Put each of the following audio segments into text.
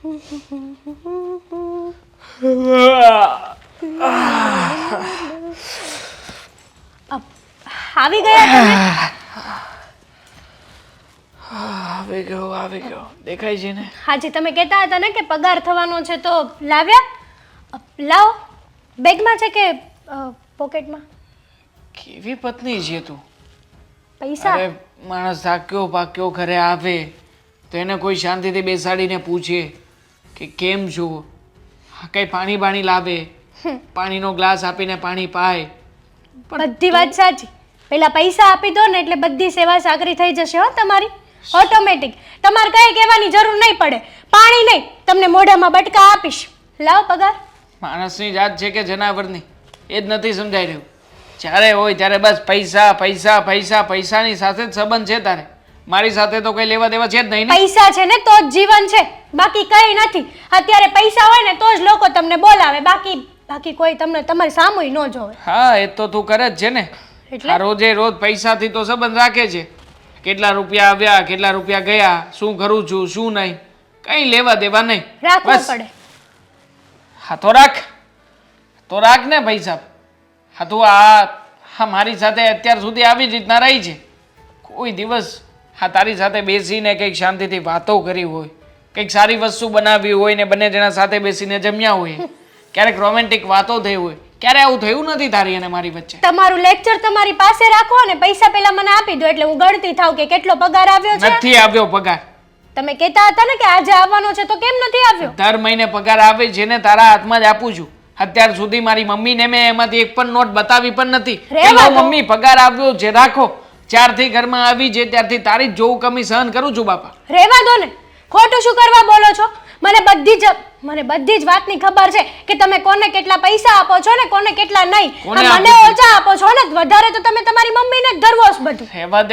આવી ગયા તમે? આવી ગયો દેખાય છે ને? હાજી, તમે કહેતા હતા ને કે પગાર થવાનો છે તો લાવ્યા? લાવો. બેગમાં છે કે પોકેટમાં? કેવી પત્ની છે તું? પૈસા? અરે માણસ થાક્યો પાક્યો ઘરે આવે તો એને કોઈ શાંતિથી બેસાડીને પૂછે કે કેમ છો, કઈ પાણી બાણી લાવે, પાણીનો ગ્લાસ આપીને પાણી પાય. બધી વાત સાચી. પેલા પૈસા આપી દો ને એટલે બધી સેવા સાગરી થઈ જશે હો તમારી, ઓટોમેટિક. તમારે કઈ કહેવાની જરૂર નહીં પડે. પાણી નહીં, તમને મોઢામાં બટકા આપીશ. લાવો પગાર. માણસની જાત છે કે જનાવરની એ જ નથી સમજાઈ રહ્યું. જ્યારે હોય ત્યારે બસ પૈસા પૈસા પૈસા, પૈસાની સાથે જ સંબંધ છે તારે. મારી સાથે તો કઈ લેવા દેવા છે જ નહીં ને. પૈસા છે ને તો જ જીવન છે, બાકી કઈ નથી. અત્યારે પૈસા હોય ને તો જ લોકો તમને બોલાવે, બાકી કોઈ તમને તમારી સામુય ન જોવે. હા, એ તો તું કરે જ છે ને. એટલે? આ રોજે રોજ પૈસાથી તો સંબંધ રાખે છે. કેટલા રૂપિયા આવ્યા, કેટલા રૂપિયા ગયા, શું કરું છું શું નહીં, કઈ લેવા દેવા નહીં. રાખવું પડે. હા તો રાખ ને પૈસા. હા તું આ મારી સાથે અત્યાર સુધી આવી જ રીતના રહી છે. કોઈ દિવસ તારી સાથે બેસીને કંઈક શાંતિથી વાતો કરી હોય, કંઈક સારી વસ્તુ બનાવી હોય ને બંને જણા સાથે બેસીને જમ્યા હોય, ક્યારેક રોમેન્ટિક વાતો થઈ હોય, ક્યારે આવું થયું નથી તારી અને મારી વચ્ચે. તમારું લેક્ચર તમારી પાસે રાખો ને પૈસા પેલા મને આપી દો એટલે હું ગણતી થાવ કે કેટલો પગાર આવ્યો છે. નથી આવ્યો પગાર. તમે કહેતા હતા ને કે આજે આવવાનો છે તો કેમ નથી આવ્યો? દર મહિને પગાર આવે છે ને તારા હાથમાં જ આપું છું. અત્યાર સુધી મારી મમ્મીને મેં એમાંથી એક પણ નોટ બતાવી પણ નથી કે લો મમ્મી પગાર આવ્યો છે રાખો. જ્યારથી ઘરમાં આવી છે ત્યારથી તારી જ જોવું કમી સહન કરું છું બાપા. રહેવા દો ને, ખોટું શું કરવા બોલો છો? મને બધી જ વાતની ખબર છે કે તમે કોને કેટલા પૈસા આપો છો ને કોને કેટલા નહીં. મને ઓછા આપો છો ને વધારે તો તમે તમારી મમ્મીને જ ધરવો છો બધું.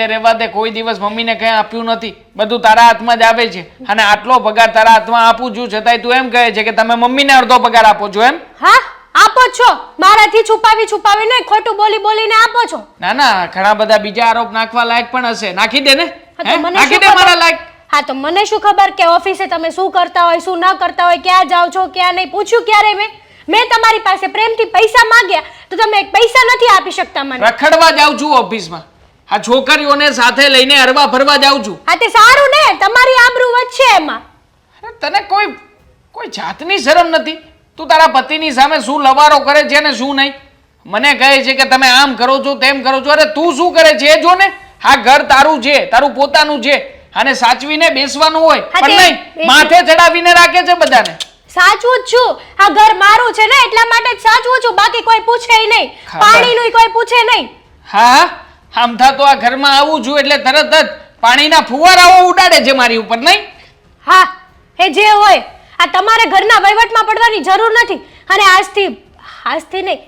રહેવા દે, કોઈ દિવસ મમ્મીને કઈ આપ્યું નથી. બધું તારા હાથમાં જ આવે છે અને આટલો પગાર તારા હાથમાં આપું છું છતાંય તું એમ કહે છે કે તમે મમ્મીને અડધો પગાર આપો છો એમ? હા, આપો છો. મારાથી છુપાવીને ખોટું બોલીને આપો છો. ના, ઘણા બધા બીજા આરોપ નાખવા લાયક પણ હશે. નાખી દે ને. નાખી દે મારા લાયક. હા, તો મને શું ખબર કે ઓફિસે તમે શું કરતા હોય શું ન કરતા હોય, ક્યાં જાઓ છો ક્યાં નહીં, પૂછ્યું ક્યારે મેં તમારી પાસે પ્રેમથી પૈસા માંગ્યા તો તમે પૈસા નથી આપી શકતા મને. રખડવા જાઉં છું ઓફિસમાં, આ છોકરીઓને સાથે લઈને હરવા ફરવા જાઉં છું. હા, તે સારું ને, તમારી આબરૂ વધશે એમાં. તને કોઈ જાતની શરમ નથી? તું તારા પતિની સામે શું લવારો કરે છે ને શું નહીં. મને કહે છે કે તમે આમ કરો છો તેમ કરો છો. અરે તું શું કરે છે એ જો ને. હા, ઘર તારું છે, તારું પોતાનું છે અને સાચવીને બેસવાનું હોય પણ નહીં માથે ચડાવીને રાખે છે બધાને. સાચવું જ છું. આ ઘર મારું છે ને એટલા માટે જ સાચવું છું, બાકી કોઈ પૂછે નહીં, પાણીનું કોઈ પૂછે નહીં. હા, આમ થા તો આ ઘરમાં આવું છું એટલે તરત જ પાણીના ફુવારાઓ ઉડાડે છે મારી ઉપર નહીં. હા, એ જે હોય, આ તમારે ઘરના વહીવટમાં પડવાની જરૂર નથી. અને આજથી નહીં,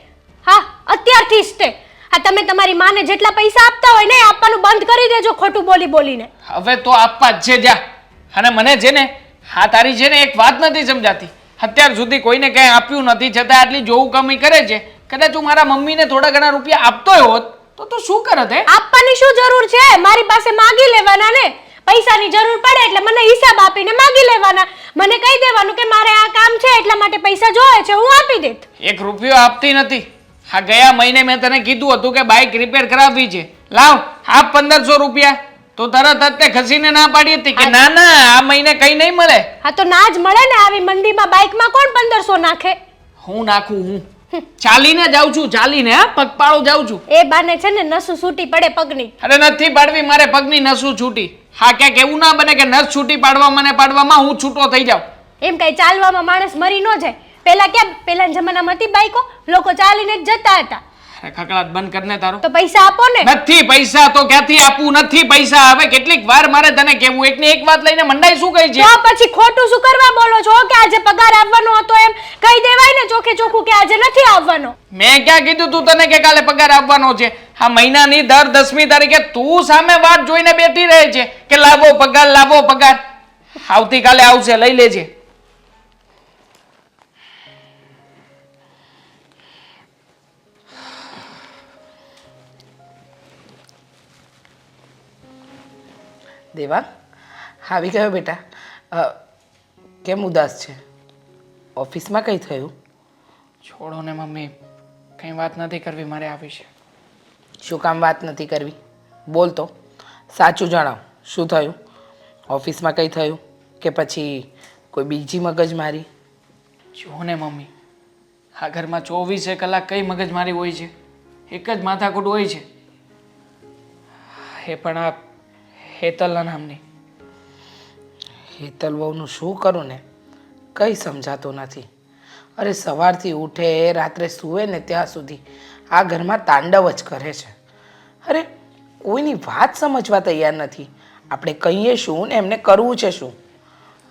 હા અત્યારથી જ તે આ તમે તમારી માને જેટલા પૈસા આપતા હોય ને આપવાનું બંધ કરી દેજો ખોટું બોલીને. હવે તો આપવા જ છે જા. અને મને છે ને તારી છે ને એક વાત નથી સમજાતી. અત્યાર સુધી કોઈને કંઈ આપ્યું નથી છતાં આટલી જોવું કમી કરે છે. કદાચ તું મારા મમ્મીને થોડા ઘણા રૂપિયા આપતોય હોત તો તું શું કરત? આપવાની શું જરૂર છે? મારી પાસે માંગી લેવાના ને. પૈસાની જરૂર પડે એટલે મને હિસાબ આપીને માંગી લેવાના. મને કહી દેવાનું કે મારે આ કામ છે એટલા માટે પૈસા જોઈએ છે, હું આપી દેત. એક રૂપિયો આપતી નથી. હા, ગયા મહિને મેં તને કીધું હતું કે બાઇક રિપેર કરાવવી છે, લાવ આપ 1500 રૂપિયા. તો તરત જ તે ખસીને ના પાડી હતી કે ના આ મહિને કઈ નહીં મળે. હા, તો ના જ મળે ને. આવી મંદીમાં બાઇકમાં કોણ 1500 નાખે? હું નાખું? ચાલીને જાઉં છું, ચાલીને. હા, પગપાળો જાઉં છું. એ બાને છે ને નસું છૂટી પડે પગની. અરે નથી પાડવી મારે પગની નસું છૂટી. હા, ક્યાંક એવું ના બને કે નસ છૂટી પાડવામાં હું છૂટો થઈ જાઉં. એમ કઈ ચાલવામાં માણસ મરી ન જાય. પેલા જમાનામાં હતી બાઈકો, લોકો ચાલીને જ જતા હતા. ખકડાટ બંધ કરને તારો. તો પૈસા આપો ને. નથી પૈસા તો ક્યાંથી આપું? નથી પૈસા. હવે કેટલીક વાર મારે તને કેવું, એકની એક વાત લઈને મંડાઈ શું કહી છે? તો પછી ખોટું શું કરવા બોલો છો કે આજે પગાર આવવાનો હતો એમ કહી દેવાય ને ચોખ્ખે ચોખ્ખું કે આજે નથી આવવાનો. મેં ક્યાં કીધું તું તને કે કાલે પગાર આવવાનો છે? આ મહિનાની દર 10મી તારીખે તું સામે વાત જોઈને બેઠી રહે છે કે લાવો પગાર. આવતીકાલે આવશે, લઈ લેજે. દેવા આવી ગયો બેટા. કેમ ઉદાસ છે? ઓફિસમાં કંઈ થયું? છોડો ને મમ્મી, કંઈ વાત નથી કરવી મારે આ વિશે. શું કામ વાત નથી કરવી? બોલ તો, સાચું જણાવ, શું થયું? ઓફિસમાં કંઈ થયું કે પછી કોઈ બીજી મગજમારી? જુઓ ને મમ્મી, આ ઘરમાં 24 કલાક કઈ મગજમારી હોય છે? એક જ માથાકૂટ હોય છે, એ પણ આ હેતલના નામની. હેતલ વહુનું શું કરું ને કંઈ સમજાતું નથી. અરે સવારથી ઉઠે રાત્રે સૂવે ને ત્યાં સુધી આ ઘરમાં તાંડવ જ કરે છે. અરે કોઈની વાત સમજવા તૈયાર નથી. આપણે કહીએ શું ને એમને કરવું છે શું?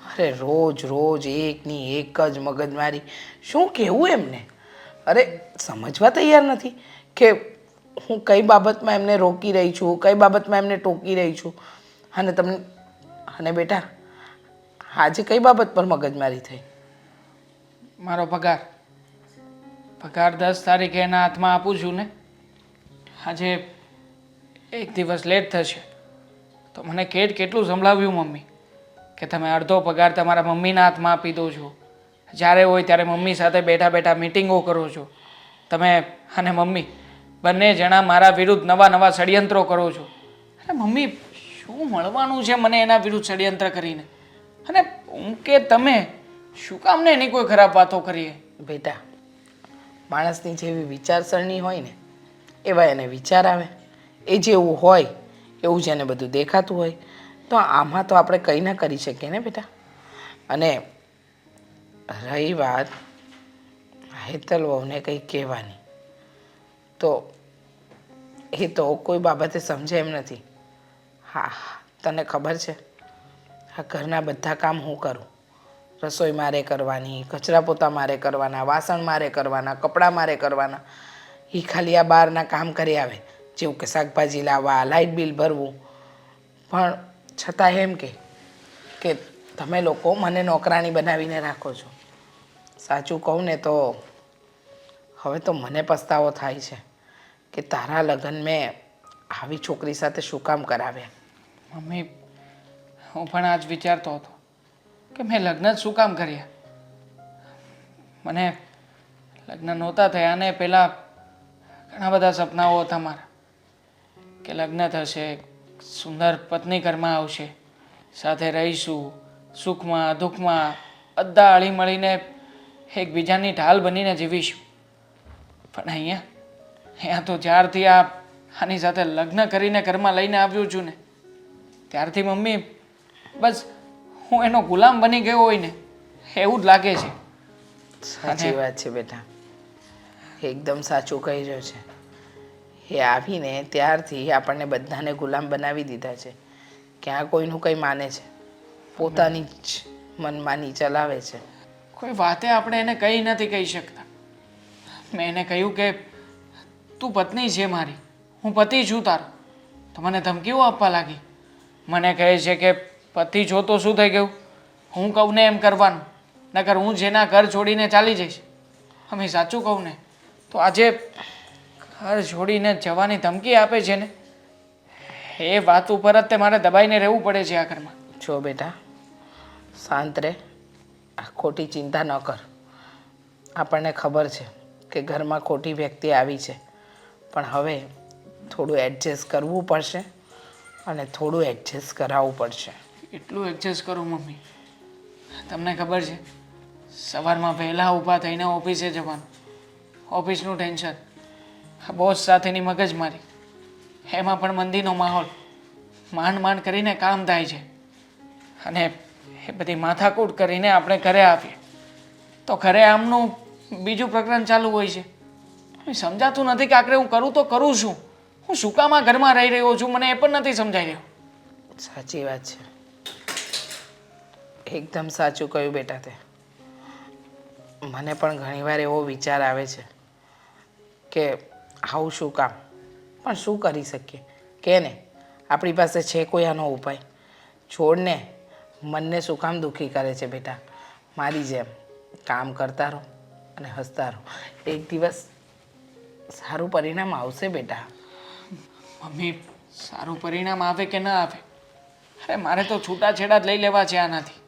અરે રોજ રોજ એકની એક જ મગજમારી. શું કહેવું એમને? અરે સમજવા તૈયાર નથી કે હું કઈ બાબતમાં એમને રોકી રહી છું, કઈ બાબતમાં એમને ટોકી રહી છું. અને બેટા, આજે કઈ બાબત પર મગજમારી થઈ? મારો પગાર 10 તારીખે એના હાથમાં આપું છું ને. આજે એક દિવસ લેટ થશે તો મને કેટલું સંભળાવ્યું મમ્મી કે તમે અડધો પગાર તમારા મમ્મીના હાથમાં આપી દો છો. જ્યારે હોય ત્યારે મમ્મી સાથે બેઠા બેઠા મિટિંગો કરો છો. તમે અને મમ્મી બંને જણા મારા વિરુદ્ધ નવા ષડયંત્રો કરો છો. અરે મમ્મી, શું મળવાનું છે મને એના વિરુદ્ધ ષડયંત્ર કરીને? અને હું કે તમે શું કામ ને એની કોઈ ખરાબ વાતો કરીએ? બેટા, માણસની જેવી વિચારસરણી હોય ને એવા એને વિચાર આવે. એ જેવું હોય એવું જ એને બધું દેખાતું હોય. તો આમાં તો આપણે કંઈ ના કરી શકીએ ને બેટા. અને રહી વાત હેતલ વહુને કંઈ કહેવાની, તો એ તો કોઈ બાબતે સમજે એમ નથી. હા, તને ખબર છે આ ઘરના બધા કામ હું કરું. રસોઈ મારે કરવાની, કચરા પોતા મારે કરવાના, વાસણ મારે કરવાના, કપડાં મારે કરવાના. એ ખાલી આ બહારના કામ કરી આવે, જેવું કે શાકભાજી લાવવા, લાઇટ બિલ ભરવું. પણ છતાં એમ કે તમે લોકો મને નોકરાણી બનાવીને રાખો છો. સાચું કહું ને તો હવે તો મને પસ્તાવો થાય છે કે તારા લગ્ન મેં આવી છોકરી સાથે શું કામ કરાવ્યા. મમ્મી, હું પણ આજ વિચારતો હતો કે મેં લગ્ન જ શું કામ કર્યા. મને લગ્ન નહોતા થયા ને પહેલાં ઘણા બધા સપનાઓ હતા મારા કે લગ્ન થશે, સુંદર પત્ની ઘરમાં આવશે, સાથે રહીશું, સુખમાં દુઃખમાં બધા હળી મળીને એકબીજાની ઢાલ બનીને જીવીશું. પણ અહીંયા તો જ્યારથી આની સાથે લગ્ન કરીને ઘરમાં લઈને આવ્યો છું ને ત્યારથી મમ્મી બસ હું એનો ગુલામ બની ગયો હોય ને એવું જ લાગે છે. સાચી વાત છે બેટા, એકદમ સાચું કહી રહ્યો છે. એ આવીને ત્યારથી આપણને બધાને ગુલામ બનાવી દીધા છે. ક્યાં કોઈનું કંઈ માને છે? પોતાની જ મનમાની ચલાવે છે. કોઈ વાતે આપણે એને કંઈ નથી કહી શકતા. મેં એને કહ્યું કે તું પત્ની છે મારી, હું પતિ છું તારો, તો મને ધમકીઓ આપવા લાગી. મને કહે છે કે પતિ છો તો શું થઈ ગયું, હું કહું ને એમ કરવાનું, નકર હું જેના ઘર છોડીને ચાલી જઈશ. અમે સાચું કહું ને તો આજે ઘર છોડીને જવાની ધમકી આપે છે ને એ વાત ઉપર જ તે મારે દબાઈને રહેવું પડે છે આ ઘરમાં. જો બેટા, શાંત રહે, આ ખોટી ચિંતા ન કર. આપણને ખબર છે કે ઘરમાં ખોટી વ્યક્તિ આવી છે, પણ હવે થોડું એડજસ્ટ કરવું પડશે અને થોડું એડજસ્ટ કરાવવું પડશે. એટલું એડજસ્ટ કરું મમ્મી? તમને ખબર છે સવારમાં વહેલા ઊભા થઈને ઓફિસે જવાનું, ઓફિસનું ટેન્શન, બોસ સાથેની મગજમારી, એમાં પણ મંદીનો માહોલ, માંડ કરીને કામ થાય છે અને એ બધી માથાકૂટ કરીને આપણે ઘરે આવીએ તો ઘરે આમનું બીજું પ્રકરણ ચાલુ હોય છે. સમજાતું નથી કે આખરે હું કરું તો કરું શું? હું શું કામ આ ઘરમાં રહી રહ્યો છું મને એ પણ નથી સમજાઈ રહ્યું. સાચી વાત છે, એકદમ સાચું કહ્યું બેટા તે. મને પણ ઘણીવાર એવો વિચાર આવે છે કે આવું શું કામ, પણ શું કરી શકીએ કે ને, આપણી પાસે છે કોઈ આનો ઉપાય? છોડને, મનને શું કામ દુઃખી કરે છે બેટા? મારી જેમ કામ કરતા રહો અને હસતા રહો. એક દિવસ સારું પરિણામ આવશે બેટા. મમ્મી, સારું પરિણામ આવે કે ના આવે, અરે મારે તો છૂટાછેડા જ લઈ લેવા છે આનાથી.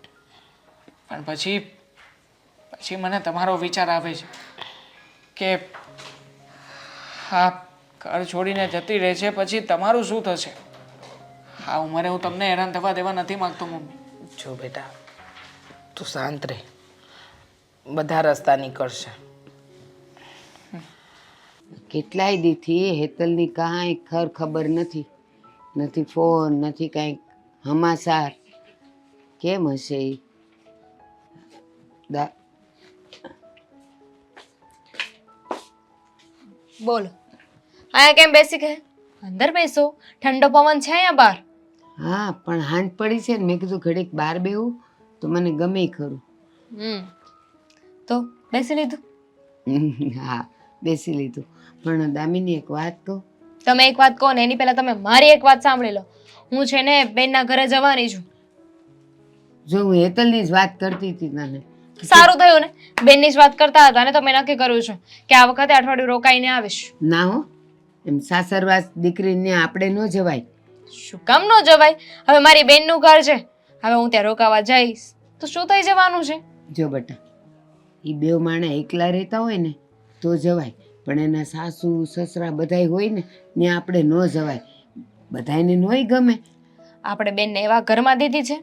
પણ પછી મને તમારો વિચાર આવે છે કે હા ઘર છોડીને જતી રહે છે પછી તમારું શું થશે. હા ઉંમરે હું તમને હેરાન થવા દેવા નથી માંગતો મમ્મી. જો બેટા તું શાંત રહે, બધા રસ્તા નીકળશે. કેટલાય દીથી હેતલની કાંઈ ખબર નથી, નથી ફોન નથી કાંઈ હમાસાર. કેમ હશે એ? બોલો અહીંયા કેમ બેસી ગયા? અંદર બેસો, ઠંડો પવન છે અહીંયા બહાર. હા પણ હાંજ પડી છે ને મેં કીધું ઘડીક બહાર બેહું તો મને ગમે ખરું. તો બેસી લીધું? હા બેસી લીધું. પણ દામિની એક વાત કહું. તમે એક વાત કહો ને એની પહેલા તમે મારી એક વાત સાંભળી લો. હું છે ને બેનના ઘરે જવાની છું. જો હું હેતલની જ વાત કરતી હતી તને. સારું થયું ને, બેનની જ વાત કરતા હતા ને તો મેં નક્કી કર્યું છે કે આ વખતે અઠવાડિયું રોકાઈને આવીશ. ના હો, એમ સાસરવાસ દીકરીને આપણે ન જવાય. શું કામ ન જવાય? હવે મારી બેનનું ઘર છે, હવે હું ત્યાં રોકાવા જઈશ તો શું થઈ જવાનું છે? જો બેટા એ બે માણસ એકલા રહેતા હોય ને તો જવાય, પણ એના સાસુ સસરા બધાય હોય ને ત્યાં આપણે ન જવાય. બધાયને નોય ગમે. આપણે બેનને એવા ઘરમાં દીધી છે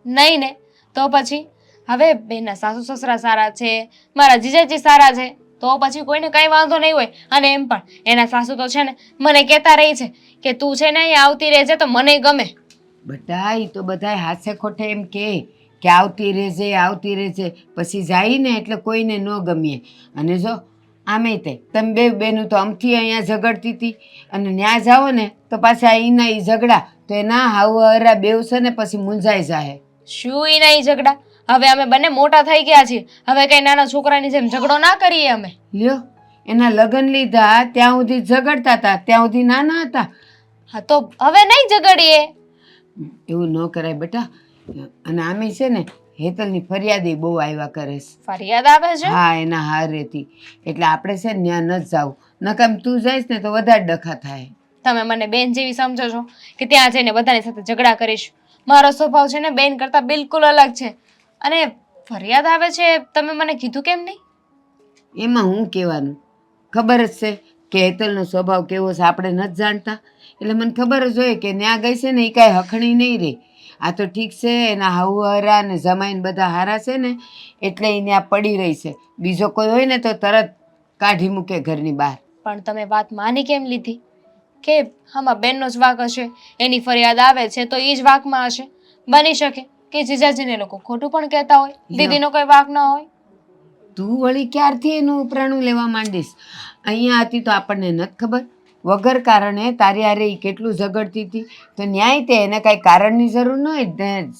નહીં ને તો પછી હવે બેનના સાસુ સસરા સારા છે, મારા જીજાજી સારા છે તો પછી કોઈને કાંઈ વાંધો નહીં હોય. અને એમ પણ એના સાસુ તો છે ને મને કહેતા રહી છે કે તું છે ને અહીંયા આવતી રહેજે તો મને ગમે. બેટા એ તો બધાય હાથે ખોટે એમ કે આવતી રહેજે પછી જાય ને એટલે કોઈને ન ગમીએ. અને જો આમે તે તમે બે બેનું તો અમથી અહીંયા ઝઘડતી હતી અને ન્યા જાઓ ને તો પાછા એના એ ઝઘડા તો એના હાવ હરા બેવ છે ને પછી મૂંઝાઈ જાય. શું ઈ નહીં ઝઘડા? હવે અમે બંને મોટા થઈ ગયા છીએ, હવે કઈ નાના છોકરાની જેમ ઝઘડો ના કરીએ અમે. લ્યો એના લગ્ન લીધા ત્યાં સુધી ઝઘડતા હતા, ત્યાં સુધી નાના હતા. હા તો હવે નહીં ઝઘડીએ. એવું ન કરાય બેટા. અને આમે છે ને હેતલની ફરિયાદ બહુ આવ્યા કરે છે. ફરિયાદ આવે છે? હા એના હારેથી. એટલે આપણે છે ને ત્યાં ન જાવું, નકામ તું જઈશ ને તો વધારે ડખા થાય. તમે મને બેન જેવી સમજો છો કે ત્યાં જઈને બધાની સાથે ઝઘડા કરીશ? મારો સ્વભાવ છે ને બેન કરતા બિલકુલ અલગ છે. અને ફરિયાદ આવે છે તમે મને કીધું કેમ નહીં? એમાં હું કહેવાનું, ખબર જ છે કે હેતલનો સ્વભાવ કેવો છે આપણે નથી જાણતા. એટલે મને ખબર જ હોય કે ત્યાં ગઈ છે ને એ કાંઈ હખણી નહીં રહે. આ તો ઠીક છે એના હાઉહરા ને જમાઈને બધા હારા છે ને એટલે એ ત્યાં પડી રહી છે. બીજો કોઈ હોય ને તો તરત કાઢી મૂકે ઘરની બહાર. પણ તમે વાત માની કેમ લીધી કે આમાં બેનનો જ વાંક હશે? એની ફરિયાદ આવે છે તો એ જ વાંકમાં હશે. બની શકે કે જીજાજીને લોકો ખોટું પણ કહેતા હોય, દીદીનો કોઈ વાંક ન હોય. તું વળી ક્યારથી એનું ઉપરાણું લેવા માંડીશ? અહીંયા હતી તો આપણને નથી ખબર? વગર કારણે તારી હારે ઈ કેટલું ઝઘડતી હતી તો ન્યાય તે એને કાંઈ કારણની જરૂર ન હોય.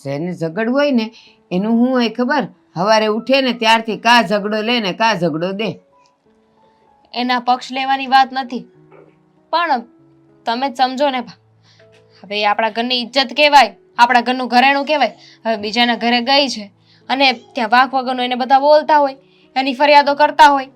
જેને ઝઘડવું હોય ને એનું શું હોય ખબર? સવારે ઉઠે ને ત્યારથી કા ઝઘડો લે ને કા ઝઘડો દે. એના પક્ષ લેવાની વાત નથી, પણ તમે જ સમજો ને. હવે એ આપણા ઘરની ઇજ્જત કહેવાય, આપણા ઘરનું ઘરેણું કહેવાય. હવે બીજાના ઘરે ગઈ છે અને ત્યાં વાંક વગરનું એને બધા બોલતા હોય, એની ફરિયાદો કરતા હોય.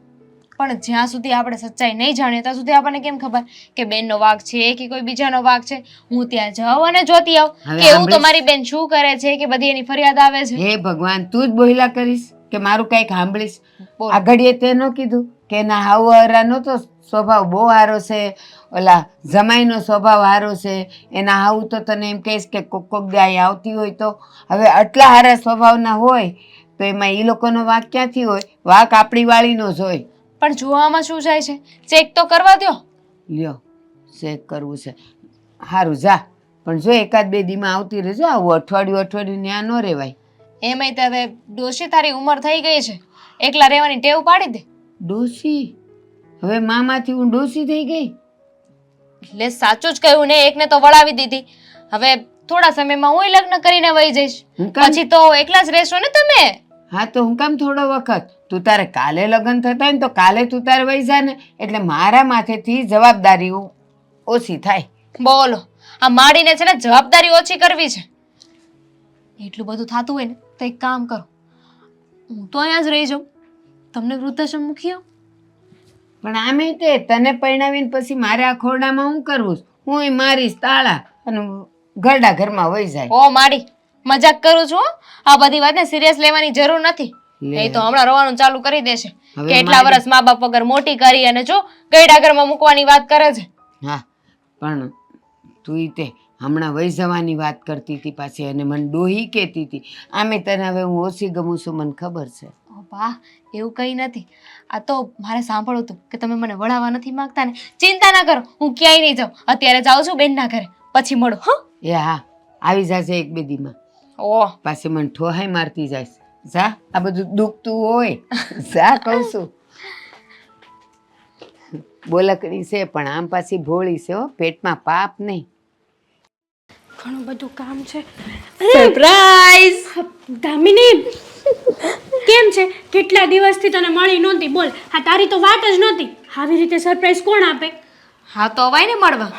પણ જ્યાં સુધી આપણે સચ્ચાઈ નહીં જાણીએ ત્યાં સુધી આપણને કેમ ખબર કે બેનનો વાંક છે કે કોઈ બીજાનો વાંક છે? હું ત્યાં જાઉં અને જોતી આવું કે એવું તો મારી બેન શું કરે છે કે બધી એની ફરિયાદ આવે છે. હે ભગવાન, તું જ બોયલા કરીશ કે મારું કંઈક સાંભળીશ? આ ઘડીએ તે ન કીધું કે એના હાઉહરાનો તો સ્વભાવ બહુ સારો છે, ઓલા જમાઈનો સ્વભાવ સારો છે, એના હાઉ તો તને એમ કહીશ કે કોક દે અહીં આવતી હોય તો. હવે આટલા સારા સ્વભાવના હોય તો એમાં એ લોકોનો વાંક ક્યાંથી હોય? વાંક આપણી વાળીનો જ હોય. પણ જોવામાં શું જાય છે? ચેક તો કરવા દો. લ્યો ચેક કરવું છે, સારું જા. પણ જો એકાદ બે દીમાં આવતી રહેજો, આવું અઠવાડિયું ત્યાં ન રહેવાય. એમાંય તો હવે ડોશી તારી ઉંમર થઈ ગઈ છે, એકલા રહેવાની ટેવ પાડી દે. ડોસી? હવે મામાંથી હું ડોસી થઈ ગઈ? એટલે સાચું જ કહ્યું ને, એકને તો વળાવી દીધી. હવે થોડા સમયમાં હું લગ્ન કરીને વહી જઈશ, પછી તો એકલા જ રહેશો ને તમે. હા તો હું કામ થોડો વખત? તું તારે કાલે લગ્ન થતા હોય ને તો કાલે તું તારે વહી જા ને, એટલે મારા માથેથી જવાબદારી ઓછી થાય. બોલો, આ માડીને છે ને જવાબદારી ઓછી કરવી છે? એટલું બધું થતું હોય ને તો એક કામ કરો, હું તો અહીંયા જ રહી જાઉં, તમને વૃદ્ધાશ્રમ મૂકી આવું. પણ આમે તે તને પરણાવીને પછી મારે આ ખોરડામાં હું કરવું? હું મારીશ તાળા અને ઘરડા ઘરમાં વહી જાય. ઓ માડી, મજાક કરું છું હો. આ બધી વાતને સિરિયસ લેવાની જરૂર નથી. લે. એ તો હમણાં રોવાનું ચાલુ કરી દેશે હવે કે એટલા વર્ષ મા બાપ વગર મોટી કરી અને જો ગયડા ઘરમાં મૂકવાની વાત કરે છે. હા પણ તું તે હમણાં વહી જવાની વાત કરતી હતી પાછી અને મને ડોહી કહેતી હતી. આમે તને હવે હું ઓછી ગમું છું મને ખબર છે. ઓ બા, એવું કંઈ નથી. આ તો મારે સાંભળવું હતું કે તમે મને વળાવવા નથી માંગતા ને. ચિંતા ના કરો, હું ક્યાંય નહીં જાઉં. અત્યારે જાઉં છું બેનના ઘરે, પછી મળો. હા એ હા આવી જશે એક બે દીમાં. ઓહ, પાછી મને ઠોહાઈ મારતી જાય. જા આ બધું દુખતું હોય જા કહું છું. બોલકડી છે પણ આમ પાછી ભોળી છે હો, પેટમાં પાપ નહીં. ઘણું બધું કામ છે. સરપ્રાઈઝ! દામિની કેમ છે? કેટલા દિવસથી તને મળી નહોતી. બોલ, હા તારી તો વાત જ નહોતી. આવી રીતે સરપ્રાઈઝ કોણ આપે? હા તો અવાય ને મળવા.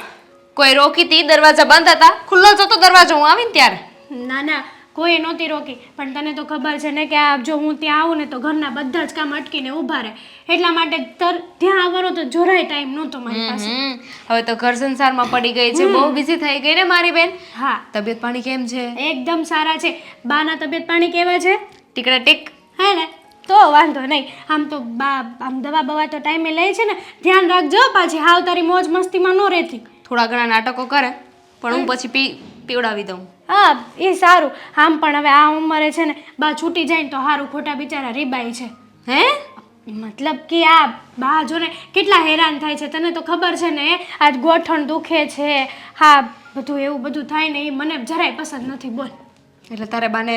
કોઈ રોકી તી, દરવાજા બંધ હતા, ખુલ્લો જ હતો દરવાજો હું આવીને ત્યારે. ના ના, કોઈ નહોતી રોકી. પણ તને તો ખબર છે ને કે આ જો હું ત્યાં આવું ને તો ઘરના બધા જ કામ અટકીને ઊભા રહે. એટલા માટે ત્યાં આવવાનો તો જરાય ટાઈમ નહોતો મારી પાસે. હવે તો ઘર સંસારમાં પડી ગઈ છે, બહુ બિઝી થઈ ગઈ ને મારી બેન. હા, તબિયત પાણી કેમ છે? એકદમ સારા છે. બાના તબિયત પાણી કેવા છે? ટીકડે ટીક. હે ને? તો વાંધો નહીં. આમ તો બા આમ દવા બવા તો ટાઈમે લે છે ને. ધ્યાન રાખજો પાછી હાવ તારી મોજ મસ્તીમાં ન રહેતી. થોડા ઘણા નાટકો કરે પણ હું પછી પીવડાવી દઉં. હા એ સારું. આમ પણ હવે આ ઉંમરે છે ને બા છૂટી જાય ને તો સારું. ખોટા બિચારા રીબાઈ છે. હે? મતલબ કે આ બા જો ને કેટલા હેરાન થાય છે તને તો ખબર છે ને. આજ ગોઠણ દુખે છે, હા બધું એવું બધું થાય ને એ મને જરાય પસંદ નથી. બોલ. એટલે તારે બાને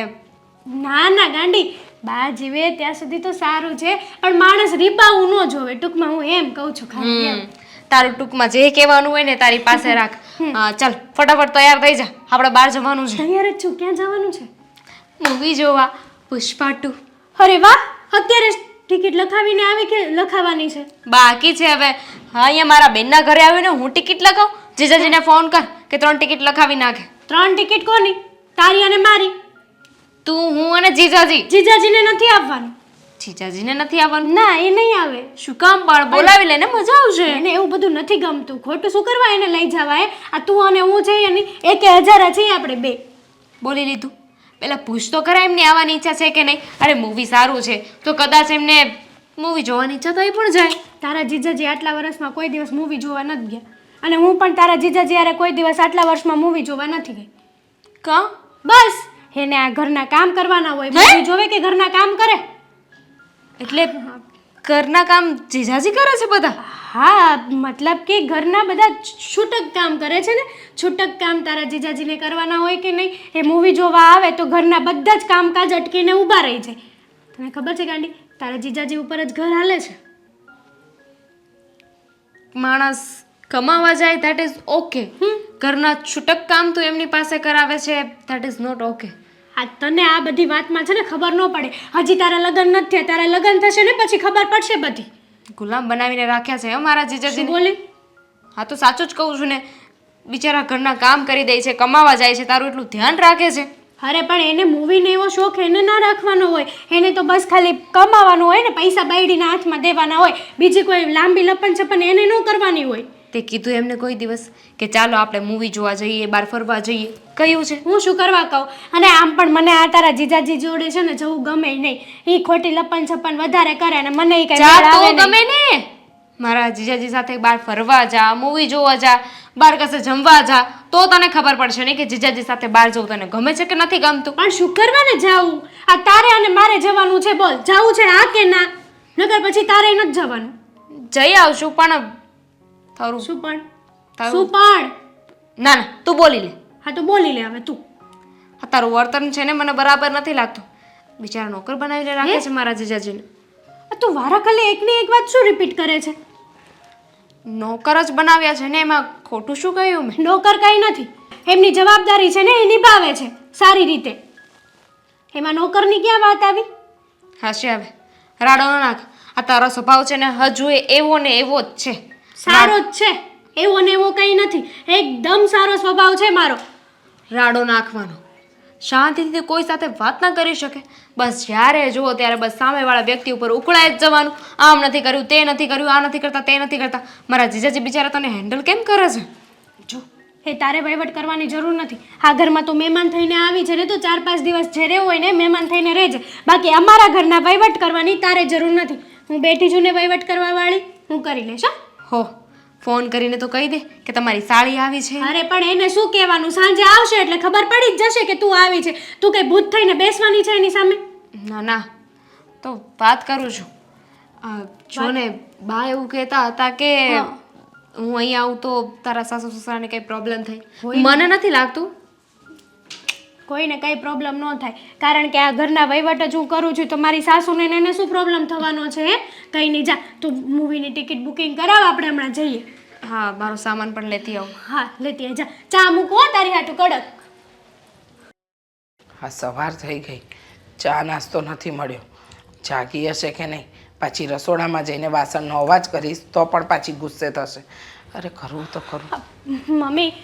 ના ના ગાંડી, બા જીવે ત્યાં સુધી તો સારું છે પણ માણસ રીબાવું ન જોવે. ટૂંકમાં હું એમ કહું છું ખાલી એમ. તારું ટૂંકમાં જે કહેવાનું હોય ને તારી પાસે રાખ. ચાલ ફટાફટ તૈયાર થઈ જા, આપણે બહાર જવાનું છે. તૈયાર જ છું. ક્યાં જવાનું છે? મૂવી જોવા, પુષ્પા 2. અરે વાહ, અત્યારે જ ટિકિટ લખાવીને આવી કે લખાવાની છે? બાકી છે હવે. હા, અહીંયા મારા બેનના ઘરે આવીને હું ટિકિટ લખાવું. જીજાજીને ફોન કર કે 3 ટિકિટ લખાવી નાખે. 3 ટિકિટ કોની? તારી અને મારી? તું, હું અને જીજાજી. જીજાજીને નથી આવવાનું? જીજાજીને નથી આવવાનું? ના એ નહીં આવે. શું કામ? પણ બોલાવી લે ને, મજા આવશે. એને એવું બધું નથી ગમતું. ખોટું શું કરવા એને લઈ જવાય? આ તું અને હું જઈએ ને 1000 છીએ આપણે બે. બોલી લીધું. પેલા પૂછ તો ખરા એમની આવવાની ઈચ્છા છે કે નહીં. અરે મૂવી સારું છે તો કદાચ એમને મૂવી જોવાની ઈચ્છા થઈ પણ જાય. તારા જીજાજી આટલા વર્ષમાં કોઈ દિવસ મૂવી જોવા નથી ગયા અને હું પણ તારા જીજાજી યારે કોઈ દિવસ આટલા વર્ષમાં મૂવી જોવા નથી ગઈ. કા? બસ એને આ ઘરના કામ કરવાના હોય. મૂવી જોવે કે ઘરના કામ કરે? એટલે ઘરના કામ જીજાજી કરે છે બધા? હા મતલબ કે ઘરના બધા છૂટક કામ કરે છે ને. છૂટક કામ તારા જીજાજીને કરવાના હોય કે નહીં. એ મૂવી જોવા આવે તો ઘરના બધા જ કામકાજ અટકીને ઊભા રહી જાય. તને ખબર છે ગાંડી, તારા જીજાજી ઉપર જ ઘર હાલે છે. માણસ કમાવા જાય ધેટ ઇઝ ઓકે. ઘરના છૂટક કામ તો એમની પાસે કરાવે છે ધેટ ઇઝ નોટ ઓકે. આ તને આ બધી વાતમાં છે ને ખબર ન પડે. હજી તારા લગ્ન નથી થયા. તારા લગ્ન થશે ને પછી ખબર પડશે બધી. ગુલામ બનાવીને રાખ્યા છે મારા શું જીજાજીને. બોલી? હા તો સાચું જ કહું છું ને. બિચારા ઘરના કામ કરી દે છે, કમાવા જાય છે, તારું એટલું ધ્યાન રાખે છે. અરે પણ એને મૂવીને એવો શોખ એને ના રાખવાનો હોય. એને તો બસ ખાલી કમાવાનું હોય ને, પૈસા બાયડીના હાથમાં દેવાના હોય. બીજી કોઈ લાંબી લપન છપન એને ન કરવાની હોય. તે કીધું એમને કોઈ દિવસ કે ચાલો આપણે મૂવી જોવા જઈએ, બહાર ફરવા જઈએ? કયું છે? હું શું કરવા કહું? અને આમ પણ મને આ તારા જીજાજી જોડે છે ને જવું ગમે નહીં. એ ખોટી લપન છપન વધારે કરે અને મને ઈ કઈ જા મેળ આવે તો નહીં. ગમે ને. મારા જીજાજી સાથે બહાર ફરવા જા, મૂવી જોવા જા, બહાર કશે જમવા જા, તો તને ખબર પડશે ને કે જીજાજી સાથે બહાર જવું તને ગમે છે કે નથી ગમતું. પણ શું કરવાને જાવું? આ તારે અને મારે જવાનું છે. બોલ, જાવું છે હા કે ના? નકર પછી તારે નથી જવાનું. જઈ આવશું પણ તારું શું પણ? તારું- શું પણ? ના ના તું બોલી લે. હા તો બોલી લે હવે તું. આ તારું વર્તન છે ને મને બરાબર નથી લાગતું. બિચારા નોકર બનાવીને રાખે છે મારા જીજાજીને. આ તું વારાખલે એકની એક વાત શું રિપીટ કરે છે? નોકર જ બનાવ્યા છે ને, એમાં ખોટું શું કહ્યું મેં? નોકર કઈ નથી. એમની જવાબદારી છે ને એ નિભાવે છે સારી રીતે. એમાં નોકરની ક્યાં વાત આવી? હાશે હવે રાડો ન નાખ. આ તારો સ્વભાવ છે ને હજુ એવો ને એવો જ છે. સારો જ છે. એવો ને એવો કઈ નથી. એકદમ સારો સ્વભાવ છે મારો. રાડો નાખવાનો. શાંતિથી કોઈ સાથે વાત ના કરી શકે. બસ જ્યારે જુઓ ત્યારે બસ સામેવાળા વ્યક્તિ ઉપર ઉકળાય જ જવાનું. આમ નથી કર્યું, તે નથી કર્યું, આ નથી કરતા, તે નથી કરતા. મારા જીજાજી બિચારા તને હેન્ડલ કેમ કરે છે? જો એ તારે વહીવટ કરવાની જરૂર નથી. આ ઘરમાં તો મહેમાન થઈને આવી છે ને, તો 4-5 દિવસ જે રહેવું હોય ને મહેમાન થઈને રહેજે. બાકી અમારા ઘરના વહીવટ કરવાની તારે જરૂર નથી. હું બેઠી છું ને વહીવટ કરવા વાળી, હું કરી લઈશ હો. હો ફોન કરીને તો કહી દે કે તમારી સાળી આવી છે. અરે પણ એને શું કહેવાનું? સાંજે આવશે એટલે ખબર પડી જ જશે કે તું આવી છે. તું કઈ ભૂત થઈને બેસવાની છે એની સામે? ના ના, તો વાત કરું છું. જો ને બા એવું કહેતા હતા કે હું અહીં આવું તો તારા સાસુ સસરાને કંઈ પ્રોબ્લેમ થાય. મને નથી લાગતું. કોઈને કંઈ પ્રોબ્લેમ ન થાય, કારણ કે આ ઘરના વહીવટ જ હું કરું છું. તો મારી સાસુને ને એને શું પ્રોબ્લેમ થવાનો છે? કંઈ નહીં, જા તું મૂવીની ટિકિટ બુકિંગ કરાવ, આપણે હમણાં જઈએ. હા, મારો સામાન પણ લેતી આવું. હા લેતી આવ, જા. ચા મૂકો તારી હાટું કડક. હા, સવાર થઈ ગઈ, ચા નાસ્તો નથી મળ્યો. જાગી હશે કે નહીં? પાછી રસોડામાં જઈને વાસણનો અવાજ કરીશ તો પણ પાછી ગુસ્સે થશે. અરે કરવું તો ખરું. મમ્મી,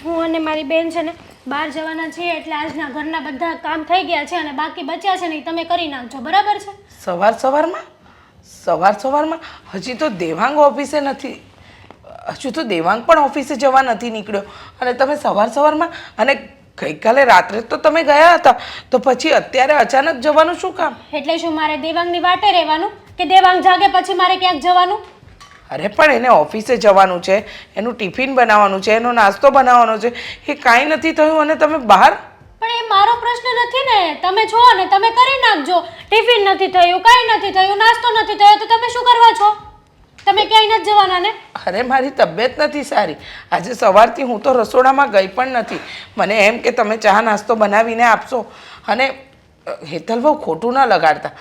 હું અને મારી બેન છે ને બહાર જવાના છીએ, એટલે આજના ઘરના બધા કામ થઈ ગયા છે અને બાકી બચ્યા છે ને એ તમે કરી નાખજો, બરાબર છે? સવારમાં હજી તો દેવાંગ ઓફિસે નથી, હજુ તો દેવાંગ પણ ઓફિસે જવા નથી નીકળ્યો અને તમે સવારમાં? અને ગઈકાલે રાત્રે તો તમે ગયા હતા, તો પછી અત્યારે અચાનક જવાનું શું કામ? એટલે શું મારે દેવાંગની વાટે રહેવાનું કે દેવાંગ જાગે પછી મારે ક્યાંક જવાનું? અરે પણ એને ઓફિસે જવાનું છે, એનું ટિફિન બનાવવાનું છે, એનો નાસ્તો બનાવવાનો છે, એ કાંઈ નથી થયું અને તમે બહાર? પણ એ મારો પ્રશ્ન નથી ને, તમે છો ને તમે કરી નાખજો. ટિફિન નથી થયું, કાંઈ નથી થયું, નાસ્તો નથી થયો, તો તમે શું કરવા છો? તમે ક્યાંય નથી જવાના ને? અરે મારી તબિયત નથી સારી, આજે સવારથી હું તો રસોડામાં ગઈ પણ નથી. મને એમ કે તમે ચા નાસ્તો બનાવીને આપશો. અને હેતલ બહુ ખોટું ન લગાડતા,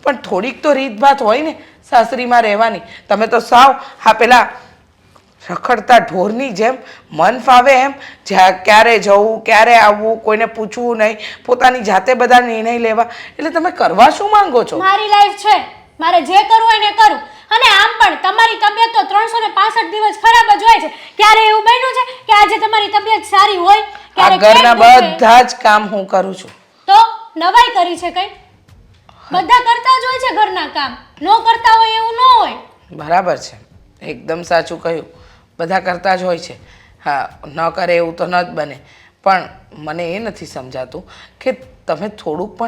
પણ થોડીક તો રીતભાત હોય ને સાસરીમાં રહેવાની. તમે તો સાવ હા પેલા રખડતા ઢોરની જેમ મન ફાવે એમ ક્યારે જવું ક્યારે આવવું કોઈને પૂછવું નહીં, પોતાની જાતે બધા નિર્ણય લેવા. એટલે તમે કરવા શું માંગો છો? મારી લાઈફ છે, મારે જે કરવું હોય ને કરું. અને આમ પણ તમારી તબિયત તો 365 દિવસ ખરાબ જ હોય છે. ક્યારે એવું બન્યું છે કે આજે તમારી તબિયત સારી હોય? આ ઘરના બધા જ કામ હું કરું છું. તો નવાઈ કરી છે કઈ? બધા કરતા જ હોય છે ઘરના કામ, નો કરતા હોય એવું ન હોય. બરાબર છે, એકદમ સાચું કહ્યું, બધા કરતા જ હોય છે. હા, ન કરે એવું તો ન જ બને. પણ મને એ નથી સમજાતું કે તમે થોડુંક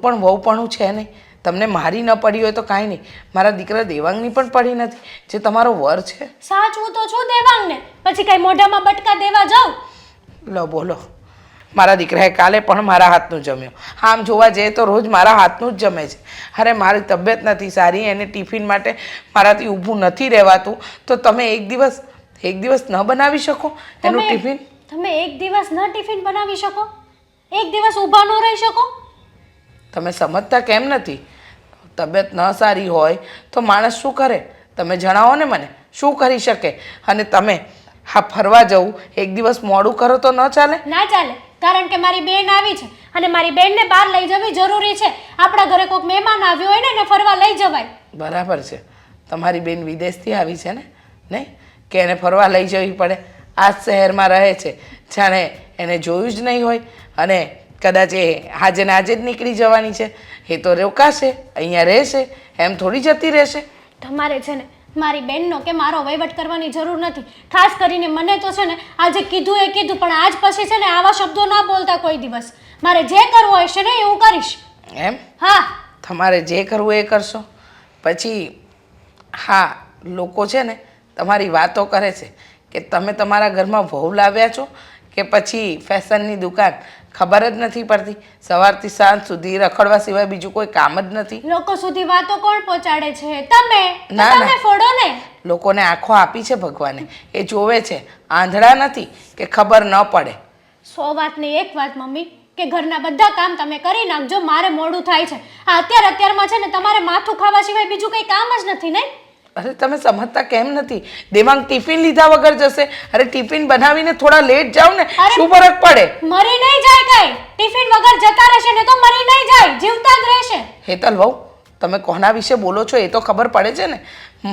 પણ વહુપણું છે નહીં. તમને મારી ન પડી હોય તો કાંઈ નહીં, મારા દીકરા દેવાંગની પણ પડી નથી, જે તમારો વર છે. સાચું તો છું દેવાંગને, પછી કઈ મોઢામાં બટકા દેવા જાઉં? લો બોલો, મારા દીકરાએ કાલે પણ મારા હાથનું જમ્યો. આમ જોવા જઈએ તો રોજ મારા હાથનું જ જમે છે. અરે મારી તબિયત નથી સારી, એને ટિફિન માટે મારાથી ઊભું નથી રહેવાતું, તો તમે એક દિવસ ન બનાવી શકો એનું ટિફિન? તમે એક દિવસ ન ટિફિન બનાવી શકો? એક દિવસ ઊભા ન રહી શકો? તમે સમજતા કેમ નથી? તબિયત ન સારી હોય તો માણસ શું કરે? તમે જણાવો ને મને, શું કરી શકે? અને તમે હા ફરવા જવું એક દિવસ મોડું કરો તો ન ચાલે? ના ચાલે, કારણ કે મારી બેન આવી છે અને મારી બેનને બહાર લઈ જવી જરૂરી છે. આપણા ઘરે કોઈક મહેમાન આવ્યો હોય ને એને ફરવા લઈ જવાય. બરાબર છે, તમારી બેન વિદેશથી આવી છે ને, નહીં કે એને ફરવા લઈ જવી પડે? આ શહેરમાં રહે છે, જાણે એને જોયું જ નહીં હોય. અને કદાચ એ આજે ને આજે જ નીકળી જવાની છે. એ તો રોકાશે, અહીંયા રહેશે, એમ થોડી જતી રહેશે. તમારે છે ને મારી બેનનો કે મારો વહીવટ કરવાની જરૂર નથી. ખાસ કરીને મને તો છે ને આજે કીધું એ કીધું, પણ આજ પછી છે ને આવા શબ્દો ના બોલતા કોઈ દિવસ. મારે જે કરવું હોય છે ને એ હું કરીશ. એમ? હા, તમારે જે કરવું એ કરશો. પછી હા, લોકો છે ને તમારી વાતો કરે છે કે તમે તમારા ઘરમાં વહુ લાવ્યા છો કે પછી ફેશનની દુકાન. ખબર જ નથી પડતી, સવારથી સાંજ સુધી રખડવા સિવાય બીજું કોઈ કામ જ નથી. લોકો સુધી વાતો કોણ પહોંચાડે છે? તમે. ના, તમે ના. ફોડો ને. લોકોને આંખો આપી છે ભગવાને, એ જોવે છે, આંધળા નથી કે ખબર ન પડે. 100 વાતની એક વાત મમ્મી, કે ઘરના બધા કામ તમે કરી નાખજો, મારે મોડું થાય છે. આ અત્યારમાં છે ને તમારે માથું ખાવા સિવાય બીજું કંઈ કામ જ નથી નહીં? અરે તમે સમજતા કેમ નથી? દેવાંગ ટિફિન લીધા વગર જશે. અરે ટિફિન બનાવીને થોડા લેટ જાવ ને, શું ફરક પડે? મરી નહીં જાય કઈ. ટિફિન વગર જતા રહેશે ને તો મરી નહીં જાય, જીવતા જ રહેશે. હેતલ વહુ, તમે કોના વિશે બોલો છો એ તો ખબર પડે છે ને.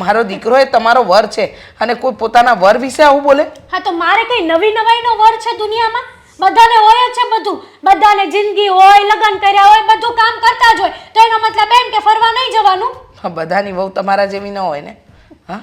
મારો દીકરો એ તમારો વર છે અને કોઈ પોતાના વર વિશે આવું બોલે? હા, તો મારે કઈ નવી નવાઈનો વર છે દુનિયામાં? બધાને હોય જ છે બધું, બધાને જિંદગી હોય, લગ્ન કર્યા હોય, બધું કામ કરતા જ હોય, તો એનો મતલબ એમ કે ફરવા નહીં જવાનું? હા, બધાની વહુ તમારા જેવી ન હોય ને. હા,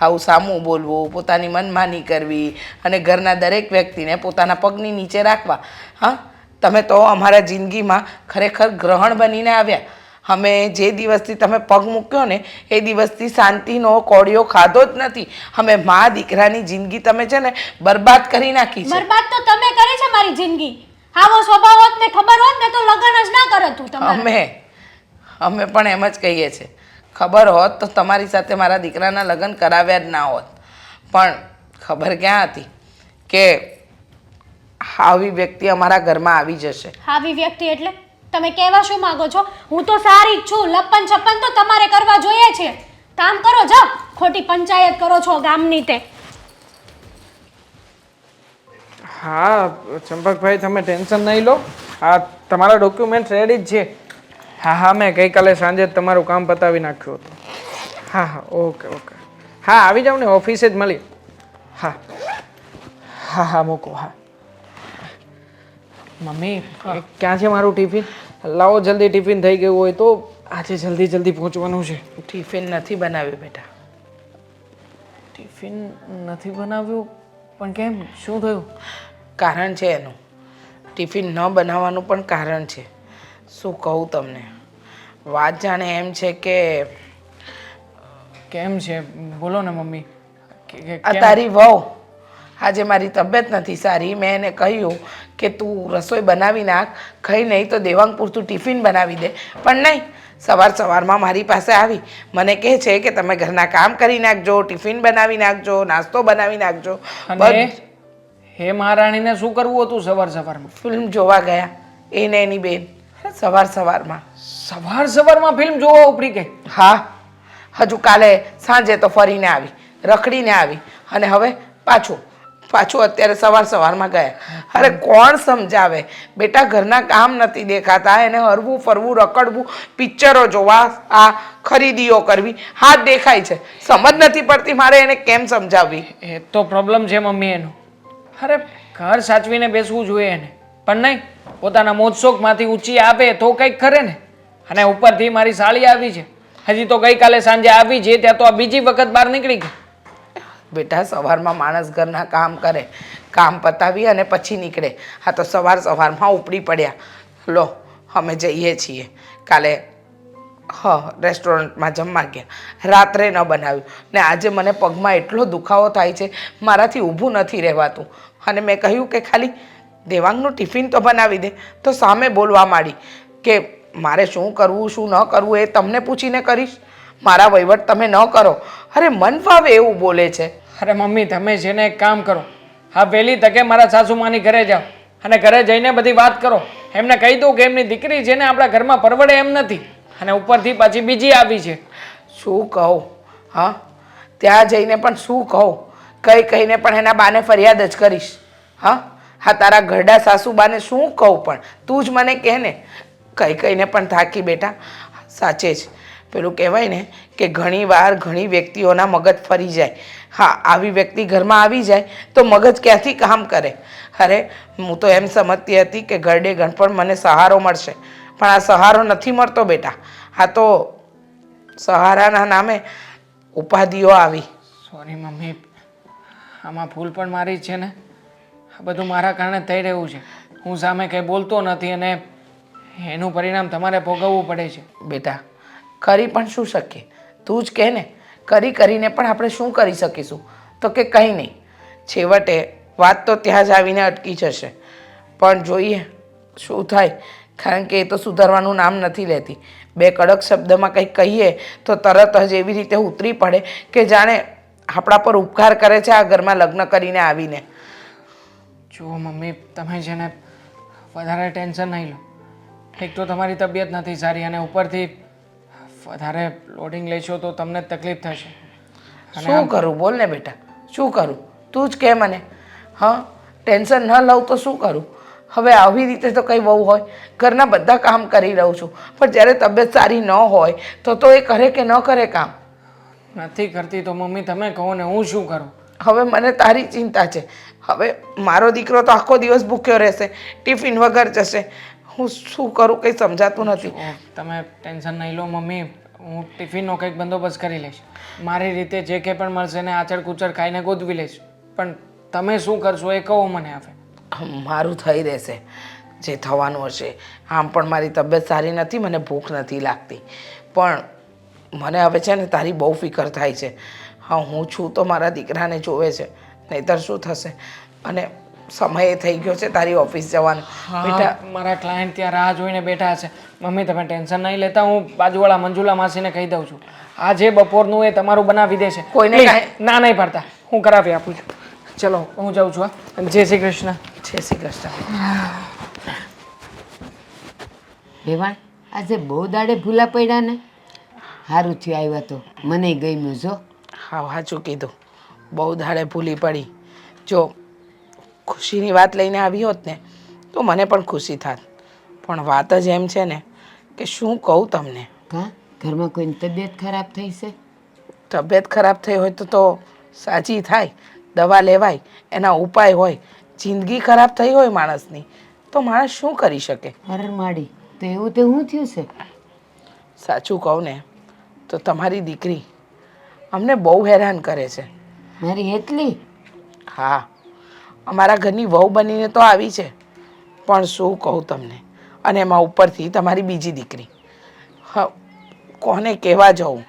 આવું સામું બોલવું, પોતાની મનમાની કરવી અને ઘરના દરેક વ્યક્તિને પોતાના પગની નીચે રાખવા. હા, તમે તો અમારા જિંદગીમાં ખરેખર ગ્રહણ બનીને આવ્યા. અમે જે દિવસથી તમે પગ મૂક્યો ને એ દિવસથી શાંતિનો કોળિયો ખાધો જ નથી. અમે મા દીકરાની જિંદગી તમે છે ને બરબાદ કરી નાખી છે. બરબાદ તો તમે કરી છે મારી જિંદગી. આવો સ્વભાવ હોત ને ખબર હોત ને તો લગ્ન જ ના કરત તું તમારે. અમે પણ એમ જ કહીએ છીએ. ખબર હોત તો તમારી સાથે મારા દીકરાના લગ્ન કરાવ્યા જ ના હોત. પણ ખબર ક્યાં હતી કે આવી વ્યક્તિ અમારા ઘરમાં આવી જશે. આવી વ્યક્તિ એટલે તમે કહેવા શું માંગો છો? હું તો સારી જ છું. લપન છપ્પન તો તમારે કરવા જોઈએ છે. કામ કરો, જાઓ. ખોટી પંચાયત કરો છો ગામની તે. હા ચંપકભાઈ, તમે ટેન્શન નહીં લો. આ તમારા ડોક્યુમેન્ટ રેડી જ છે. હા, મેં ગઈકાલે સાંજે જ તમારું કામ પતાવી નાખ્યું હતું. હા, ઓકે. હા, આવી જાવ ને, ઓફિસે જ મળી. હા, મૂકો. હા મમ્મી, ક્યાં છે મારું ટિફિન? લાવો જલ્દી, ટિફિન થઈ ગયું હોય તો આજે જલ્દી પહોંચવાનું છે. ટિફિન નથી બનાવ્યું બેટા. ટિફિન નથી બનાવ્યું? પણ કેમ, શું થયું? કારણ છે એનું. ટિફિન ન બનાવવાનું પણ કારણ છે. શું કહું તમને, વાત જાણે એમ છે કે કેમ છે? બોલો ને મમ્મી. આ તારી વહુ, આજે મારી તબિયત નથી સારી. મેં એને કહ્યું કે તું રસોઈ બનાવી નાખ, ખાઈ નહીં તો દેવાંગ પૂરતું ટિફિન બનાવી દે. પણ નહીં, સવારમાં મારી પાસે આવી મને કહે છે કે તમે ઘરના કામ કરી નાખજો, ટિફિન બનાવી નાખજો, નાસ્તો બનાવી નાખજો. હે મહારાણીને શું કરવું હતું સવારમાં? ફિલ્મ જોવા ગયા એને એની બેન. સવારમાં ફિલ્મ જોવા ઉપડી ગઈ? હા, હજુ કાલે સાંજે તો ફરીને આવી, રખડીને આવી, અને હવે પાછું અત્યારે સવારમાં ગયા. અરે કોણ સમજાવે બેટા, ઘરના કામ નથી દેખાતા એને. હરવું ફરવું, રખડવું, પિક્ચરો જોવા, આ ખરીદીઓ કરવી, હાથ દેખાય છે. સમજ નથી પડતી મારે એને કેમ સમજાવવી. એ તો પ્રોબ્લેમ છે મમ્મી એનો. અરે ઘર સાચવીને બેસવું જોઈએ એને, પણ નહીં, પોતાના મોજશોખમાંથી ઊંચી આપે તો કંઈક કરે ને. અને ઉપરથી મારી સાળી આવી છે, હજી તો ગઈકાલે સાંજે આવી છે, ત્યાં તો આ બીજી વખત બહાર નીકળી ગઈ. બેટા, સવારમાં માણસ ઘરના કામ કરે, કામ પતાવી અને પછી નીકળે. હા, તો સવારમાં ઉપડી પડ્યા. લો, અમે જઈએ છીએ કાલે. રેસ્ટોરન્ટમાં જમવા ગયા, રાત્રે ન બનાવ્યું ને આજે મને પગમાં એટલો દુખાવો થાય છે, મારાથી ઊભું નથી રહેવાતું. અને મેં કહ્યું કે ખાલી દેવાંગનું ટિફિન તો બનાવી દે. તો સામે બોલવા માંડી કે મારે શું કરવું શું ન કરવું એ તમને પૂછીને કરીશ, મારા વહીવટ તમે ન કરો. અરે મન ફાવે એવું બોલે છે. અરે મમ્મી, તમે છે ને એક કામ કરો, હા વહેલી તકે મારા સાસુમાની ઘરે જાઓ અને ઘરે જઈને બધી વાત કરો. એમને કહી દઉં કે એમની દીકરી છે ને આપણા ઘરમાં પરવડે એમ નથી, અને ઉપરથી પાછી બીજી આવી છે. શું કહું? હા, ત્યાં જઈને પણ શું કહું? કહીને પણ એના બાને ફરિયાદ જ કરીશ. હા, તારા ઘરડા સાસુબાને શું કહું? પણ તું જ મને કહે ને. કહીને પણ થાકી બેટા. સાચે જ પેલું કહેવાય ને કે ઘણી વ્યક્તિઓના મગજ ફરી જાય. હા, આવી વ્યક્તિ ઘરમાં આવી જાય તો મગજ ક્યાંથી કામ કરે. અરે હું તો એમ સમજતી હતી કે ઘરડે ગણપણ મને સહારો મળશે, પણ આ સહારો નથી મળતો બેટા. આ તો સહારાના નામે ઉપાધિઓ આવી. સોરી મમ્મી, આમાં ભૂલ પણ મારી જ છે ને. આ બધું મારા કારણે થઈ રહ્યું છે. હું સામે કંઈ બોલતો નથી અને એનું પરિણામ તમારે ભોગવવું પડે છે. બેટા, કરી પણ શું શકીએ? તું જ કહે ને. કરીને પણ આપણે શું કરી શકીશું? તો કે કંઈ નહીં. છેવટે વાત તો ત્યાં જ આવીને અટકી જશે. પણ જોઈએ શું થાય, કારણ કે એ તો સુધારવાનું નામ નથી લેતી. બે કડક શબ્દમાં કંઈક કહીએ તો તરત જ એવી રીતે ઉતરી પડે કે જાણે આપણા પર ઉપકાર કરે છે આ ઘરમાં લગ્ન કરીને આવીને. જુઓ મમ્મી, તમે છે ને વધારે ટેન્શન નહીં લો. એક તો તમારી તબિયત નથી સારી અને ઉપરથી વધારે લોડિંગ લેશો તો તમને તકલીફ થશે. શું કરું બોલ ને બેટા, શું કરું? તું જ કહે મને. હા, ટેન્શન ન લઉં તો શું કરું? હવે આવી રીતે તો કંઈ બહુ હોય, ઘરના બધા કામ કરી રહું છું, પણ જ્યારે તબિયત સારી ન હોય તો એ કરે કે ન કરે કામ? નથી કરતી તો મમ્મી તમે કહો ને, હું શું કરું? હવે મને તારી ચિંતા છે. હવે મારો દીકરો તો આખો દિવસ ભૂખ્યો રહેશે, ટિફિન વગર જશે. હું શું કરું કંઈ સમજાતું નથી. તમે ટેન્શન નહીં લો મમ્મી, હું ટિફિનનો કંઈક બંદોબસ્ત કરી લઈશ. મારી રીતે જે કંઈ પણ મળશે ને આચર કુચર ખાઈને ગોતવી લઈશ. પણ તમે શું કરશો એ કહો મને હવે. મારું થઈ રહેશે જે થવાનું હશે. આમ પણ મારી તબિયત સારી નથી, મને ભૂખ નથી લાગતી, પણ મને હવે છે ને તારી બહુ ફિકર થાય છે. હા, હું છું તો મારા દીકરાને જોવે છે, નહીંતર શું થશે. અને સમય થઈ ગયો છે તારી ઓફિસ જવાનો. બેટા, મારા ક્લાયન્ટ ત્યાં રાહ જોઈને બેઠા હશે. મમ્મી તમે ટેન્શન નહીં લેતા, હું બાજુવાળા મંજુલા માસીને કહી દઉં છું. આ જે બપોરનું એ તમારું બનાવી દેશે. કોઈને Please, કાંઈ- ના નહીં પાડતા, હું કરાવી આપું છું. ચલો હું જાઉં છું. હા, જય શ્રી કૃષ્ણ. જય શ્રી કૃષ્ણ. વેવાણ આજે બહુ દાડે ભૂલા પડ્યા ને. સારું થયું આવ્યા તો મને ગમ્યું જો. હા, સાચું કીધું. બહુ દાડે ભૂલી પડી. જો ખુશીની વાત લઈને આવી હોત ને તો મને પણ ખુશી થાત, પણ વાત જ એમ છે ને કે શું કહું તમને. કાં ઘરમાં કોઈની તબિયત ખરાબ થઈ છે? તબિયત ખરાબ થઈ હોય તો સાચી થાય, દવા લેવાય, એના ઉપાય હોય. જિંદગી ખરાબ થઈ હોય માણસની તો માણસ શું કરી શકે. અરે માડી, તો એવું તે શું થયું છે? સાચું કહું ને તો તમારી દીકરી અમને બહુ હેરાન કરે છે. મારી એટલી? હા, અમારા ઘરની વહુ બનીને તો આવી છે, પણ શું કહું તમને. અને એમાં ઉપરથી તમારી બીજી દીકરી. હા, કોને કહેવા જવું.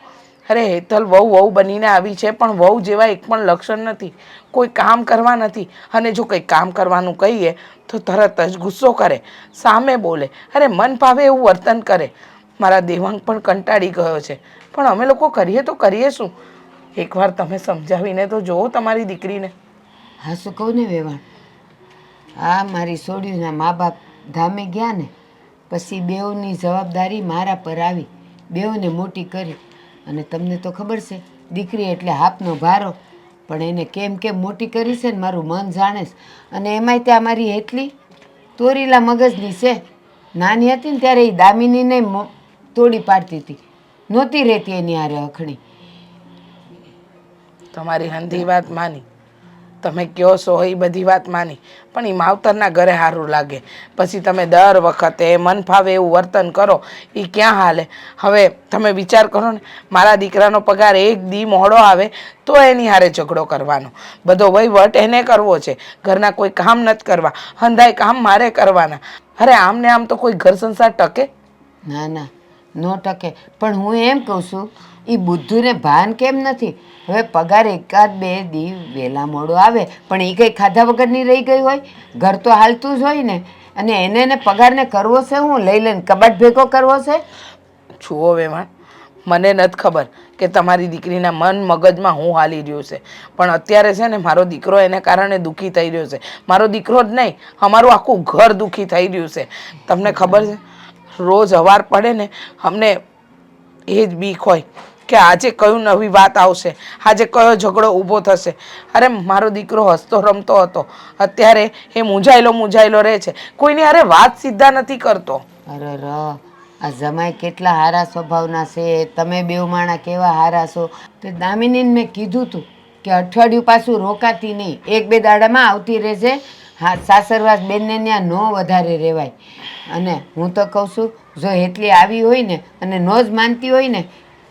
અરે હેતલ વહુ બનીને આવી છે, પણ વહુ જેવા એક પણ લક્ષણ નથી. કોઈ કામ કરવા નથી, અને જો કંઈ કામ કરવાનું કહીએ તો તરત જ ગુસ્સો કરે, સામે બોલે, અરે મન ભાવે એવું વર્તન કરે. મારા દેવાંગ પણ કંટાળી ગયો છે, પણ અમે લોકો કરીએ તો કરીએ શું. એકવાર તમે સમજાવીને તો જુઓ તમારી દીકરીને. હા, શું કહું ને વેવાણ, હા મારી છોડીઓના મા બાપ ધામે ગયા ને પછી બેઉની જવાબદારી મારા પર આવી, બેઉને મોટી કરી. અને તમને તો ખબર છે દીકરી એટલે હાથનો ભારો, પણ એને કેમ કેમ મોટી કરી છે ને મારું મન જાણે છે. અને એમાંય ત્યાં મારી એટલી તોરીલા મગજની છે. નાની હતી ને ત્યારે એ દામિનીને તોડી પાડતી હતી, નહોતી રહેતી એની હારે અખણી. તમારી હંધી વાત માની, તમે કહો છો એ બધી વાત માની, પણ એ માવતરના ઘરે સારું લાગે. પછી તમે દર વખતે મન ફાવે એવું વર્તન કરો, એ ક્યાં હાલે. હવે તમે વિચાર કરો ને, મારા દીકરાનો પગાર એક દી મોડો આવે તો એની હારે ઝઘડો કરવાનો, બધો વહીવટ એને કરવો છે, ઘરના કોઈ કામ નથી કરવા, હંધાય કામ મારે કરવાના. અરે આમ ને આમ તો કોઈ ઘર સંસાર ટકે? ના ના, નો ટકે. પણ હું એમ કહું છું એ બુદ્ધુને ભાન કેમ નથી? હવે પગાર એકાદ બે દી વહેલા મોડો આવે, પણ એ કંઈ ખાધા વગરની રહી ગઈ હોય? ઘર તો હાલતું જ હોય ને. અને એને પગારને કરવો છે હું લઈ લઈને કબાટ ભેગો કરવો છે? જુઓ વેવાણ, મને નથી ખબર કે તમારી દીકરીના મન મગજમાં હું હાલી રહ્યું છે, પણ અત્યારે છે ને મારો દીકરો એને કારણે દુઃખી થઈ રહ્યો છે. મારો દીકરો જ નહીં, અમારું આખું ઘર દુઃખી થઈ રહ્યું છે. તમને ખબર છે, રોજ અવાર પડે ને અમને એ જ બીક હોય કે આજે કયું નવી વાત આવશે, આજે કયો ઝઘડો ઊભો થશે. અરે મારો દીકરો હસતો રમતો હતો, અત્યારે એ મૂંઝાયેલો રહે છે, કોઈની અરે વાત સીધા નથી કરતો. અરે ર, આ જમાઈ કેટલા હારા સ્વભાવના છે, તમે બેવ માણા કેવા હારા છો. તે દામિનીને મેં કીધું તું કે અઠવાડિયું પાછું રોકાતી નહીં, એક બે દાડામાં આવતી રહેજે. હા, સાસરવાસ બેનને ત્યાં ન વધારે રહેવાય. અને હું તો કહું છું જો એટલી આવી હોય ને અને ન જ માનતી હોય ને,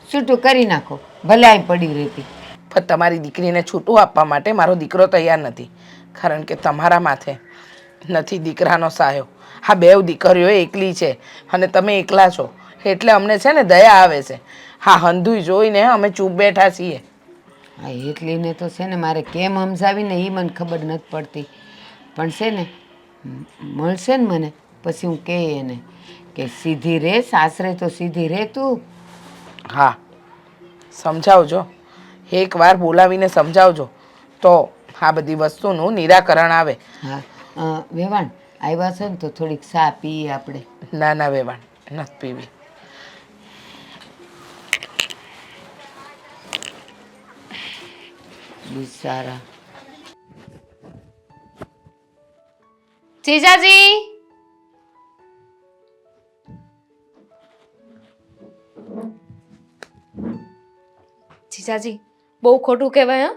છૂટું કરી નાખો, ભલે અહીં પડી રહેતી. પણ તમારી દીકરીને છૂટું આપવા માટે મારો દીકરો તૈયાર નથી, કારણ કે તમારા માથે નથી દીકરાનો સાયો. હા, બેવ દીકરીઓ એકલી છે અને તમે એકલા છો, એટલે અમને છે ને દયા આવે છે. હા, હંધુય જોઈને અમે ચૂપ બેઠા છીએ. હા, એટલીને તો છે ને મારે કેમ સમજાવીને એ મને ખબર નથી પડતી. પણ છે ને મળશે ને મને પછી હું કહે એને કે સીધી રે, સાસરે તો સીધી રે તું. હા, સમજાવજો, એકવાર બોલાવીને સમજાવજો તો આ બધી વસ્તુનું નિરાકરણ આવે. હા, વેવાણ આવ્યા છે ને તો થોડીક ચા પીએ આપણે. ના ના વેવાણ, નથી પીવી. બિચારા. જીજાજી, જીજાજી બહુ ખોટું કહેવાય. હા,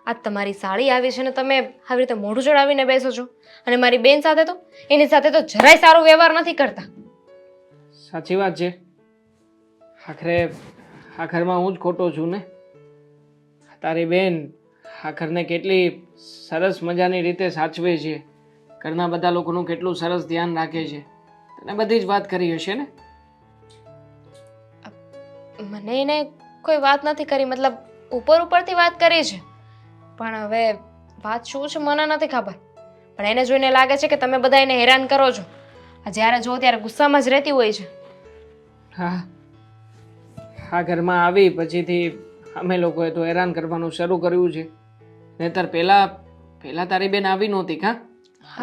આ તમારી સાળી આવી છે ને તમે આવી રીતે મોઢું ચડાવીને બેસો છો, અને મારી બેન સાથે તો એની સાથે તો જરાય સારો વ્યવહાર નથી કરતા. સાચી વાત છે. આ ઘરમાં હું જ ખોટો છું ને. તારી બેન આ ઘરને કેટલી સરસ મજાની રીતે સાચવે છે, ઘરના બધા લોકોનું કેટલું સરસ ધ્યાન રાખે છે. તને બધી જ વાત કરી હશે ને? મને એને કોઈ વાત નથી કરી, મતલબ ઉપરથી વાત કરી છે, પણ હવે વાત શું છે મને નથી ખબર. પણ એને જોઈને લાગે છે કે તમે બધા એને હેરાન કરો છો. જ્યારે જો ત્યારે ગુસ્સામાં જ રહેતી હોય છે. હા, આ ઘરમાં આવી પછીથી અમે લોકોએ તો હેરાન કરવાનું શરૂ કર્યું છે. નહીંતર પહેલા તારી બેન આવી નહોતી.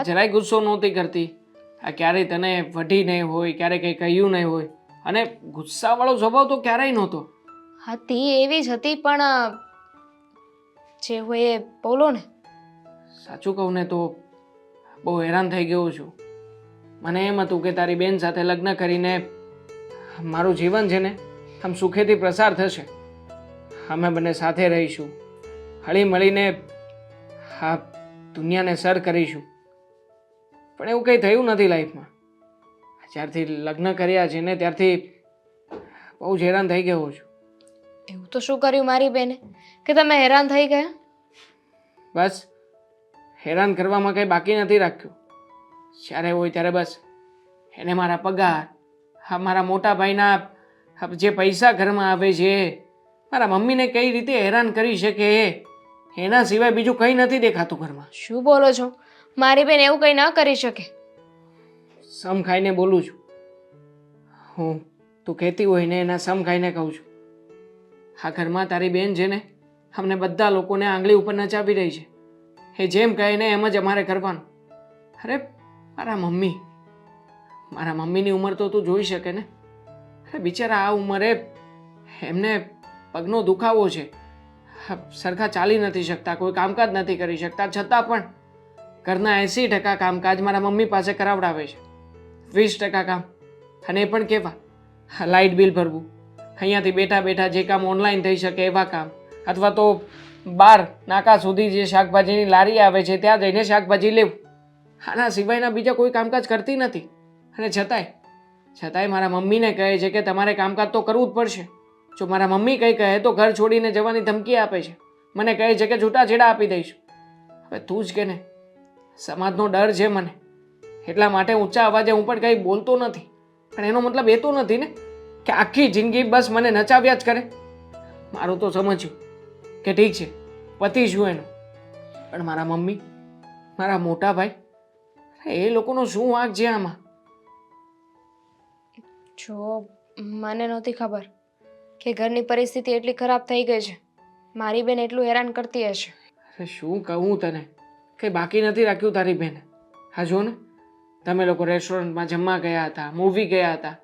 જરાય ગુસ્સો નહોતી કરતી. આ ક્યારેય તને વઢી નહીં હોય, ક્યારેય કંઈ કહ્યું નહીં હોય, અને ગુસ્સાવાળો સ્વભાવ તો ક્યારેય નહોતો. હતી એવી જ હતી, પણ જે હોય એ બોલો ને. સાચું કહું ને તો બહુ હેરાન થઈ ગયો છું. મને એમ હતું કે તારી બેન સાથે લગ્ન કરીને મારું જીવન છે ને આમ સુખેથી પ્રસાર થશે. અમે બંને સાથે રહીશું, હળી મળીને આ દુનિયાને સર કરીશું. પણ એવું કંઈ થયું નથી લાઈફમાં. જ્યારથી લગ્ન કર્યા છે ને ત્યારથી બહુ જ હેરાન થઈ ગયો છું. એવું તો શું કર્યું મારી બેને કે તમે હેરાન થઈ ગયા? બસ હેરાન કરવામાં કંઈ બાકી નથી રાખ્યું. જ્યારે હોય ત્યારે બસ એને મારા પગાર, મારા મોટા ભાઈના જે પૈસા ઘરમાં આવે છે, મારા મમ્મીને કઈ રીતે હેરાન કરી શકે એના સિવાય બીજું કંઈ નથી દેખાતું ઘરમાં. શું બોલો છો? મારી બેન એવું કંઈ ન કરી શકે. સમ ખાઈને બોલું છું હું. તું કહેતી હોય ને એના સમ ખાઈને કહું છું. આ ઘરમાં તારી બેન છે ને અમને બધા લોકોને આંગળી ઉપર નચાવી રહી છે. એ જેમ કહે ને એમ જ અમારે કરવાનું. અરે મારા મમ્મીની ઉંમર તો તું જોઈ શકે ને. અરે બિચારા આ ઉંમરે એમને પગનો દુખાવો છે, સરખા ચાલી નથી શકતા, કોઈ કામકાજ નથી કરી શકતા, છતાં પણ ઘરના 80% કામકાજ મારા મમ્મી પાસે કરાવડાવે છે. 20% કામ, અને એ પણ કેવા? લાઇટ બિલ ભરવું, અહીંયાથી બેઠા બેઠા જે કામ ઓનલાઈન થઈ શકે એવા કામ, અથવા તો બહાર નાકા સુધી જે શાકભાજીની લારી આવે છે ત્યાં જઈને શાકભાજી લેવું. આના સિવાયના બીજા કોઈ કામકાજ કરતી નથી. અને છતાંય મારા મમ્મીને કહે છે કે તમારે કામકાજ તો કરવું જ પડશે. જો મારા મમ્મી કંઈ કહે તો ઘર છોડીને જવાની ધમકી આપે છે. મને કહે છે કે છૂટાછેડા આપી દઈશું. હવે તું જ કે ને, સમાજનો ડર છે મને, એટલા માટે ઊંચા અવાજે હું પણ કંઈ બોલતો નથી. પણ એનો મતલબ એ તો નથી ને કે આખી જિંદગી બસ મને નચાવ્યા જ કરે. મારું તો સમજ્યું કે ઠીક છે, પતિ છું એનો, પણ મારા મમ્મી, મારા મોટા ભાઈ, એ લોકોનો શું વાંક છે આમાં? જો મને નહોતી ખબર કે ઘરની પરિસ્થિતિ એટલી ખરાબ થઈ ગઈ છે. મારી બેન એટલું હેરાન કરતી હશે. અરે શું કહું તને, કંઈ બાકી નથી રાખ્યું તારી બેને. હા જો ને, તમે લોકો રેસ્ટોરન્ટમાં જમવા ગયા હતા, મૂવી ગયા હતા,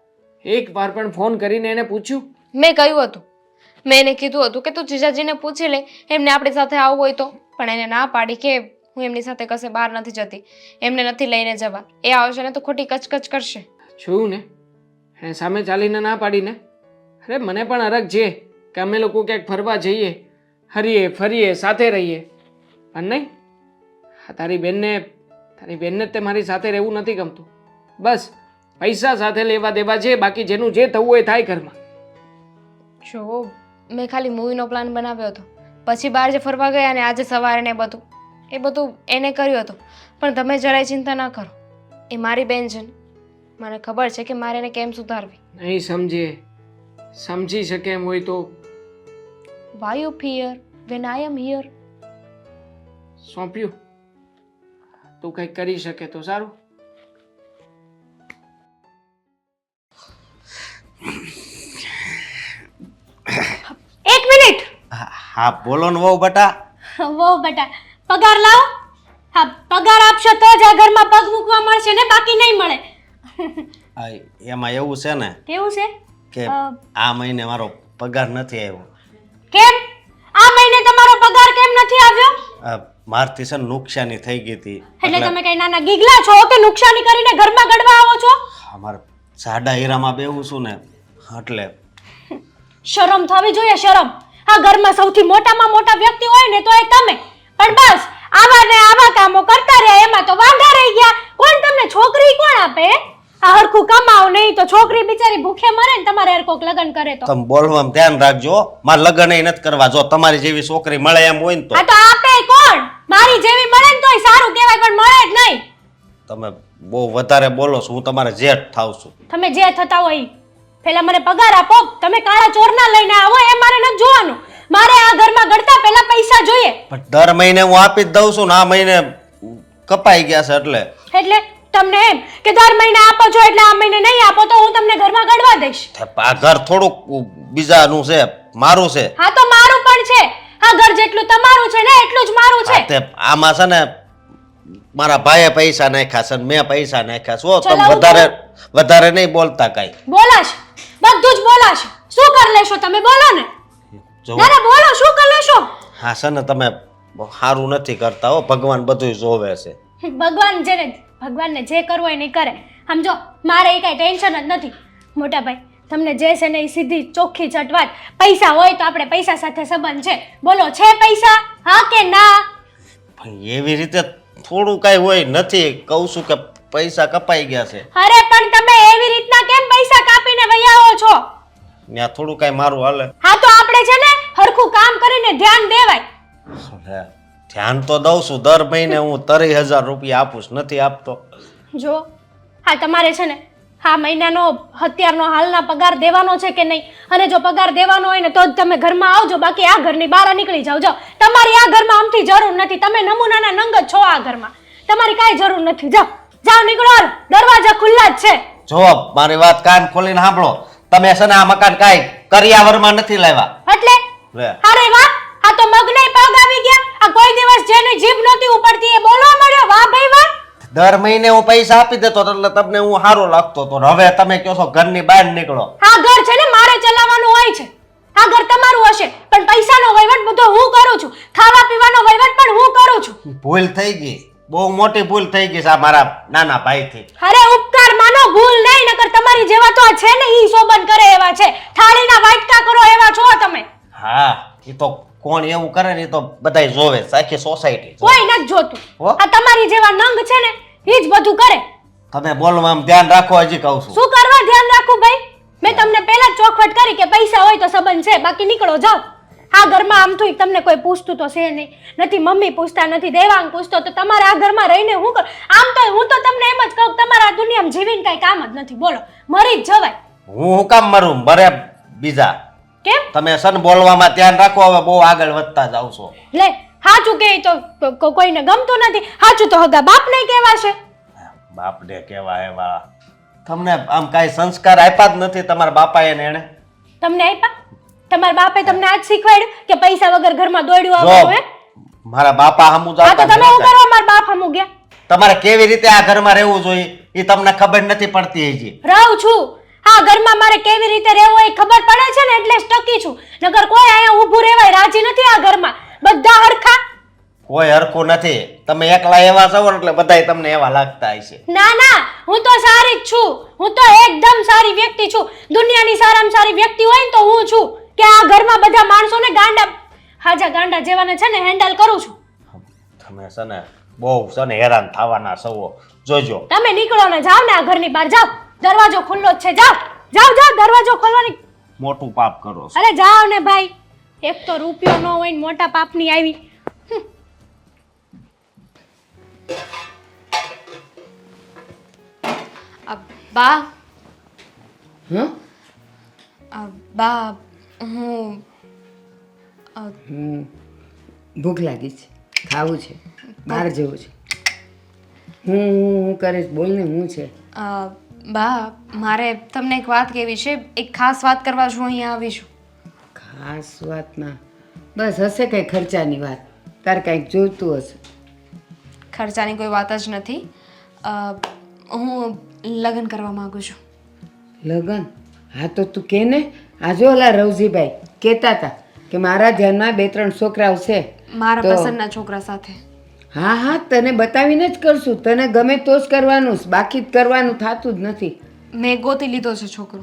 એક વાર પણ ફોન કરીને એને પૂછ્યું? મેં કહ્યું હતું, મેં એને કીધું હતું કે તું જીજાજીને પૂછી લે, એમને આપણી સાથે આવવું હોય તો. પણ એને ના પાડી કે હું એમની સાથે કશે બહાર નથી જતી, એમને નથી લઈને જવા. એ આવશે ને તો ખોટી કચકચ કરશે. જોયું ને, એને સામે ચાલીને ના પાડીને. અરે મને પણ અરગ છે કે અમે લોકો ક્યાંક ફરવા જઈએ, હરીએ ફરીએ, સાથે રહીએ. પણ નહીં, તારી બેનને તે મારી સાથે રહેવું નથી ગમતું. બસ પૈસા સાથે લેવા દેવા છે, બાકી જેનું જે થવું હોય થાય ઘરમાં. જો મેં ખાલી મૂવીનો પ્લાન બનાવ્યો હતો, પછી બહાર જે ફરવા ગયા ને આજે સવારે ને એ બધું એને કર્યું હતું. પણ તમે જરાય ચિંતા ના કરો, એ મારી બેન છે ને, મને ખબર છે કે મારે એને કેમ સુધારવી. નહીં સમજે, સમજી શકે એમ હોય તો Why you fear when I am here? સોંપ્યું. તું કંઈક કરી શકે તો સારું. એક મિનિટ. હા બોલો ને વહુ બટા. વો બેટા, પગાર લાવો. હા, પગાર આપશો તો જ આ ઘરમાં પગ મૂકવા મળશે ને, બાકી નહીં મળે. આ એમાં એવું છે ને કેવું છે કે આ મહિને મારો પગાર નથી આવ્યો. કેમ? આ મહિને તમારો પગાર કેમ નથી આવ્યો? મારથી છે ને નુકસાની થઈ ગઈ હતી. એટલે તમે કઈ નાના ગીગલા છો કે નુકસાની કરીને ઘરમાં ગડવા આવો છો? અમારે સાડા હીરામાં બેહું છું ને એટલે. શરમ થવી જોઈએ, શરમ. આ ઘરમાં સૌથી મોટામાં મોટા વ્યક્તિ હોય ને તો એ તમે. પણ બસ આવા ને આવા કામો કરતા રહ્યા, એમાં તો વાંધા રહી ગયા. કોણ તમને છોકરી કોણ આપે? આ હરખું કમાવ નહીં તો છોકરી બિચારી ભૂખે મરે ને તમારે હરકોક લગ્ન કરે તો. તમે બોલવામાં ધ્યાન રાખજો. મારે લગ્ન નથી કરવા. જો તમારી જેવી છોકરી મળે એમ હોય ને તો આ તો આપે કોણ? મારી જેવી મળે ને તોય સારું કહેવાય પણ મળે જ નહીં. તમે બહુ વધારે બોલો છો. હું તમારે જેઠ થાવ છું. તમે જે થતા હોય ઈ. પહેલા મને પગાર આપો. તમે કાળા ચોરના લઈને આવો એ મારે નથી જોવાનું. મારે આ ઘરમાં ગળતા પહેલા પૈસા જોઈએ. પણ દર મહિને હું આપી જ દઉં છું ને આ મહિને કપાઈ ગયા છે એટલે તમને એમ કે દર મહિને આપો છો એટલે આ મહિને નહીં આપો તો હું તમને ઘરમાં ગળવા દઈશ. આ ઘર થોડુંક બીજાનું છે, મારું છે. હા તો મારું પણ છે. આ ઘર જેટલું તમારું છે ને એટલું જ મારું છે. તે આમાં છે ને મારા ભાઈએ પૈસા નાખ્યા છે ને મેં પૈસા નાખ્યા છે. તમે ચલાવું વધારે નહીં બોલતા કાંઈ. બોલાશ બધું જ બોલાશ. શું કરી લેશો તમે? બોલો ને. જો ના ના બોલો શું કરી લેશો? હા છે ને તમે સારું નથી કરતા હો. ભગવાન બધું જોવે છે. ભગવાનને જે કરવું હોય ને એ કરે. સમજો મારે એ કાંઈ ટેન્શન જ નથી. મોટા ભાઈ તમને જે છે ને એ સીધી ચોખ્ખી ચટ વાત. પૈસા હોય તો આપણે પૈસા સાથે સંબંધ છે. બોલો છે પૈસા? હા કે ના? પણ એવી રીતે થોડું કાંઈ હોય નથી. કહું છું કે પૈસા કપાઈ ગયા છે. અરે પણ તમે એવી રીતના કેમ પૈસા કાપીને વૈયાઓ છો? ત્યાં થોડું કાંઈ મારું હાલે. હા તો આપણે છે ને હરખું કામ કરીને ધ્યાન દેવાય. લે, ધ્યાન તો દઉં છું. દર મહિને હું 30,000 રૂપિયા આપું છું. નથી આપતો. જો હા તમારે છે ને હા મહિનાનો અત્યારનો હાલના પગાર દેવાનો છે કે નહીં? અને જો પગાર દેવાનો હોય ને તો જ તમે ઘરમાં આવજો. બાકી આ ઘરની બહાર નીકળી જાઓ. જાઓ તમારી આ ઘરમાં આમથી જરૂર નથી. તમે નમૂનાના નંગ જ છો આ ઘરમાં. તમારી કાંઈ જરૂર નથી. જાઓ જાઓ નીકળો. દરવાજા ખુલ્લા જ છે. જો મારી વાત કાન ખોલીને સાંભળો. તમે છે ને આ મકાન કાંઈ કરિયાવરમાં નથી લાવ્યા. એટલે લે અરે વાહ આ તો મગનાય પગ આવી ગયા. આ કોઈ દિવસ જેની જીભ નહોતી ઉપડતી એ બોલવા મળ્યો. વાહ ભાઈ વાહ. દર મહિને હું પૈસા આપી દેતો એટલે તમને હું સારો લાગતો હતો. હવે તમે કહો છો ઘરની બહાર નીકળો. આ ઘર છે ને મારે ચલાવવાનું હોય છે. આ ઘર તમારું હશે પણ પૈસાનો વહીવટ બધો હું કરું છું. ખાવા પીવાનો વહીવટ પણ હું કરું છું. ભૂલ થઈ ગઈ. બહુ મોટી ભૂલ થઈ ગઈ છે આ મારા નાના ભાઈથી. અરે ઉપકાર માનો ભૂલ નહીં. નકર તમારી જેવા તો આ છે ને ઈ શોભન કરે એવા છે. થાળીના વાટકા કરો એવા છો તમે. હા એ તો કોણ એવું કરે ને એ તો બધાય જોવે છે. આખી સોસાયટી કોઈ નથી જોતું. હો? આ તમારી જેવા નંગ છે ને ઈ જ બધું કરે. તમે બોલવામાં ધ્યાન રાખો. હજી કહું છું. શું કરવા ધ્યાન રાખું ભાઈ? મેં તમને પહેલા જ ચોખવટ કરી કે પૈસા હોય તો સંબંધ છે. બાકી નીકળો જાઓ. આ ઘરમાં આમ તો તમને કોઈ પૂછતું તો છે નહીં. નથી મમ્મી પૂછતા, નથી દેવાંગ પૂછતો. તો તમારે આ ઘરમાં રહીને હું કર? આમ તો હું તો તમને એમ જ કહું તમારા આ દુનિયામાં જીવીને કાંઈ કામ જ નથી. બોલો મરી જ જવાય. હું કામ મરું? મરે બીજા. કેમ? તમે સન બોલવામાં ધ્યાન રાખો. હવે બહુ આગળ વધતા જાવ છો. લે હાચું કે તો કોઈને ગમતું નથી. હાચું તો હગા બાપને કહેવાશે. બાપને કેવા એવા. તમને આમ કાંઈ સંસ્કાર આપ્યા જ નથી તમારા બાપાએ ને એને. તમને આપ્યા? તમારા બાપે તમને આજ શીખવાડ્યું કે પૈસા વગર ઘરમાં દોડ્યું જો આવવાનું હે? મારા બાપા હમુ હા તો તમે શું કરવા મારા બાપ હમુ ગયા? તમારે કેવી રીતે આ ઘરમાં રહેવું જોઈએ એ તમને ખબર નથી પડતી હજી. રહું છું. આ ઘરમાં મારે કેવી રીતે રહેવું એ ખબર પડે છે ને એટલે જ ટકી છું. નકર કોઈ અહીંયા ઊભું રહેવાય રાજી નથી આ ઘરમાં. બધા હરખા. કોઈ હરખું નથી. તમે એકલા એવા છો એટલે બધાય તમને એવા લાગતા હશે. ના ના હું તો સારી જ છું. હું તો એકદમ સારી વ્યક્તિ છું. દુનિયાની સારામાં સારી વ્યક્તિ હોય ને તો હું છું કે આ ઘરમાં બધા માણસોને ગાંડા હાજા ગાંડા જેવાને છે ને હેન્ડલ કરું છું. તમે છે ને બહુ છે ને હેરાન થવાના છો. જોજો. તમે નીકળો ને જાઓ ને આ ઘરની બહાર જાઓ. દરવાજો ખુલ્લો જ છે. જાઓ જાઓ જાઓ. દરવાજો ખોલવાની મોટું પાપ કરો છો. અરે જાઓ ને ભાઈ. એક તો રૂપિયો ન હોય ને મોટા પાપની આવી. બા હં? બા હું ભૂખ લાગી છે. ખાવું છે. બહાર જવું છે. હું કરીશ. બોલ ને હું છે. બા મારે તમને એક વાત કહેવી છે. એક ખાસ વાત કરવા જો અહીંયા આવી છું. ખાસ વાતમાં બસ હશે કંઈ ખર્ચાની વાત. તારે કંઈક જોઈતું હશે. ખર્ચાની કોઈ વાત જ નથી. હું લગ્ન કરવા માંગુ છું. લગન? હા તો તું કે ને. આજે ઓલા રવજીભાઈ કહેતા હતા કે મારા ધ્યાનમાં 2-3 છોકરાઓ છે. મારા તો- પસંદના છોકરા સાથે. હા હા તને બતાવીને જ કરશું. તને ગમે તો જ કરવાનું છે. બાકી જ કરવાનું થતું જ નથી. મેં ગોતી લીધો છે છોકરો.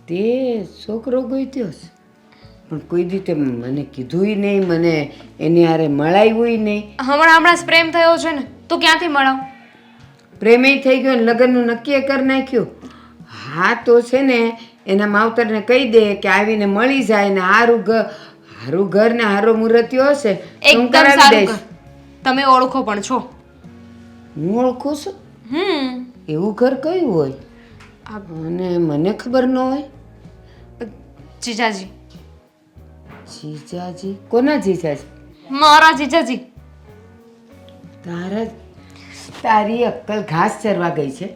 તે છોકરો ગોત્યો છે પણ કોઈ રીતે મને કીધુંય નહીં. મને એની હારે મળાવ્યું નહીં. હમણાં જ પ્રેમ થયો છે ને તો ક્યાંથી મળાવ? પ્રેમે થઈ ગયો ને લગ્નનું નક્કી કરી નાખ્યું. હા તો છે ને એના માવતરને કહી દે કે આવીને મળી જાય ને હારું ઘર ને હારો મુહૂર્તિયો હશે તો હું એકદમ કરાવી સારું દઈશ. ઘર. તમે ઓળખો પણ છો. હું ઓળખું છું? એવું ઘર કયું હોય? અને મને ખબર ન હોય. જીજાજી. જીજાજી? કોના જીજાજી? મારા જીજાજી. તારી અક્કલ ઘાસ ચરવા ગઈ છે.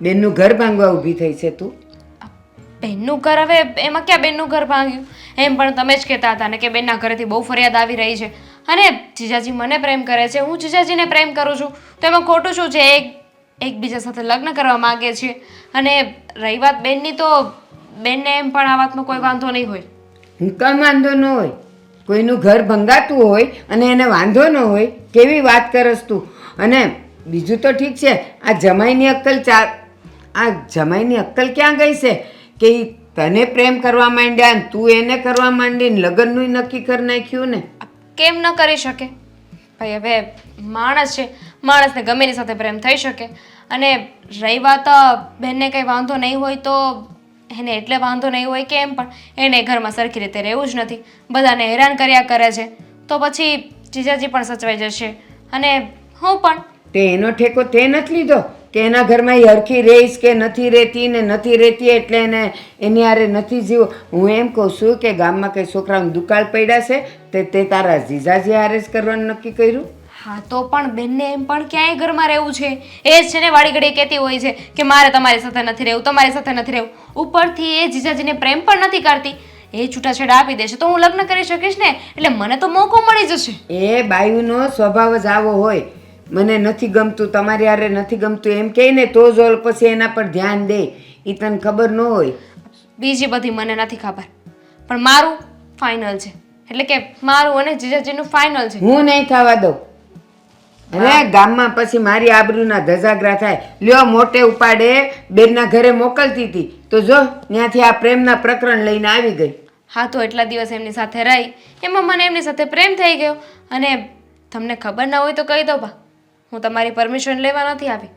બેનનું ઘર ભાંગવા ઊભી થઈ છે તું. બેનનું ઘર, હવે એમાં ક્યાં બેનનું ઘર ભાંગ્યું? એમ પણ તમે જ કહેતા હતા ને કે બેનના ઘરેથી બહુ ફરિયાદ આવી રહી છે. અને જીજાજી મને પ્રેમ કરે છે, હું જીજાજીને પ્રેમ કરું છું, તો એમાં ખોટું શું છે? એકબીજા સાથે લગ્ન કરવા માંગે છીએ. અને રહી વાત બેનની, તો બેનને એમ પણ આ વાતનો કોઈ વાંધો નહીં હોય. હું કામ વાંધો ન હોય? કોઈનું ઘર ભંગાતું હોય અને એને વાંધો ન હોય, કેવી વાત કરસ તું? અને બીજું તો ઠીક છે, આ જમાઈની અક્કલ ક્યાં ગઈ છે કે ઈ તને પ્રેમ કરવા માંડ્યા ને તું એને કરવા માંડીને લગ્નનું નક્કી કરી નાખ્યું ને? કેમ ન કરી શકે ભાઈ? હવે માણસ છે, માણસને ગમે એની સાથે પ્રેમ થઈ શકે. અને રહી વાત બેનને કંઈ વાંધો નહીં હોય, તો એને એટલે વાંધો નહીં હોય કે એમ પણ એને ઘરમાં સરખી રીતે રહેવું જ નથી, બધાને હેરાન કર્યા કરે છે. તો પછી જીજાજી પણ સચવાઈ જશે અને હું પણ. તે એનો ઠેકો તે નથી લીધો કે એના ઘરમાં એ હરખી રહીશ કે નથી રહેતી ને નથી રહેતી એટલે એને એની હારે નથી જીવો. હું એમ કહું છું કે ગામમાં કંઈ છોકરાઓને દુકાળ પડ્યા છે તે તારા જીજાજી હારે જ કરવાનું નક્કી કર્યું? હા તો પણ બેનને એમ પણ ક્યાંય ઘરમાં રહેવું છે? એ જ છે ને વાળી ઘડી કહેતી હોય છે કે મારે તમારી સાથે નથી રહેવું, તમારી સાથે નથી રહેવું. ઉપરથી એ જીજાજીને પ્રેમ પણ નથી કરતી. એ છૂટાછેડા આપી દેશે તો હું લગ્ન કરી શકીશ ને, એટલે મને તો મોકો મળી જશે. એ બાયુનો સ્વભાવ જ આવો હોય. મને નથી ગમતું, તમારી હારે નથી ગમતું એમ કહે ને તો જ પછી એના પર ધ્યાન દે. એ તને ખબર ન હોય. બીજી બધી મને નથી ખબર, પણ મારું ફાઇનલ છે. એટલે કે મારું અને જીજાજીનું ફાઇનલ છે. હું નહીં થવા દઉં. અરે ગામમાં પછી મારી આબરૂના ધજાગરા થાય. લ્યો મોટે ઉપાડે બેનના ઘરે મોકલતી હતી તો જો ત્યાંથી આ પ્રેમના પ્રકરણ લઈને આવી ગઈ. હા તો એટલા દિવસ એમની સાથે રહી, એમાં મને એમની સાથે પ્રેમ થઈ ગયો. અને તમને ખબર ના હોય તો કહી દો બા, હું તમારી પરમિશન લેવા નથી આવી,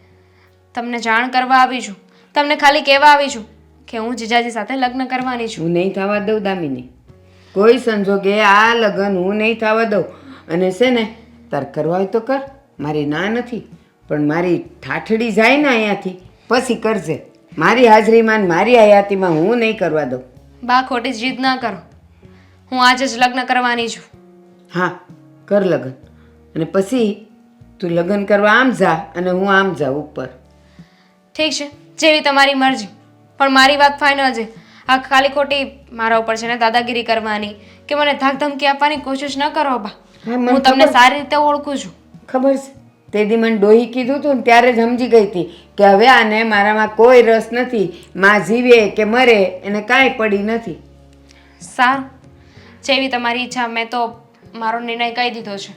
તમને જાણ કરવા આવી છું. તમને ખાલી કહેવા આવી છું કે હું જીજાજી સાથે લગ્ન કરવાની છું. હું નહીં થવા દઉં દામિની. કોઈ સંજોગે આ લગ્ન હું નહીં થવા દઉં. અને છે ને તાર કરવા હોય તો કર, મારી ના નથી, પણ મારી ઠાઠડી જાય ને અહીંયાથી પછી કરજે. મારી હાજરીમાં ને મારી હયાતીમાં હું નહીં કરવા દઉં. બા ખોટી જીદ ના કરો, હું આજે જ લગ્ન કરવાની છું. હા કર લગ્ન, અને પછી તું લગ્ન કરવા આમ જા અને હું આમ જાઉં ઉપર. ઠીક છે, જેવી તમારી મરજી, પણ મારી વાત ફાઇનલ છે. આ ખાલી ખોટી મારા ઉપર છે ને દાદાગીરી કરવાની કે મને ધાક ધમકી આપવાની કોશિશ ન કરો બા. હા, મને હું તમને ખબર. સારી રીતે ઓળખું છું. ખબર છે, તે દી મને ડોહી કીધું હતું ને ત્યારે જ સમજી ગઈ હતી કે હવે આને મારામાં કોઈ રસ નથી. માં જીવે કે મરે એને કાંઈ પડી નથી. સારું, જેવી તમારી ઈચ્છા. મેં તો મારો નિર્ણય કહી દીધો છે.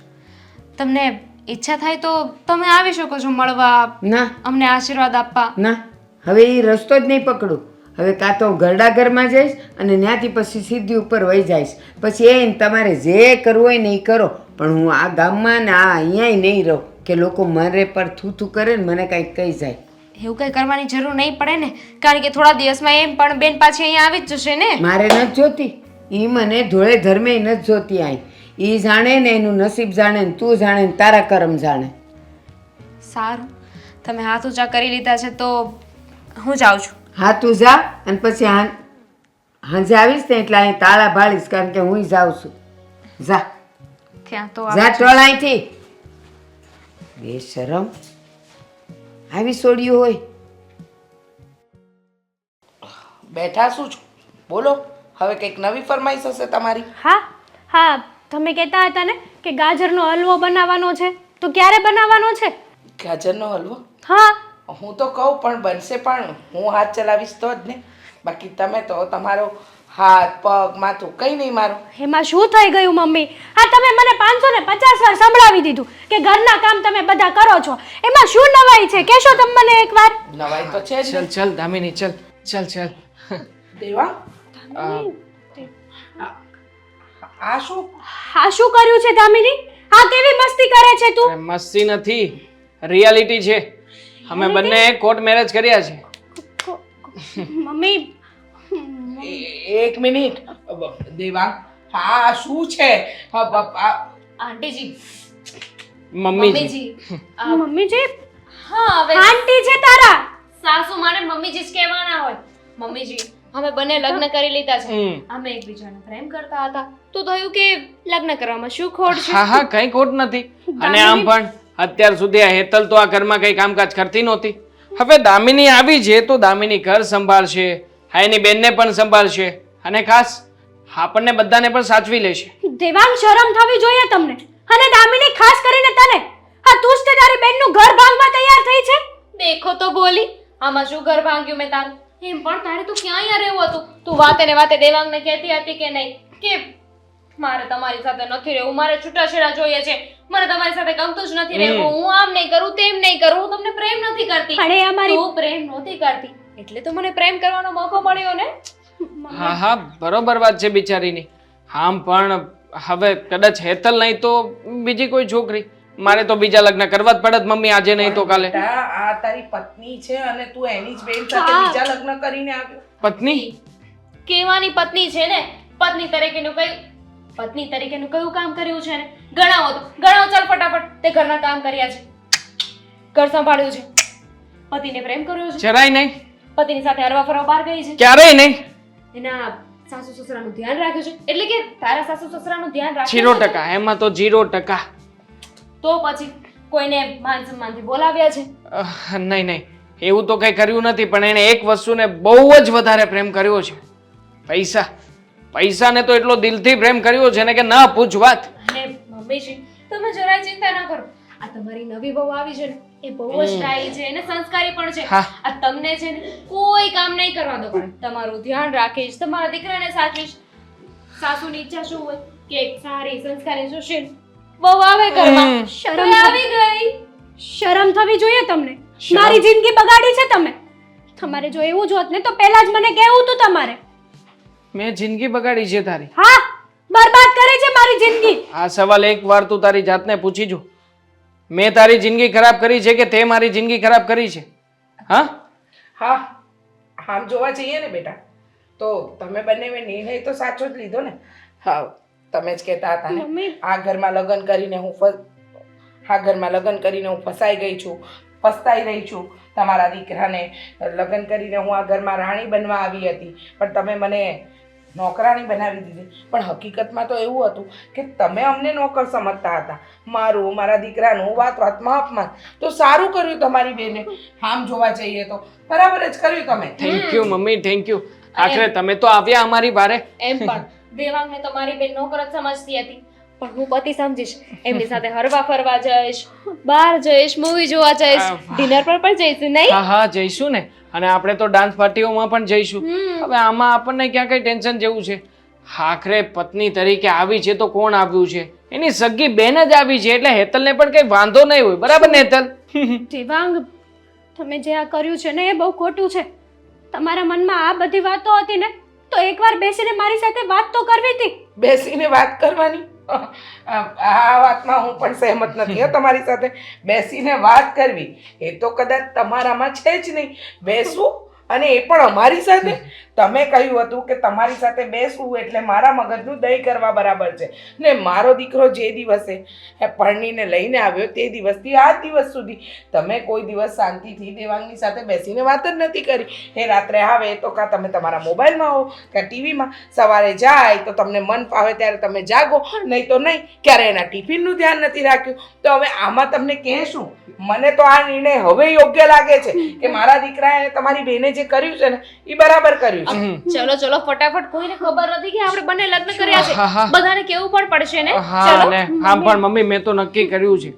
તમને ઈચ્છા થાય તો તમે આવી શકો છો મળવા, ના અમને આશીર્વાદ આપવા. ના, હવે એ રસ્તો જ નહીં પકડું. હવે કાં તો ઘરડા ઘરમાં જઈશ અને ત્યાંથી પછી સીધી ઉપર વહી જઈશ. પછી એ તમારે જે કરવું હોય ને એ કરો, પણ હું આ ગામમાં ને આ અહીંયાય નહીં રહું કે લોકો મારે પર થૂથું કરે ને મને કાંઈક કહી જાય. એવું કંઈ કરવાની જરૂર નહીં પડે ને, કારણ કે થોડા દિવસમાં એમ પણ બેન પાછી અહીંયા આવી જ જશે ને. મારે નથી જોતી, એ મને ધોળે ધર્મે નથી જોતી. અહીં એ જાણે ને એનું નસીબ જાણે ને તું જાણે ને તારા કરમ જાણે. સારું, તમે હાથ ઊંચા કરી લીધા છે તો હું જાઉં છું. હા તું જા, અને પછી હાંજે આવીશ ને એટલે અહીં તાળા ભાળીશ, કારણ કે હું જાઉં છું. જા ત્યાં તો જા ટોળ અહીંથી. બેશરમ આવી સોડ્યું હોય. બેઠા શું છો? બોલો, હવે કંઈક નવી ફરમાઈશ હશે તમારી. હા હા, તમે કહેતા હતા ને કે ગાજરનો હલવો બનાવવાનો છે, તો ક્યારે બનાવવાનો છે? ગાજરનો હલવો? હા, હું તો કહું પણ બનશે, પણ હું હાથ ચલાવીશ તો જ ને. બાકી તમે તો તમારો હાથ પગ માથું કંઈ નહીં મારું. એમાં શું થઈ ગયું મમ્મી? હા, તમે મને 550 વાર સંભળાવી દીધું કે ઘરના કામ તમે બધા કરો છો, એમાં શું નવાઈ છે? કહેશો તમે મને એકવાર? નવાઈ તો છે જ ચલ ને. ચલ દામિની, ચલ ચલ ચલ. દેવા, અ, આ શું? આ શું કર્યું છે દામિની? આ કેવી મસ્તી કરે છે તું? મસ્તી નથી, રિયાલિટી છે. અમે બંને કોર્ટ મેરેજ કર્યા છે. મમ્મી એક મિનિટ દેવાંગ, હા શું છે? આંટીજી મમ્મીજી. મમ્મીજી હા હવે આંટી છે તારા. સાસુ માને મમ્મીજી જ કહેવાના હોય. મમ્મીજી અમે બંને લગ્ન કરી લીધા છે. હમ. અમે એકબીજાને પ્રેમ કરતા હતા તો થયું કે લગ્ન કરવામાં શું ખોટ છે? હા હા કઈ ખોટ નથી. અને આમ પણ અત્યાર સુધી આ હેતલ તો આ ઘરમાં કઈ કામકાજ કરતી નહોતી. હવે દામિની આવી છે તો દામિની ઘર સંભાળશે, હા એની બેનને પણ સંભાળશે અને ખાસ આપણને બધાને પણ સાચવી લેશે. દેવાંગ શરમ થવી જોઈએ તમને. અને દામિની ખાસ કરીને તને. હા તું જ તે તારી બેનનું ઘર ભાંગવા તૈયાર થઈ છે. દેખો તો બોલી, આમાં શું ઘર ભાંગ્યું મેં તારું? એમ પણ તારે તો ક્યાં અહીંયા રહેવું હતું? તું વાતે ને વાતે દેવાંગને કહેતી હતી કે નહીં કે મારે તમારી સાથે નથી રહેવું, મારે છૂટાછેડા જોઈએ છે, મને તમારી સાથે ગમતું જ નથી રહેવું, હું આમ નહીં કરું તેમ નહીં કરું, હું તમને પ્રેમ નથી કરતી. પણ એ અમારી તું પ્રેમ નહોતી કરતી એટલે તો મને પ્રેમ કરવાનો મોકો મળ્યો ને. હા હા બરોબર વાત છે બિચારીની. આમ પણ હવે કદાચ હેતલ નહીં તો બીજી કોઈ છોકરી, મારે તો બીજા લગ્ન કરવા જ પડત મમ્મી, આજે નહીં તો કાલે. બેટા, આ તારી પત્ની છે અને તું એની જ બેન સાથે બીજા લગ્ન કરીને આવ્યો. પત્ની? કેવાની પત્ની છે ને? પત્ની તરીકેનું કયું કામ કર્યું છે ને? ગણાવો તો ગણાવો, ચાલ ફટાફટ. તે ઘરના કામ કર્યા છે, ઘર સંભાળ્યું છે, પતિને પ્રેમ કર્યો છે, જરાય નહીં. પતિની સાથે હરવા ફરવા બહાર ગઈ છે, ક્યારેય નહીં. એના સાસુ સસરાનું ધ્યાન રાખ્યું છે. એટલે કે તારા સાસુ સસરાનું ધ્યાન રાખ્યું 0%, એમાં તો 0%. તો પછી કોઈને માન સન્માનથી બોલાવ્યા છે? નહીં નહીં, એવું તો કઈ કર્યું નથી. પણ એણે એક વસ્તુને બહુ જ વધારે પ્રેમ કર્યો છે, પૈસા. પૈસાને તો એટલો દિલથી પ્રેમ કર્યો છે ને કે ના પૂછ વાત. અને મમ્મીજી તમે જરાય ચિંતા ના કરો. આ તમારી નવી બહુ આવી છે ને એ બહુ જ ડાઈ છે અને સંસ્કારી પણ છે. હા. આ તમને છે ને કોઈ કામ નહીં કરવા દો. તમારું ધ્યાન રાખીશ, તમારા દીકરાને સાચવીશ. સાસુની ઈચ્છા શું હોય કે એક સારી સંસ્કારી સુશીલ બહુ આવે ઘરમાં. શરમ તો આવી ગઈ. શરમ થવી જોઈએ તમને. શરમ? મારી જિંદગી બગાડી છે તમે. તમારે જો એવું જ હોત ને તો પહેલા જ મને કહેવું હતું તમારે. મેં જિંદગી બગાડી છે તારી? હા બરબાદ કરી છે મારી જિંદગી. આ સવાલ એક વાર તું તારી જાતને પૂછી જો. મેં તારી જિંદગી ખરાબ કરી છે કે તે મારી જિંદગી ખરાબ કરી છે? હા હા, આમ જોવા જઈએ ને બેટા તો તમે બંને નિર્ણય તો સાચો જ લીધો ને. હા, તમે જ કહેતા હતા ને મમ્મી. આ ઘરમાં લગ્ન કરીને હું ફસાઈ ગઈ છું, પસ્તાઈ રહી છું. તમારા દીકરાને લગ્ન કરીને હું આ ઘરમાં રાણી બનવા આવી હતી પણ તમે મને નોકરાણી બનાવી દીધી. પણ હકીકતમાં તો એવું હતું કે તમે અમને નોકર સમજતા હતા. મારું, મારા દીકરાનું વાત વાતમાં અપમાન. તો સારું કર્યું તમારી બેને. આમ જોવા જઈએ તો બરાબર જ કર્યું તમે. Thank you mummy, thank you. આખરે તમે તો આવ્યા અમારી બારે. એમ પણ દેવાંગને તો મારી બેન નોકર જ સમજતી હતી પણ હું પતિ સમજીશ. એમની સાથે હરવા ફરવા જઈશ, બહાર જઈશ, મૂવી જોવા જઈશ, ડિનર પર પણ જઈશું નહીં? હા હા જઈશું ને. અને આપણે તો ડાન્સ પાર્ટીઓમાં પણ જઈશું. હવે આમાં આપણને ક્યાં કઈ ટેન્શન જેવું છે? આખરે પત્ની તરીકે આવી છે તો કોણ આવ્યું છે? એની સગી બેન જ આવી છે એટલે હેતલને પણ કઈ વાંધો નહીં હોય. બરાબર ને હેતલ? દેવાંગ તમે જે આ કર્યું છે ને એ બહુ ખોટું છે. તમારા મનમાં આ બધી વાતો હતી ને તો એકવાર બેસીને મારી સાથે વાત તો કરવી હતી. બેસીને વાત કરવાની આ વાતમાં હું પણ સહેમત નથી હો તમારી સાથે. બેસીને વાત કરવી એ તો કદાચ તમારામાં છે જ નહીં. બેસવું અને એ પણ અમારી સાથે. તમે કહ્યું હતું કે તમારી સાથે બેસવું એટલે મારા મગજનું દહીં કરવા બરાબર છે. ને મારો દીકરો જે દિવસે પરણીને લઈને આવ્યો તે દિવસથી આ દિવસ સુધી તમે કોઈ દિવસ શાંતિથી દેવાંગની સાથે બેસીને વાત જ નથી કરી. એ રાત્રે આવે તો કાં તમે તમારા મોબાઈલમાં હો કાં ટીવીમાં, સવારે જાય તો તમને મન ફાવે ત્યારે તમે જાગો, નહીં તો નહીં. ક્યારે એના ટિફિનનું ધ્યાન નથી રાખ્યું. તો હવે આમાં તમને કહેશું. મને તો આ નિર્ણય હવે યોગ્ય લાગે છે કે મારા દીકરાએ તમારી બેને જે કર્યું છે ને એ બરાબર કર્યું છે. ચલો ચલો ફટાફટ, કોઈને ખબર નથી કે આપણે બંને લગ્ન કર્યા છે. હા, હા. બધાને કેવું પણ પડશે ને. હા ને આમ પણ મમ્મી મેં તો નક્કી કર્યું છે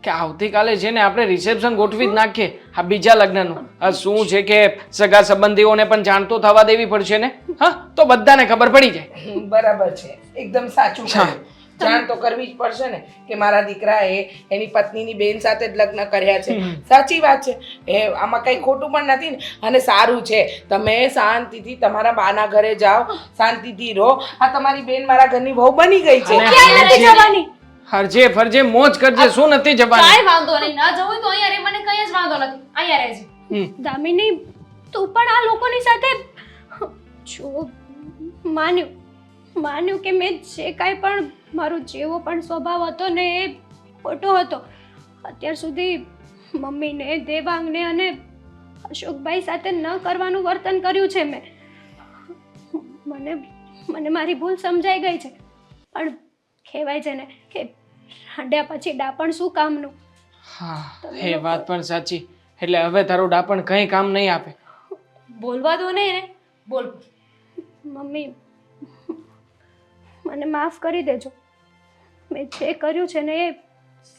કે આવતીકાલે છે ને આપણે રિસેપ્શન ગોઠવી જ નાખીએ આ બીજા લગ્નનું. આ શું છે કે સગા સંબંધીઓને પણ જાણતો થવા દેવી પડશે ને. હા તો બધાને ખબર પડી જાય. બરાબર છે, એકદમ સાચું કહ્યું. જાણ તો કરવી જ પડશે ને કે મારા દીકરાએ એની પત્નીની બેન સાથે જ લગ્ન કર્યા છે. સાચી વાત છે, એ આમાં કઈ ખોટું પણ નથી ને. અને સારું છે તમે શાંતિથી તમારા બાના ઘરે જાઓ, શાંતિથી રહો. આ તમારી બેન મારા ઘરની વહુ બની ગઈ છે. ક્યાંય નથી જવાની. હરજે ફરજે મોજ કરજે, શું નથી જવાની? કાંઈ વાંધો નહીં, ના જવું હોય તો અહીંયા રે, મને કંઈ જ વાંધો નથી, અહીંયા રહેજે. દામિની તું પણ આ લોકોની સાથે જો માન્યું કે મેં જે કાંઈ પણ મારો જેવો પણ સ્વભાવ હતો ને એ ખોટો હતો. અત્યાર સુધી મમ્મીને, દેવાંગને અને અશોકભાઈ સાથે ન કરવાનું વર્તન કર્યું છે મેં. મને મારી ભૂલ સમજાઈ ગઈ છે, પણ કહેવાય છે ને કે રાંડ્યા પછી ડાપણ શું કામનું. હા, એ વાત પણ સાચી. એટલે હવે તારું ડાપણ કંઈ કામ નહીં આપે. બોલવા દો નહીં ને, બોલ. મમ્મી મને માફ કરી દેજો. મેં જે કર્યું છે ને એ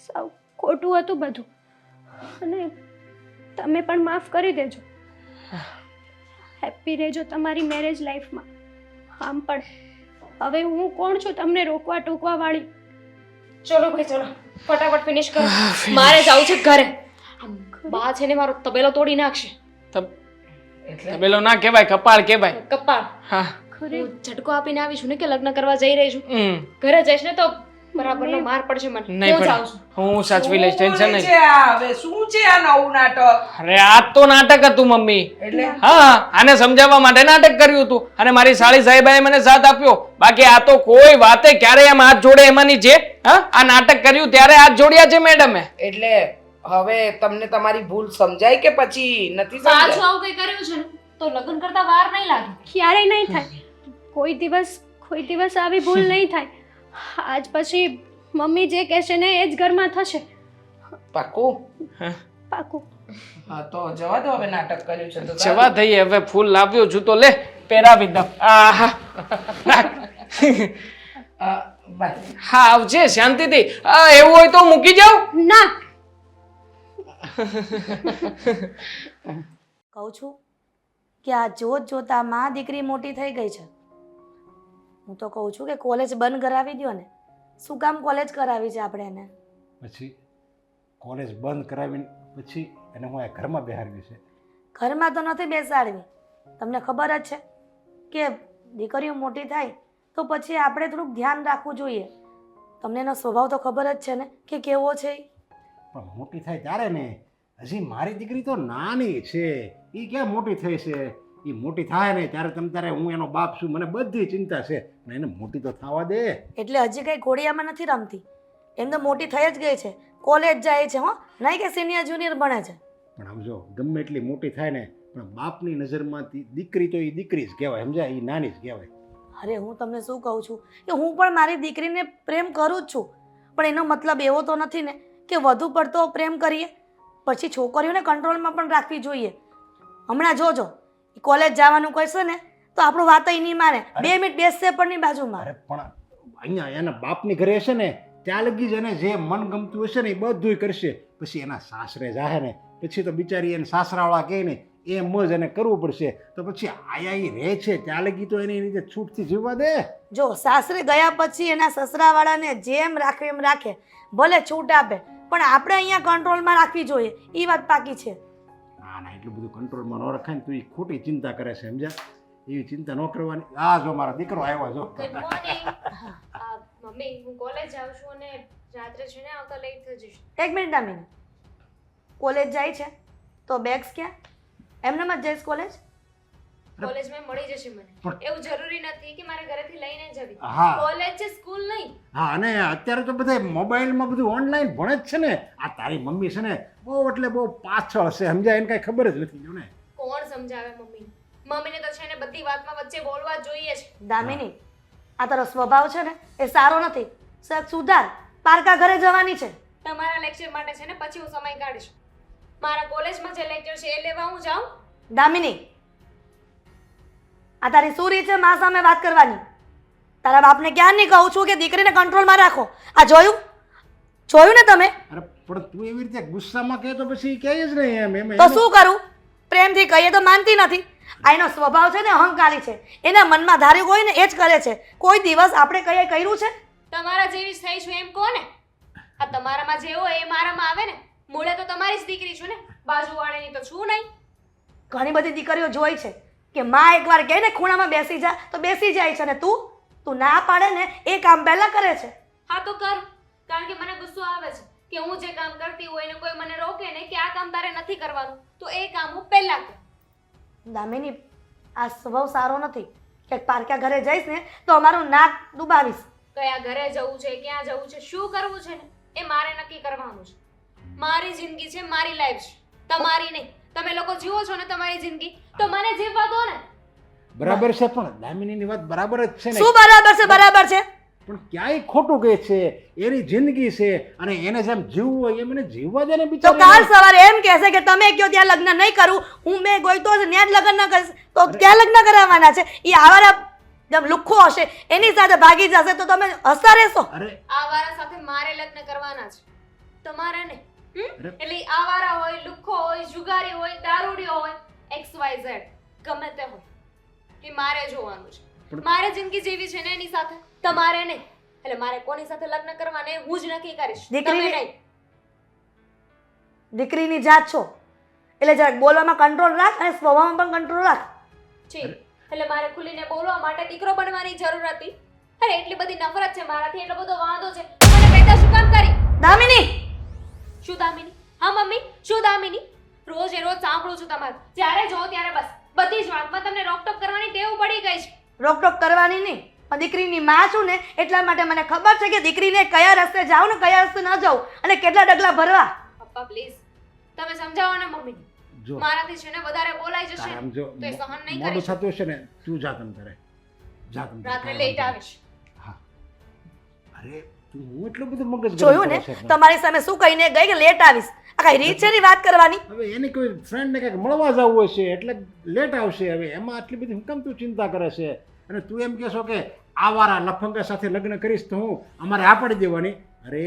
સાવ ખોટું હતું બધું, અને તમે પણ માફ કરી દેજો. હેપી રહેજો તમારી મેરેજ લાઈફમાં. આમ પણ હવે હું કોણ છું તમને રોકવા ટોકવા વાળી? ચલો ભાઈ ચલો, ફટાફટ ફિનિશ કરો, મારે જવું છે ઘરે. બા છે ને મારો તબેલો તોડી નાખશે. તબેલો ના કહેવાય, કપાળ કહેવાય. કપાળ. હા, હું ઝટકો આપીને આવી છું ને કે લગ્ન કરવા જઈ રહી છું. ઘરે જઈશ ને તો બરાબરનો માર પડશે મને. નહીં હું જાઉં પડે, છું. હું સાચવી લઈશ, ટેન્શન નહીં. હવે શું છે આ નવું નાટક? અરે આ તો નાટક હતું મમ્મી. એટલે હા, આને સમજાવવા માટે નાટક કર્યું હતું, અને મારી સાળી સાહેબાએ મને સાથ આપ્યો. બાકી આ તો કોઈ વાતે ક્યારે એમ હાથ જોડે એમાંની છે. હા, આ નાટક કર્યું ત્યારે હાથ જોડ્યા છે મેડમે. એટલે હવે તમને તમારી ભૂલ સમજાય કે પછી નથી પાછું સમજાય? આવું કઈ કર્યું છે ને તો લગ્ન કરતા વાર નહીં લાગે. ક્યારેય નહીં થાય. કોઈ દિવસ આવી ભૂલ નહીં થાય. આજ પછી મમ્મી જે કહેશે ને એ જ ઘરમાં થશે. પાકું? પાકું. હા તો જવા દો, હવે નાટક કર્યું છે તો જવા દઈએ. હવે ફૂલ લાવ્યો છું તો લે, પહેરાવી દઉં. આહા. બાય. હા, આવજે શાંતિથી. એવું હોય તો મૂકી જાઉં. ના, કહું છું કે આ જોત જોતામાં દીકરી મોટી થઈ ગઈ છે. હું તો કહું છું કે કોલેજ બંધ કરાવી દો ને. શું કામ કોલેજ કરાવી છે આપણે એને? પછી કોલેજ બંધ કરાવીને પછી એને હું આ ઘરમાં બેહારવી છે. ઘરમાં તો નથી બેસાડવી. તમને ખબર જ છે કે દીકરીઓ મોટી થાય તો પછી આપણે થોડુંક ધ્યાન રાખવું જોઈએ. તમને એનો સ્વભાવ તો ખબર જ છે ને કે કેવો છે ઈ? પણ મોટી થાય ત્યારે ને. હજી મારી દીકરી તો નાની છે, એ ક્યાં મોટી થઈ છે? એ મોટી થાય ને ત્યારે તમ તારે હું એનો બાપ છું, મને બધી ચિંતા છે, પણ એને મોટી તો થવા દે. એટલે હજી કંઈ ઘોડિયામાં નથી રમતી. એમ તો મોટી થઈ જ ગઈ છે, કોલેજ જાય છે. હો, નહીં કે સિનિયર જુનિયર ભણે છે. પણ સમજો, ગમે એટલી મોટી થાય ને પણ બાપની નજરમાંથી દીકરી તો એ દીકરી જ કહેવાય, સમજાય? એ નાની જ કહેવાય. અરે હું તમને શું કહું છું કે હું પણ મારી દીકરીને પ્રેમ કરું જ છું, પણ એનો મતલબ એવો તો નથી ને કે વધુ પડતો પ્રેમ કરીએ. પછી છોકરીઓને કંટ્રોલમાં પણ રાખવી જોઈએ. હમણાં જોજો, કોલેજ જવાનું કહેશે ને તો આપણું વાત નહીં માને. 2 મિનિટ બેસશે પણ નહીં બાજુમાં. અરે પણ અહીંયા એના બાપની ઘરે હશે ને ત્યાં લગી જ એને જે મન ગમતું હશે ને એ બધું કરશે. પછી એના સાસરે જાહે ને પછી તો બિચારી એને સાસરાવાળા કહે ને એમ જ એને કરવું પડશે. તો પછી આયા એ રહે છે ત્યાં લગી તો એની રીતે છૂટથી જીવવા દે. જો સાસરે ગયા પછી એના સસરાવાળાને જેમ રાખે એમ રાખે, ભલે છૂટ આપે, પણ આપણે અહીંયા કંટ્રોલમાં રાખવી જોઈએ. એ વાત પાકી છે. ના ના, એટલું બધું કંટ્રોલમાં ન રખાય ને તું એ ખોટી ચિંતા કરે છે, સમજ્યા? એવી ચિંતા ન કરવાની. આ જો મારો દીકરો આવ્યો જો. Good morning. મમ્મી હું કોલેજ જાઉં છું અને રાત્રે છે ને આવતા લેટ થઈ જઈશ. 1 મિનિટ દામિની, કોલેજ જાય છે તો બેગ્સ ક્યાં? એમને મત જઈશ કોલેજ? કોલેજમાં મળી જશે મને. એવું જરૂરી નથી કે મારે ઘરેથી લઈને જવી. હા. કોલેજ છે, સ્કૂલ નહીં. હા, અને અત્યારે તો બધા મોબાઈલમાં બધું ઓનલાઈન ભણે જ છે ને. આ તારી મમ્મી છે ને બહુ એટલે બહુ પાછળ છે, સમજાય? એને કાંઈ ખબર જ નથી. જો ને કોણ સમજાવે મમ્મી? મમ્મીને તો છે ને બધી વાતમાં વચ્ચે બોલવા જ જોઈએ છે. દામિની, આ તારો સ્વભાવ છે ને એ સારો નથી. સર સુધાર. પારકા ઘરે જવાની છે. તમારા લેક્ચર માટે છે ને પછી હું સમય કાઢીશ. મારા કોલેજમાં જે લેક્ચર છે એ લેવા હું જાઉં. દામિની, આ તારી શું રીત છે મા સામે વાત કરવાની? તારા બાપને ક્યાં નહીં કહું છું કે દીકરીને કંટ્રોલમાં રાખો. આ જોયું ને તમે? અરે પણ તું એવી રીતે ગુસ્સામાં કહે તો પછી કહે જ નહીં એમ. તો શું કરું? પ્રેમથી કહીએ તો માનતી નથી. આ એનો સ્વભાવ છે ને અહંકારી છે. એના મનમાં ધાર્યું હોય ને એ જ કરે છે. કોઈ દિવસ આપણે કહીએ કર્યું છે? તમારા જેવી જ થઈ છું એમ કહો ને. આ તમારામાં જે હોય એ મારામાં આવે ને. મૂળે તો તમારી જ દીકરી છું ને, બાજુવાળાની તો છું નહીં. ઘણી બધી દીકરીઓ જોઈ છે કે માં એકવાર કહે ને ખૂણામાં બેસી જા તો બેસી જાય છે, ને તું ના પાડે ને એ કામ પહેલા કરે છે. હા તો કર. કારણ કે મને ગુસ્સો આવે છે કે હું જે કામ કરતી હોય ને કોઈ મને રોકે ને કે આ કામ તારે નથી કરવાનું તો એ કામ હું પહેલા કરું. દામિની, આ સ્વભાવ સારો નથી. ક્યાંક પારકા ઘરે જઈશ ને તો અમારું નાક ડુબાવીશ. કયા ઘરે જવું છે, ક્યાં જવું છે, શું કરવું છે ને એ મારે નક્કી કરવાનું છે. મારી જિંદગી છે, મારી લાઈફ છે, તમારી નહીં. તમે લોકો જીવો છો ને તમારી જિંદગી, તો મને જીવવા દો ને. બરાબર છે, પણ દામિનીની વાત બરાબર જ છે ને. શું બરાબર છે? બરાબર છે. પણ ક્યાંય ખોટું કહે છે. એની જિંદગી છે અને એને જેમ જીવવું હોય એમ એને જીવવા દે ને તો બિચારી. કાલ સવારે એમ કહેશે કે તમે કયો ત્યાં લગ્ન નહીં કરું, હું મેં ગોઈતો હશે ત્યાં જ લગ્ન ન કરીશ, તો ક્યાં લગ્ન કરાવવાના છે? એ આવારા જેમ લુખ્ખો હશે એની સાથે ભાગી જશે તો તમે હસતા રહેશો? અરે આ વારા સાથે મારે લગ્ન કરવાના છે, તમારે નહીં. અરે. એટલે ઈ આવારા હોય, લુખ્ખો હોય, જુગારી હોય, દારૂડિયો હોય, XYZ ગમે તે હોય, એ મારે જોવાનું છે. મારે જિંદગી જેવી છે ને એની સાથે, તમારે નહીં. એટલે મારે કોની સાથે લગ્ન કરવા ને હું જ નક્કી કરીશ, તમે દીકરીની- નહીં. દીકરીની જાત છો એટલે જરાક બોલવામાં કંટ્રોલ રાખ અને સ્વભાવમાં પણ કંટ્રોલ રાખ. જી, એટલે મારે ખુલીને બોલવા માટે દીકરો બનવાની જરૂર હતી. અરે એટલી બધી નફરત છે મારાથી, એટલો બધો વાંધો છે, તો મને પેદા શું કામ કરી? દામિની, શું દામિની? હા મમ્મી, શું દામિની? રોજ એ રોજ સાંભળું છું તમારું, જ્યારે જો ત્યારે બસ બધી જ વાતમાં તમને રોકટોક કરવાની ટેવ પડી ગઈ છે. રોકટોક કરવાની નહીં, પણ દીકરીની માં છું ને એટલા માટે મને ખબર છે કે દીકરીને કયા રસ્તે જાવ ને કયા રસ્તે ન જાવ અને કેટલા ડગલા ભરવા. પપ્પા પ્લીઝ તમે સમજાવો ને મમ્મી. જો મારાથી છે ને વધારે બોલાઈ જશે તારે ને આમ જો તો એ સહન નહીં મોડું કરી શકું. થતું હશે ને તું જા તમ તારે જા તમ તારે. રાત્રે લેટ આવીશ. હા. અરે તું હું એટલું બધું મગજ ગરમ જોયું ને કરે છે. તમારી સામે શું કહીને ગઈ કે લેટ આવીશ? આ કઈ રીત છે ની વાત કરવાની? હવે એને કોઈ ફ્રેન્ડને કંઈક મળવા જવું હશે એટલે લેટ આવશે. હવે એમાં આટલી બધી હું કેમ તું ચિંતા કરે છે? અને તું એમ કહેશો કે આવારા લફંગા સાથે લગ્ન કરીશ તો હું અમારે આ પાડી દેવાની? અરે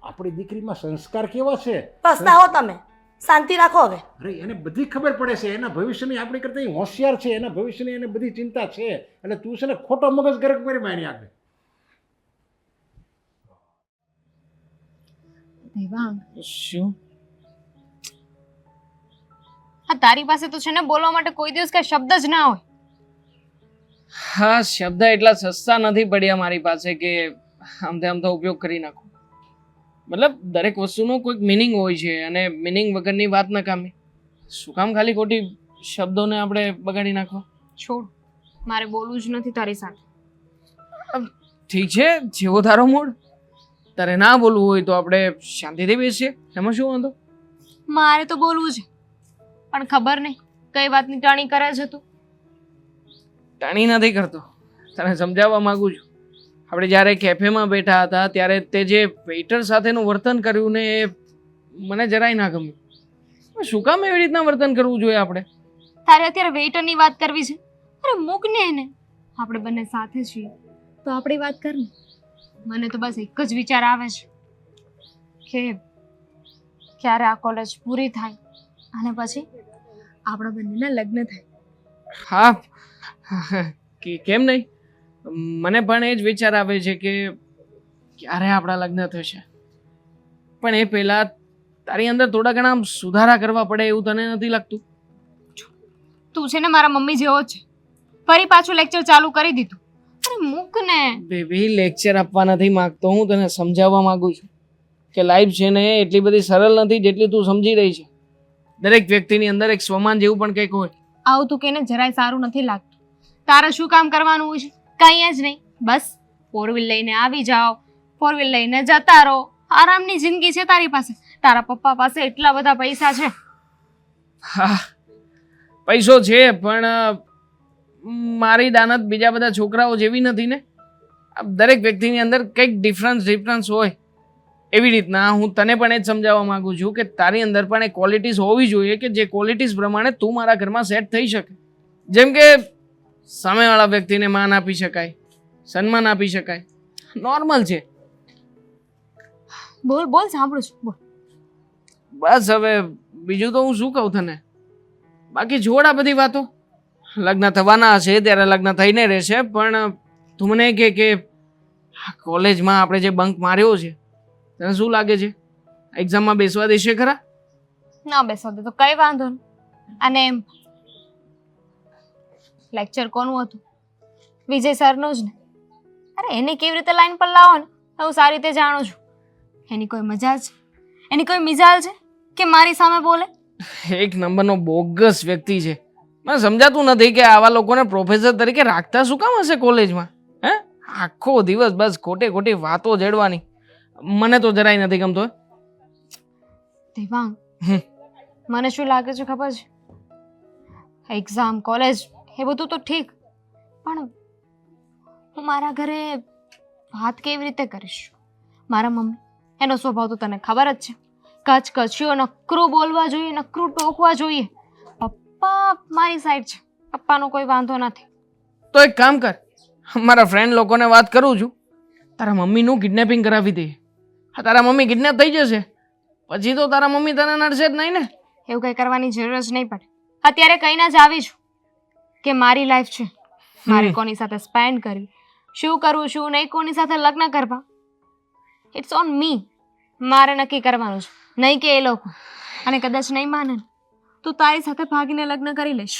આપણી દીકરીમાં સંસ્કાર કેવા છે. પસ્તાવો તમે, શાંતિ રાખો હવે. અરે એને બધી ખબર પડે છે, એના ભવિષ્યની આપણી કરતાં ઈ હોશિયાર છે, એના ભવિષ્યની એને બધી ચિંતા છે. એટલે તું છે ને ખોટો મગજ ગરમ કરી મારી આગળ. દેવાંગ, શું? હા તારી પાસે તો છે ને બોલવા માટે કોઈ દિવસ કઈ શબ્દ જ ના હોય. હા, શબ્દ એટલા સસ્તા નથી પડ્યા મારી પાસે કે આમ તેમ તો ઉપયોગ કરી નાખું. મતલબ દરેક વસ્તુનો કોઈક મિનિંગ હોય છે અને મિનિંગ વગરની વાત નકામી. શું કામ ખાલી ખોટી શબ્દોને આપણે બગાડી નાખવા? છોડ, મારે બોલવું જ નથી તારી સાથે. ઠીક છે, જેવો તારો મૂડ. તારે ના બોલવું હોય તો આપણે શાંતિથી બેસીએ, એમાં શું વાંધો? મારે તો બોલવું છે પણ ખબર નહીં કઈ વાતની ટાણી કરે છે તું. ટાણી નથી કરતો, તને સમજાવવા માંગુ છું. આપણે જ્યારે કેફેમાં બેઠા હતા ત્યારે તે જે વેઇટર સાથેનું વર્તન કર્યું ને એ મને જરાય ના ગમ્યું. શું કામ એવી રીતના વર્તન કરવું જોઈએ આપણે? તારે અત્યારે વેઇટરની વાત કરવી છે? અરે મૂક ને એને, આપણે બંને સાથે છીએ તો આપણી વાત કર ને. મને તો બસ એક જ વિચાર આવે છે કે ક્યારે આ કોલેજ પૂરી થાય અને પછી આપણા બંનેના લગ્ન થાય. હા, કેમ નહીં? મને પણ એ જ વિચાર આવે છે કે ક્યારે આપણા લગ્ન થશે. પણ એ પહેલાં તારી અંદર થોડા ઘણા સુધારા કરવા પડે એવું તને નથી લાગતું? તું છે ને મારા મમ્મી જેવો જ છે, ફરી પાછું લેક્ચર ચાલુ કરી દીધું. અરે મૂક ને. બેબી, લેક્ચર આપવા નથી માંગતો, હું તને સમજાવવા માંગુ છું કે લાઈફ છે ને એટલી બધી સરળ નથી જેટલી તું સમજી રહી છે. દરેક વ્યક્તિની અંદર એક સ્વમાન જેવું પણ કંઈક હોય. આવું તું કેને જરાય સારું નથી લાગતું. તારે શું કામ કરવાનું હોય છે? કંઈ જ નહીં, બસ ફોર વ્હીલ લઈને આવી જાઓ, ફોર વ્હીલ લઈને જતા રહો. આરામની જિંદગી છે તારી પાસે. તારા પપ્પા પાસે એટલા બધા પૈસા છે. હા, પૈસો છે પણ મારી દાનત બીજા બધા છોકરાઓ જેવી નથી ને. દરેક વ્યક્તિની અંદર કંઈક ડિફરન્સ હોય. એવી રીતના હું તને પણ એ જ સમજાવવા માંગુ છું કે તારી અંદર પણ એ ક્વોલિટીઝ હોવી જોઈએ કે જે ક્વોલિટીઝ પ્રમાણે તું મારા ઘરમાં સેટ થઈ શકે. જેમ કે સામેવાળા વ્યક્તિને માન આપી શકાય, સન્માન આપી શકાય, નોર્મલ છે. બોલ બોલ, સાંભળું છું, બોલ. બસ હવે બીજું તો હું શું કહું તને? બાકી છોડ આ બધી વાતો. લગ્ન થવાના હશે ત્યારે લગ્ન થઈને રહેશે. પણ તું મને કહે કે કોલેજમાં આપણે જે બંક માર્યો છે તને શું લાગે છે? એક્ઝામમાં બેસવા દેશે ખરા? ના બેસવા દે તો કઈ વાંધો નહીં. અને એમ લેક્ચર કોનું હતું? વિજય સરનું જ ને. અરે એને કેવી રીતે લાઈન પર લાવો ને હું સારી રીતે જાણું છું. એની કોઈ મજાલ છે? એની કોઈ મિજાલ છે કે મારી સામે બોલે? એક નંબરનો બોગસ વ્યક્તિ છે. મને સમજાતું નથી કે આવા લોકોને પ્રોફેસર તરીકે રાખતા શું કામ હશે કોલેજમાં? હે, આખો દિવસ બસ ખોટે ખોટી વાતો જડવાની. મને તો જરાય નથી ગમતો. દેવાંગ, હમ. મને શું લાગે છે ખબર છે? એક્ઝામ, કોલેજ એ બધું તો ઠીક, પણ હું મારા ઘરે વાત કેવી રીતે કરીશ? મારા મમ્મી, એનો સ્વભાવ તો તને ખબર જ છે. કચકચ્યો, નકરું બોલવા જોઈએ, નકરું ટોકવા જોઈએ. પપ્પા મારી સાઈડ છે, પપ્પાનો કોઈ વાંધો નથી. તો એક કામ કર, મારા ફ્રેન્ડ લોકોને વાત કરું છું, તારા મમ્મીનું કિડનેપિંગ કરાવી દઈએ. હા, તારા મમ્મી કિડનેપ થઈ જશે પછી તો તારા મમ્મી તને નડશે જ નહીં ને. એવું કંઈ કરવાની જરૂર જ નહીં પડે. અત્યારે કહીને જ આવી છું કે મારી લાઈફ છે, મારે કોની સાથે સ્પેન્ડ કરવી, શું કરવું શું નહીં, કોની સાથે લગ્ન કરવા, ઇટ્સ ઓન મી. મારે નક્કી કરવાનું છે, નહીં કે એ લોકો. અને કદાચ નહીં માને ને, તો તારી સાથે ભાગીને લગ્ન કરી લઈશ.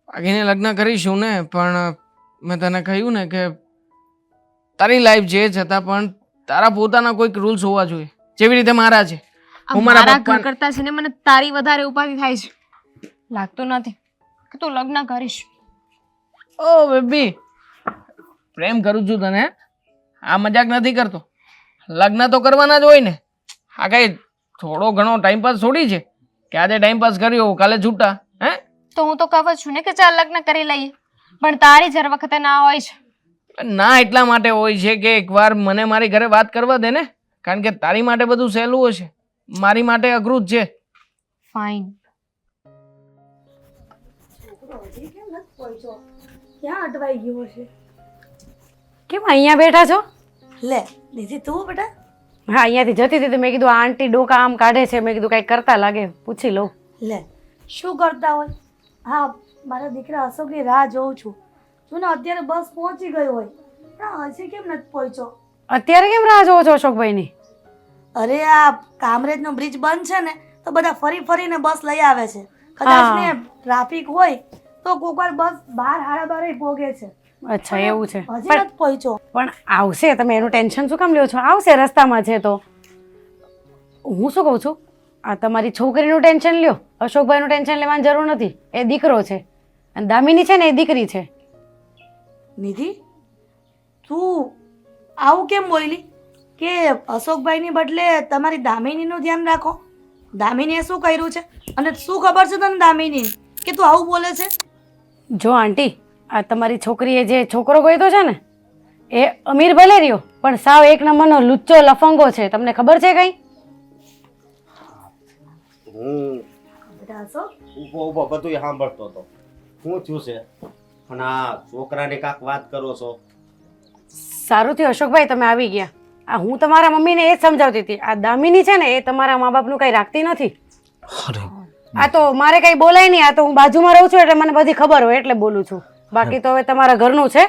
ભાગીને લગ્ન કરીશું ને, પણ મેં તને કહ્યું ને કે તારી લાઈફ જે છતાં પણ તારા પોતાના કોઈક રૂલ્સ હોવા જોઈએ, જેવી રીતે મારા છે. આ હું મારા મારા ઘર પપ્પા કરતા છે ને મને તારી વધારે ઉપાધિ થાય છે. લાગતું નથી કે તું લગ્ન કરીશ. ઓ બેબી, પ્રેમ કરું છું તને, આ મજાક નથી કરતો. લગ્ન તો કરવાના જ હોય ને. આ કઈ થોડો ઘણો ટાઈમપાસ થોડી છે કે આજે ટાઈમપાસ કર્યો કાલે છૂટા? હે, તો હું તો કહું જ છું ને કે ચાલ લગ્ન કરી લઈએ, પણ તારી જર વખતે ના હોય છે. ના એટલા માટે હોય છે કે એકવાર મને મારી ઘરે વાત કરવા દે ને, કારણ કે તારી માટે બધું સહેલું હશે, મારી માટે અઘરું જ છે. ફાઇન. ક્યાં અટવાઈ ગયો છે? કેમ અહીંયા બેઠા છો? લે દીદી, તું બેટા? હા, અહીંયાથી જતી હતી તો મેં કીધું આ આંટી ડોકા આમ કાઢે છે, મેં કીધું કંઈક કરતા લાગે, પૂછી લઉં. લે, શું કરતા હોય? હા, મારા દીકરા અશોકની રાહ જોઉં છું. જો ને અત્યારે બસ પહોંચી ગયો હોય, પણ હજી કેમ નથી પહોંચ્યો? અત્યારે કેમ રાહ જોવો છો અશોકભાઈની? અરે આ કામરેજનો બ્રિજ બંધ છે ને, તો બધા ફરી ફરીને બસ લઈ આવે છે. કદાચ ને ટ્રાફિક હોય તો કોક વાર બસ 12:30 પોગે છે. અચ્છા, એવું છે. હજી નથી પહોંચ્યો. પણ આવશે, તમે એનું ટેન્શન શું કામ લ્યો છો? આવશે, રસ્તામાં છે તો. હું શું કહું છું, આ તમારી છોકરીનું ટેન્શન લ્યો, અશોકભાઈનું ટેન્શન લેવાની જરૂર નથી. એ દીકરો છે અને દામિની છે ને એ દીકરી છે. નિધિ, તું આવું કેમ બોલી કે અશોકભાઈની બદલે તમારી દામિનીનું ધ્યાન રાખો? દામિનીએ શું કર્યું છે અને શું ખબર છે તને દામિની કે તું આવું બોલે છે? જો આંટી, આ તમારી છોકરીએ જે છોકરો ગોઈતો છે ને, એ અમીર ભલે રહ્યો પણ સાવ એક નંબરનો લુચ્ચો લફંગો છે. તમને ખબર છે કઈ? હું બેટા અશોક, ઊભો ઊભો બધું સાંભળતો હતો. શું થયું છે? પણ આ છોકરાની કાંક વાત કરો છો. સારું થયું અશોકભાઈ તમે આવી ગયા. આ હું તમારા મમ્મીને એ જ સમજાવતી હતી, આ દામિની છે ને એ તમારા મા બાપનું કઈ રાખતી નથી. આ તો મારે કઈ બોલાય નહીં, આ તો હું બાજુમાં રહું છું એટલે મને બધી ખબર હોય એટલે બોલું છું. બાકી તો હવે તમારા ઘરનું છે,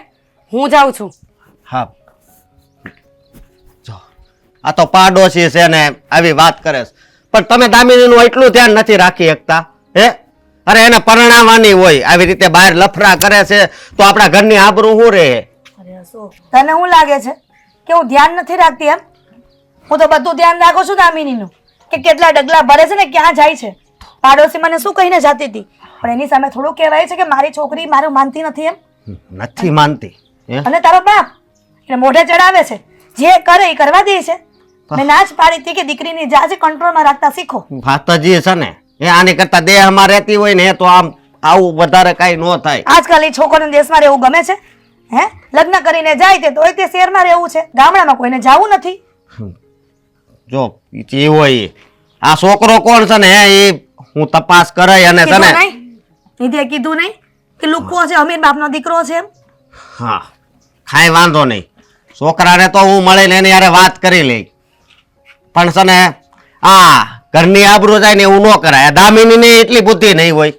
હું જાઉં છું. હા, જો આ તો પાડોશી છે ને આવી વાત કરે છે, પણ તમે દામિનીનું એટલું ધ્યાન નથી રાખી શકતા? હે, અરે એને પરણાવવાની હોય, આવી રીતે બહાર લફરા કરે છે તો આપણા ઘરની આબરૂ શું રહે? અરે અશોક, તને શું લાગે છે કે હું ધ્યાન નથી રાખતી એમ? હું તો બધું ધ્યાન રાખું છું દામિનીનું, કે કેટલા ડગલા ભરે છે ને ક્યાં જાય છે. પાડોશી મને શું કહીને જતી હતી, પણ એની સામે થોડું કહેવાય છે કે મારી છોકરી મારું માનતી નથી એમ. નથી માનતી? અને તારો બાપ એટલે મોઢે ચડાવે છે, જે કરે એ કરવા દે છે. મેં ના જ પાડી હતી કે દીકરીની જાજ કંટ્રોલમાં રાખતા શીખો. વાત જ છે ને, એ આની કરતા દેહમાં રહેતી હોય ને તો આમ આવું વધારે કઈ ન થાય. આજકાલ એ છોકરીને દેશમાં રહેવું ગમે છે? હે, લગ્ન કરીને જાય તે તોય તે શહેરમાં રહેવું છે, ગામડામાં કોઈને જવું નથી. જો એ હોય, આ છોકરો કોણ છે ને એ હું તપાસ કરાય અને છે ને. નિધિએ કીધું નહીં કે લુકવો છે, અમીર બાપનો દીકરો છે એમ? હા, કાંઈ વાંધો નહીં, છોકરાને તો હું મળીને એની યારે વાત કરી લઈ. પણ છે ને આ ઘરની આબરૂ જાય ને એવું ન કરાય. દામિનીને એટલી બુદ્ધિ નહીં હોય.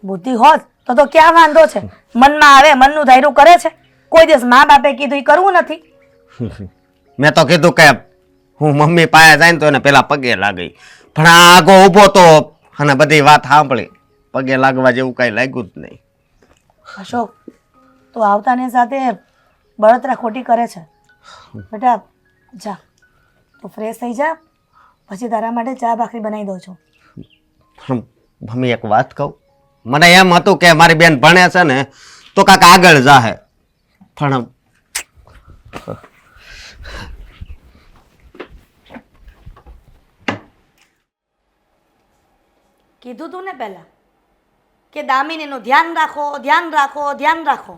બુદ્ધિ હોત તો ક્યાં વાંધો છે? મનમાં આવે, મનનું ધાર્યું કરે છે. કોઈ દિવસ મા બાપે કીધું એ કરવું નથી. મેં તો કીધું કે હું મમ્મી પાસે જાય ને તો એને પેલા પગે લાગી, પણ આ આગો ઊભો તો અને બધી વાત સાંભળી, પગે લાગવા જેવું કઈ લાગ્યું જ નહીં. અશોક, તું આવતાની સાથે બળતરા ખોટી કરે છે. બેટા, જા તું ફ્રેશ થઈ જા, પછી તારા માટે ચા ભાખરી બનાવી દઉં છું. પણ મમ્મી એક વાત કહું, મને એમ હતું કે મારી બેન ભણે છે ને તો કાંક આગળ જાહે, પણ કીધું તું ને પહેલાં કે દામિનીનું ધ્યાન રાખો, ધ્યાન રાખો, ધ્યાન રાખો,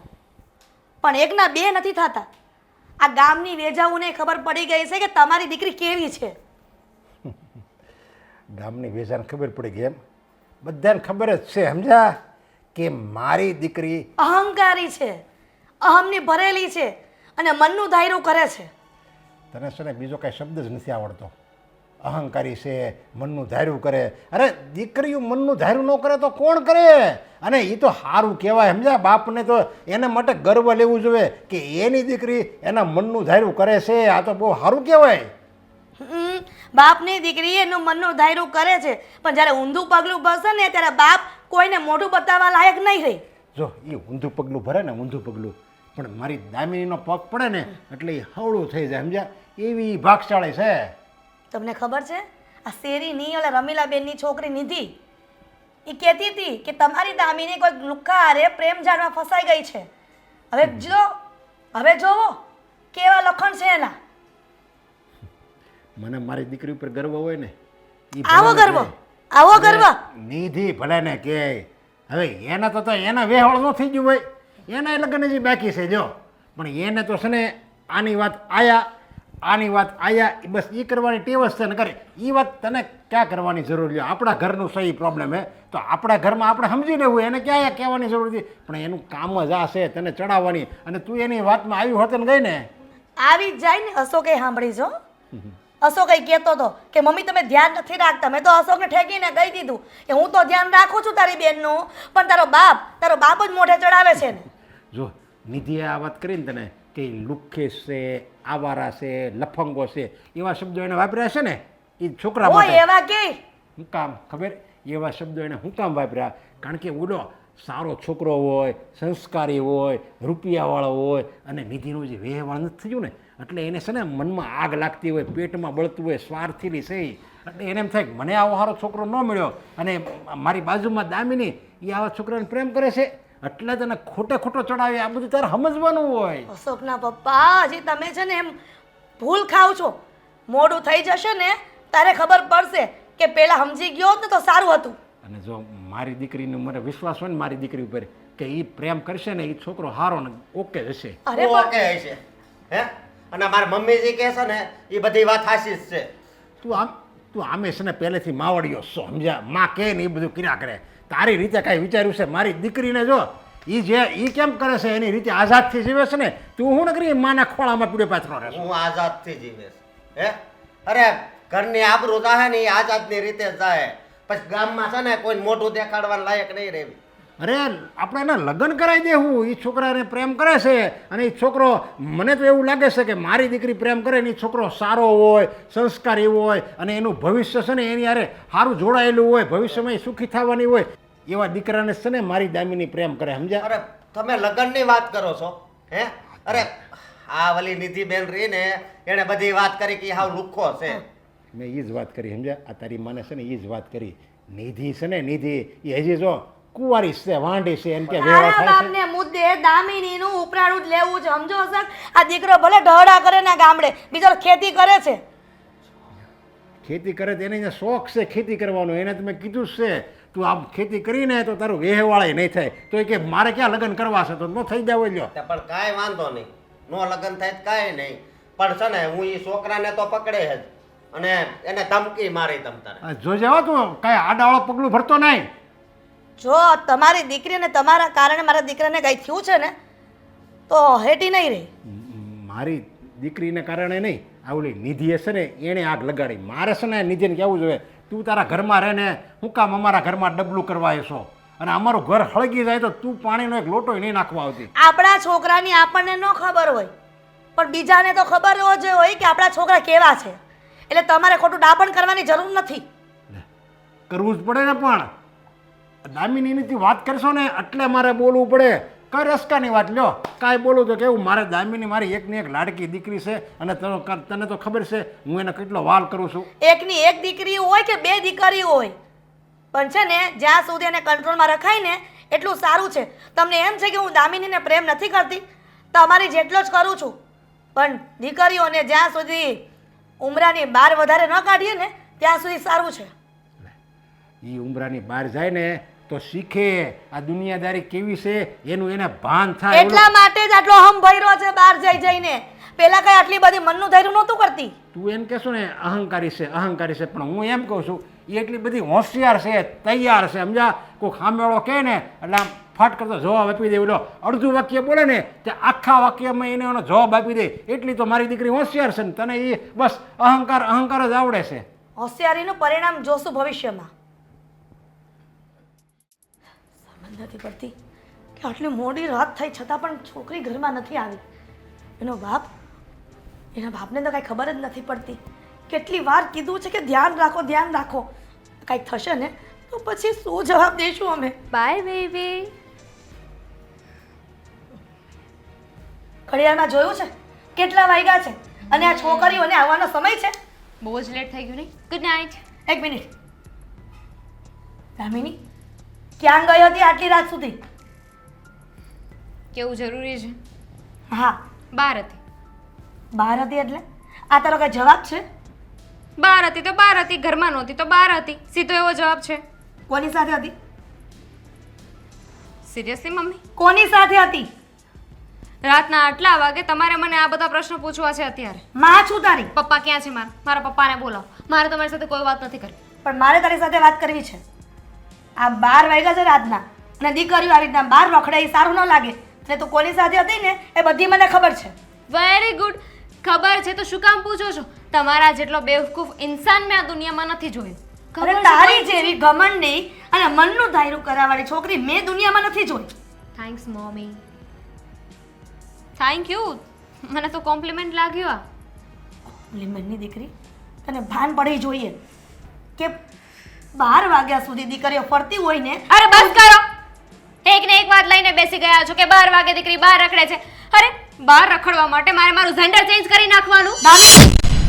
પણ એકના બે નથી થતા. આ ગામની વેજાઓને ખબર પડી ગઈ છે કે તમારી દીકરી કેવી છે. ગામની વેચાને ખબર પડી ગઈ એમ? બધાને ખબર જ છે સમજ્યા કે મારી દીકરી અહંકારી છે, અહમની ભરેલી છે અને મનનું ધાયરું કરે છે. તને છે ને બીજો કાંઈ શબ્દ જ નથી આવડતો. અહંકારી છે, મનનું ધાર્યું કરે. અરે દીકરીઓ મનનું ધાર્યું ન કરે તો કોણ કરે? અને એ તો સારું કહેવાય સમજ્યા. બાપને તો એના માટે ગર્વ લેવું જોઈએ કે એની દીકરી એના મનનું ધાર્યું કરે છે. આ તો બહુ સારું કહેવાય. બાપની દીકરી એનું મનનું ધાયરું કરે છે, પણ જ્યારે ઊંધું પગલું ભરશે ને ત્યારે બાપ કોઈને મોઢું બતાવવા લાયક નહીં રહે. જો એ ઊંધું પગલું ભરે ને ઊંધું પગલું, પણ મારી દામિનીનો પગ પડે ને એટલે એ હવળું થઈ જાય સમજ્યા. એવી ભાગશાળી છે. તમને ખબર છે આ શેરીની ઓલા રમીલાબેનની છોકરી નિધિ એ કહેતી હતી કે તમારી દામિની કોઈ લુખ્ખા હારે પ્રેમ જાળમાં ફસાઈ ગઈ છે. હવે જોવો કેવા લખણ છે એના. મને મારી દીકરી ઉપર ગર્વ હોય ને ઈ આવો ભલે ને ગર્વ, કહે. આવો ગર્વ. નિધિ ભલે ને કે હવે એના તો એના વેહળ ન થઈ ગયું હોય, એના લગ્ન હજી બાકી છે જો. પણ એને તો છે ને આની વાત આયા બસ એ કરવાની ટેવ જ છે ને કરે. એ વાત તને ક્યાં કરવાની જરૂર છે? આપણા ઘરનું સહી પ્રોબ્લેમ હે તો આપણા ઘરમાં આપણે સમજી લેવું, એને ક્યાં કહેવાની જરૂર નથી. પણ એનું કામ જ આ છે તને ચડાવવાની, અને તું એની વાતમાં આવી હોત ને ગઈ ને આવી જ જાય ને. અશોકે સાંભળી જો, અશોક કહેતો હતો કે મમ્મી તમે ધ્યાન નથી રાખતા. મેં તો અશોકને ઠેકીને કહી દીધું કે હું તો ધ્યાન રાખું છું તારી બેનનું, પણ તારો બાપ જ મોઢે ચડાવે છે ને. જો નિધિએ આ વાત કરીને તને કે લુખ્ખેસ છે, આવારા છે, લફંગો છે, એવા શબ્દો એને વાપર્યા છે ને એ છોકરા માટે. ઓય એવા કે શું કામ ખબર? એવા શબ્દો એને શું કામ વાપર્યા? કારણ કે ઓલો સારો છોકરો હોય, સંસ્કારી હોય, રૂપિયાવાળો હોય, અને નિધિનું જે વ્યવહાર નથી થયું ને એટલે એને છે ને મનમાં આગ લાગતી હોય, પેટમાં બળતું હોય, સ્વાર્થીલી છે. એટલે એને એમ થાય કે મને આવો સારો છોકરો ન મળ્યો, અને મારી બાજુમાં દામિની એ આવા છોકરાને પ્રેમ કરે છે એટલે તને ખોટો ચડાવે. આ બધું તારે સમજવાનું હોય. અશોકના પપ્પા હજી તમે છે ને એમ ભૂલ ખાવ છો. મોડું થઈ જશે ને તારે ખબર પડશે કે પહેલા સમજી ગયો હોત ને તો સારું હતું. અને જો મારી દીકરીનો મને વિશ્વાસ હોય ને મારી દીકરી ઉપર કે એ પ્રેમ કરશે ને એ છોકરો હારો ને ઓકે હશે. અરે ઓકે હશે હે. અને મારા મમ્મી જે કહે છે ને એ બધી વાત સાચી જ છે. તું આમે છે ને પહેલેથી માવડિયો છો સમજ્યા. માં કે ને એ બધું કર્યા કરે. તારી રીતે કાંઈ વિચાર્યું છે? મારી દીકરીને જો એ કેમ કરે છે એની રીતે આઝાદથી જીવે છે ને. તું શું ન કરી માના ખોળામાં પીડ્યો પાથરો રહેશે. હું આઝાદથી જીવીશ હે. અરે ઘરની આબરૂ જાહે ને એ આઝાદની રીતે જ જાહે. પછી ગામમાં છે ને કોઈ મોઢું દેખાડવા લાયક નહીં રહેવી. અરે આપણે એને લગ્ન કરાવી દેવું. એ છોકરાને પ્રેમ કરે છે અને એ છોકરો, મને તો એવું લાગે છે કે મારી દીકરી પ્રેમ કરે ને એ છોકરો સારો હોય, સંસ્કારી હોય, અને એનું ભવિષ્ય છે ને એની હારે સારું જોડાયેલું હોય, ભવિષ્યમાં એ સુખી થવાની હોય, એવા દીકરાને છે ને મારી દામિની પ્રેમ કરે સમજ્યા. અરે તમે લગ્નની વાત કરો છો હે? અરે આ વલી નિધિ બેન રહી ને એને બધી વાત કરી કે હાવ લુખ્ખો છે. મેં એ જ વાત કરી સમજ્યા. આ તારી માને છે ને એ જ વાત કરી. નિધિ છે ને નિધિ એ હજી જો કુંવારી છે, વાંઢી છે, એમ કે વ્યવહાર થાય છે. બાપને મુદ્દે દામિનીનું ઉપરાણું જ લેવું છે સમજો અશોક. આ દીકરો ભલે ઢહડા કરે ને ગામડે, બીજો ખેતી કરે છે. ખેતી કરે તો એને અહીંયા શોખ છે ખેતી કરવાનો. એને તમે કીધું જ છે તું આમ ખેતી કરીને તો તારું વેહવાળે નહીં થાય. તો એ કે મારે ક્યાં લગ્ન કરવા છે? તો ન થઈ જાય હોય લ્યો. પણ કાંઈ વાંધો નહીં, નો લગ્ન થાય તો કાંઈ નહીં. પણ છે ને હું એ છોકરાને તો પકડે જ અને એને ધમકી મારી તમ તારે. જોજે હો તું કાંઈ આડાવાળો પગલું ભરતો નહીં. જો તમારી દીકરીને તમારા કારણે મારા દીકરાને કંઈ થયું છે ને તો હેટી નહીં રહી. મારી દીકરીને કારણે નહીં, આ ઓલી નિધિએ છે ને એણે આગ લગાડી. મારે છે ને નિધિને કહેવું જોઈએ તું તારા ઘરમાં રહે ને હું કામ અમારા ઘરમાં ડબલું કરવા આવ્યો? અને અમારું ઘર હળગી જાય તો તું પાણીનો એક લોટો નહીં નાખવા આવતી. આપણા છોકરાની આપણને ન ખબર હોય પણ બીજાને તો ખબર જ હોય કે આપણા છોકરા કેવા છે. એટલે તમારે ખોટું ડાપણ કરવાની જરૂર નથી. કરવું જ પડે ને. પણ દામિનીની વાત કરશો ને એટલે મારે બોલવું પડે. કઈ રસકાની વાત લ્યો કાંઈ બોલું તો કેવું મારે દામિની મારી એકની એક લાડકી દીકરી છે અને તને તો ખબર છે હું એને કેટલો વાલ કરું છું. એકની એક દીકરી હોય કે બે દીકરી હોય પણ છે ને જ્યાં સુધી એને કંટ્રોલમાં રખાય ને એટલું સારું છે. તમને એમ છે કે હું દામિનીને પ્રેમ નથી કરતી? તમારી જેટલો જ કરું છું, પણ દીકરીઓને જ્યાં સુધી ઉમરાની બહાર વધારે ન કાઢીએ ને ત્યાં સુધી સારું છે. એ ઉમરાની બહાર જાય ને તો શીખે આ દુનિયાદારી કેવી છે એનું એને ભાન થાય. એટલા માટે જ આટલો હમ ભર્યો છે બહાર જઈ જઈને. પેલા કઈ આટલી બધી મનનું ધૈર્ય નહોતું કરતી. તું એમ કહેશો ને અહંકારી છે પણ હું એમ કહું છું એ એટલી બધી હોશિયાર છે, તૈયાર છે, સમજા. કોઈ સામેવાળો કહે ને એટલે આમ ફટ કરતો જવાબ આપી દે. ઓલો અડધું વાક્ય બોલે ને તે આખા વાક્યમાં એને એનો જવાબ આપી દે. એટલી તો મારી દીકરી હોશિયાર છે ને તને એ બસ અહંકાર જ આવડે છે. હોશિયારીનું પરિણામ જોશું ભવિષ્યમાં. સમજ નથી પડતી કે આટલી મોડી રાત થઈ છતાં પણ છોકરી ઘરમાં નથી આવી. એના બાપને તો કાંઈ ખબર જ નથી પડતી. કેટલી વાર કીધું છે કે ધ્યાન રાખો ધ્યાન રાખો. કાંઈક થશે ને તો પછી શું જવાબ દઈશું અમે? Bye baby. ઘડિયાળમાં જોયું છે કેટલા વાગ્યા છે અને આ છોકરીઓને આવવાનો સમય છે? બહુ જ લેટ થઈ ગયું નહીં? Good night. એક મિનિટ, દામિની ક્યાં ગઈ હતી આટલી રાત સુધી? કેવું જરૂરી છે? હા, બહાર હતી. બહાર હતી એટલે આ તારો કઈ જવાબ છે? બહાર હતી તો બહાર હતી, ઘરમાં નહોતી તો બહાર હતી. સીધો એવો જવાબ છે. કોની સાથે હતી? Seriously mummy? કોની સાથે હતી? રાતના આટલા વાગે તમારે મને આ બધા પ્રશ્નો પૂછવા છે અત્યારે? માં છું તારી. પપ્પા ક્યાં છે મારા? મારા પપ્પાને બોલાવો. મારે તમારી સાથે કોઈ વાત નથી કરવી. પણ મારે તારી સાથે વાત કરવી છે. આ 12 વાગ્યા છે રાતના અને દીકરીઓ આવી રીતના બહાર રખડે એ સારું ન લાગે. એટલે તું કોની સાથે હતી ને એ બધી મને ખબર છે. Very good. ખબર છે તો શું કામ પૂછો છો? તમારા જેટલો બેવકૂફ ઇન્સાન મેં આ દુનિયામાં નથી જોયો. અરે તારી જેવી ઘમંડી અને મનનું ધાયરું કરાવવાળી છોકરી મેં દુનિયામાં નથી જોઈ. Thanks mummy. Thank you. મને તો કોમ્પ્લિમેન્ટ લાગ્યો આ. લીમનની દીકરી, તને ભાન પડવી જોઈએ કે 12 વાગ્યા સુધી દીકરીઓ ફરતી હોય ને. અરે બસ કરો. એક ને એક વાત લઈને બેસી ગયા છો કે 12 વાગે દીકરી બહાર રખડે છે. અરે બહાર રખડવા માટે મારે મારું જેન્ડર ચેન્જ કરી નાખવાનું?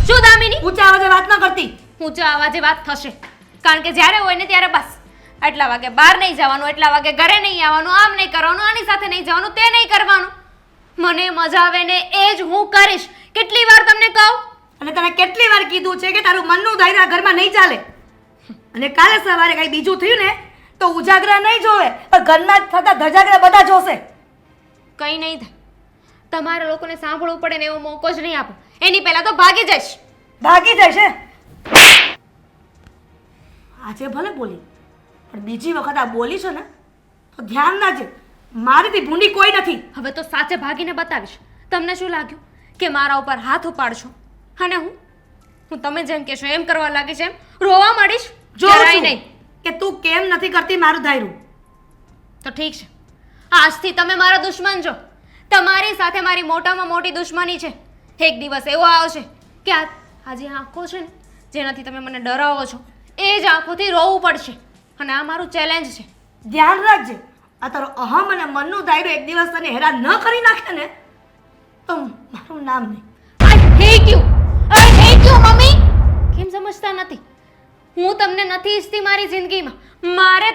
શું દામિની? ઊંચા અવાજે વાત ન કરતી. ઊંચા અવાજે વાત થશે કારણ કે જ્યારે હોય ને ત્યારે બસ આટલા વાગે બહાર નહીં જવાનું, એટલા વાગે ઘરે નહીં આવવાનું, આમ નહીં કરવાનું, આની સાથે નહીં જવાનું, તે નહીં કરવાનું. મને મજા આવે ને એ જ હું કરીશ. કેટલી વાર તમને કહું? અને તને કેટલી વાર કીધું છે કે તારું મનનું ધાયરા ઘરમાં નહીં ચાલે. અને કાલે સવારે કઈ બીજું થયું ને તો ઉજાગરા નહીં જોવે પણ ઘરમાં થતા ધજાગરા બધા જોશે. કંઈ નહીં થાય. તમારે લોકોને સાંભળવું પડે ને એવો મોકો જ નહીં આપો. એની પહેલા તો ભાગી જઈશ. ભાગી જશે. આજે ભલે બોલી પણ બીજી વખત આ બોલી છે ને તો ધ્યાન રાખજે. મારીથી ભૂંડી કોઈ નથી. હવે તો સાચે ભાગીને બતાવીશ. તમને શું લાગ્યું કે મારા ઉપર હાથ ઉપાડશો અને હું તમે જેમ કહેશો એમ કરવા લાગીશ? એમ રોવા માંડીશ? જરાય નહીં. કે તું કેમ નથી કરતી મારું ધાયરું? તો ઠીક છે, આજથી તમે મારા દુશ્મન છો. તમારી સાથે મારી મોટામાં મોટી દુશ્મની છે. એક દિવસ એવો આવશે કે આ જે આંખો છે ને જેનાથી તમે મને ડરાવો છો એ જ આંખોથી રોવું પડશે. અને આ મારું ચેલેન્જ છે. ધ્યાન રાખજે. આ તારો અહમ અને મનનું ધાયરું એક દિવસ તને હેરાન ન કરી નાખે ને તો મારું નામ નહીં. I hate you mummy. કેમ સમજતા નથી? હું તમને નથી ઈચ્છતી મારી જિંદગીમાં. મારે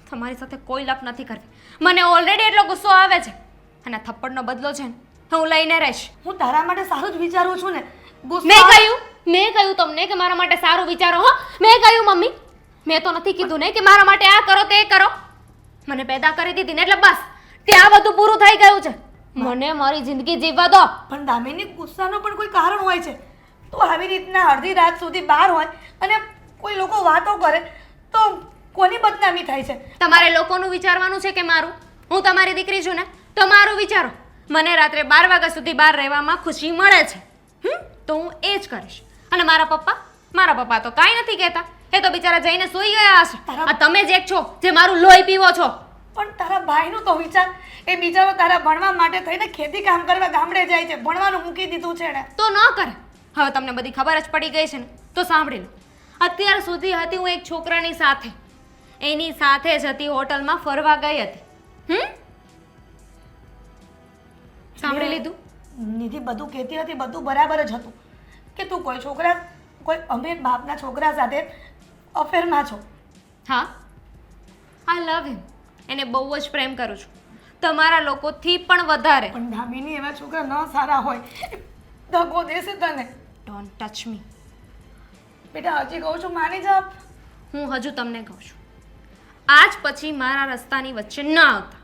તમારી સાથે કોઈ લપ નથી કરવી. મને ઓલરેડી એટલો ગુસ્સો આવે છે અને થપ્પડનો બદલો છે ને હું લઈને રહીશ. હું તારા માટે સારું જ વિચારું છું ને. મેં કહ્યું તમને કે મારા માટે સારું વિચારો? હો, મેં કહ્યું મમ્મી? મેં તો નથી કીધું ને કે મારા માટે આ કરો તે કરો. મને પેદા કરી દીધી ને એટલે બસ ત્યાં બધું પૂરું થઈ ગયું છે. મને મારી જિંદગી જીવવા દો. પણ દામિની, ગુસ્સાનો પણ કોઈ કારણ હોય છે. તો આવી રીતના અડધી રાત સુધી બહાર હોય અને કોઈ લોકો વાતો કરે તો કોની બદનામી થાય છે? તમારે લોકોનું વિચારવાનું છે કે મારું? હું તમારી દીકરી છું ને તો મારું વિચારો. મને રાત્રે 12 વાગ્યા સુધી બહાર રહેવામાં ખુશી મળે છે તો હું એ જ કરીશ. અને મારા પપ્પા તો કાંઈ નથી કહેતા. એ તો બિચારા જઈને સૂઈ ગયા હશે. આ તમે જ એક છો જે મારું લોહી પીવો છો. પણ તારા ભાઈનું તો વિચાર. એ બિચારો તારા ભણવા માટે થઈને ખેતી કામ કરવા ગામડે જાય છે. ભણવાનું મૂકી દીધું છે ને તો ન કરે. હવે તમને બધી ખબર જ પડી ગઈ છે ને તો સાંભળી લો. અત્યાર સુધી હતી હું એક છોકરાની સાથે. એની સાથે જ હતી, હોટલમાં ફરવા ગઈ હતી. સાંભળી લીધું? નિધિ બધું કહેતી હતી, બધું બરાબર જ હતું કે તું કોઈ અમીર બાપના છોકરા સાથે અફેરમાં છો. હા, આઈ લવ હિમ. એને બહુ જ પ્રેમ કરું છું, તમારા લોકોથી પણ વધારે. પણ દામિની એવા છોકરા ન સારા હોય, દગો દેશે તને. Don't touch me. બેટા હજી કહું છું માની જા. હું હજુ તમને કહું છું, આજ પછી મારા રસ્તાની વચ્ચે ન આવતા.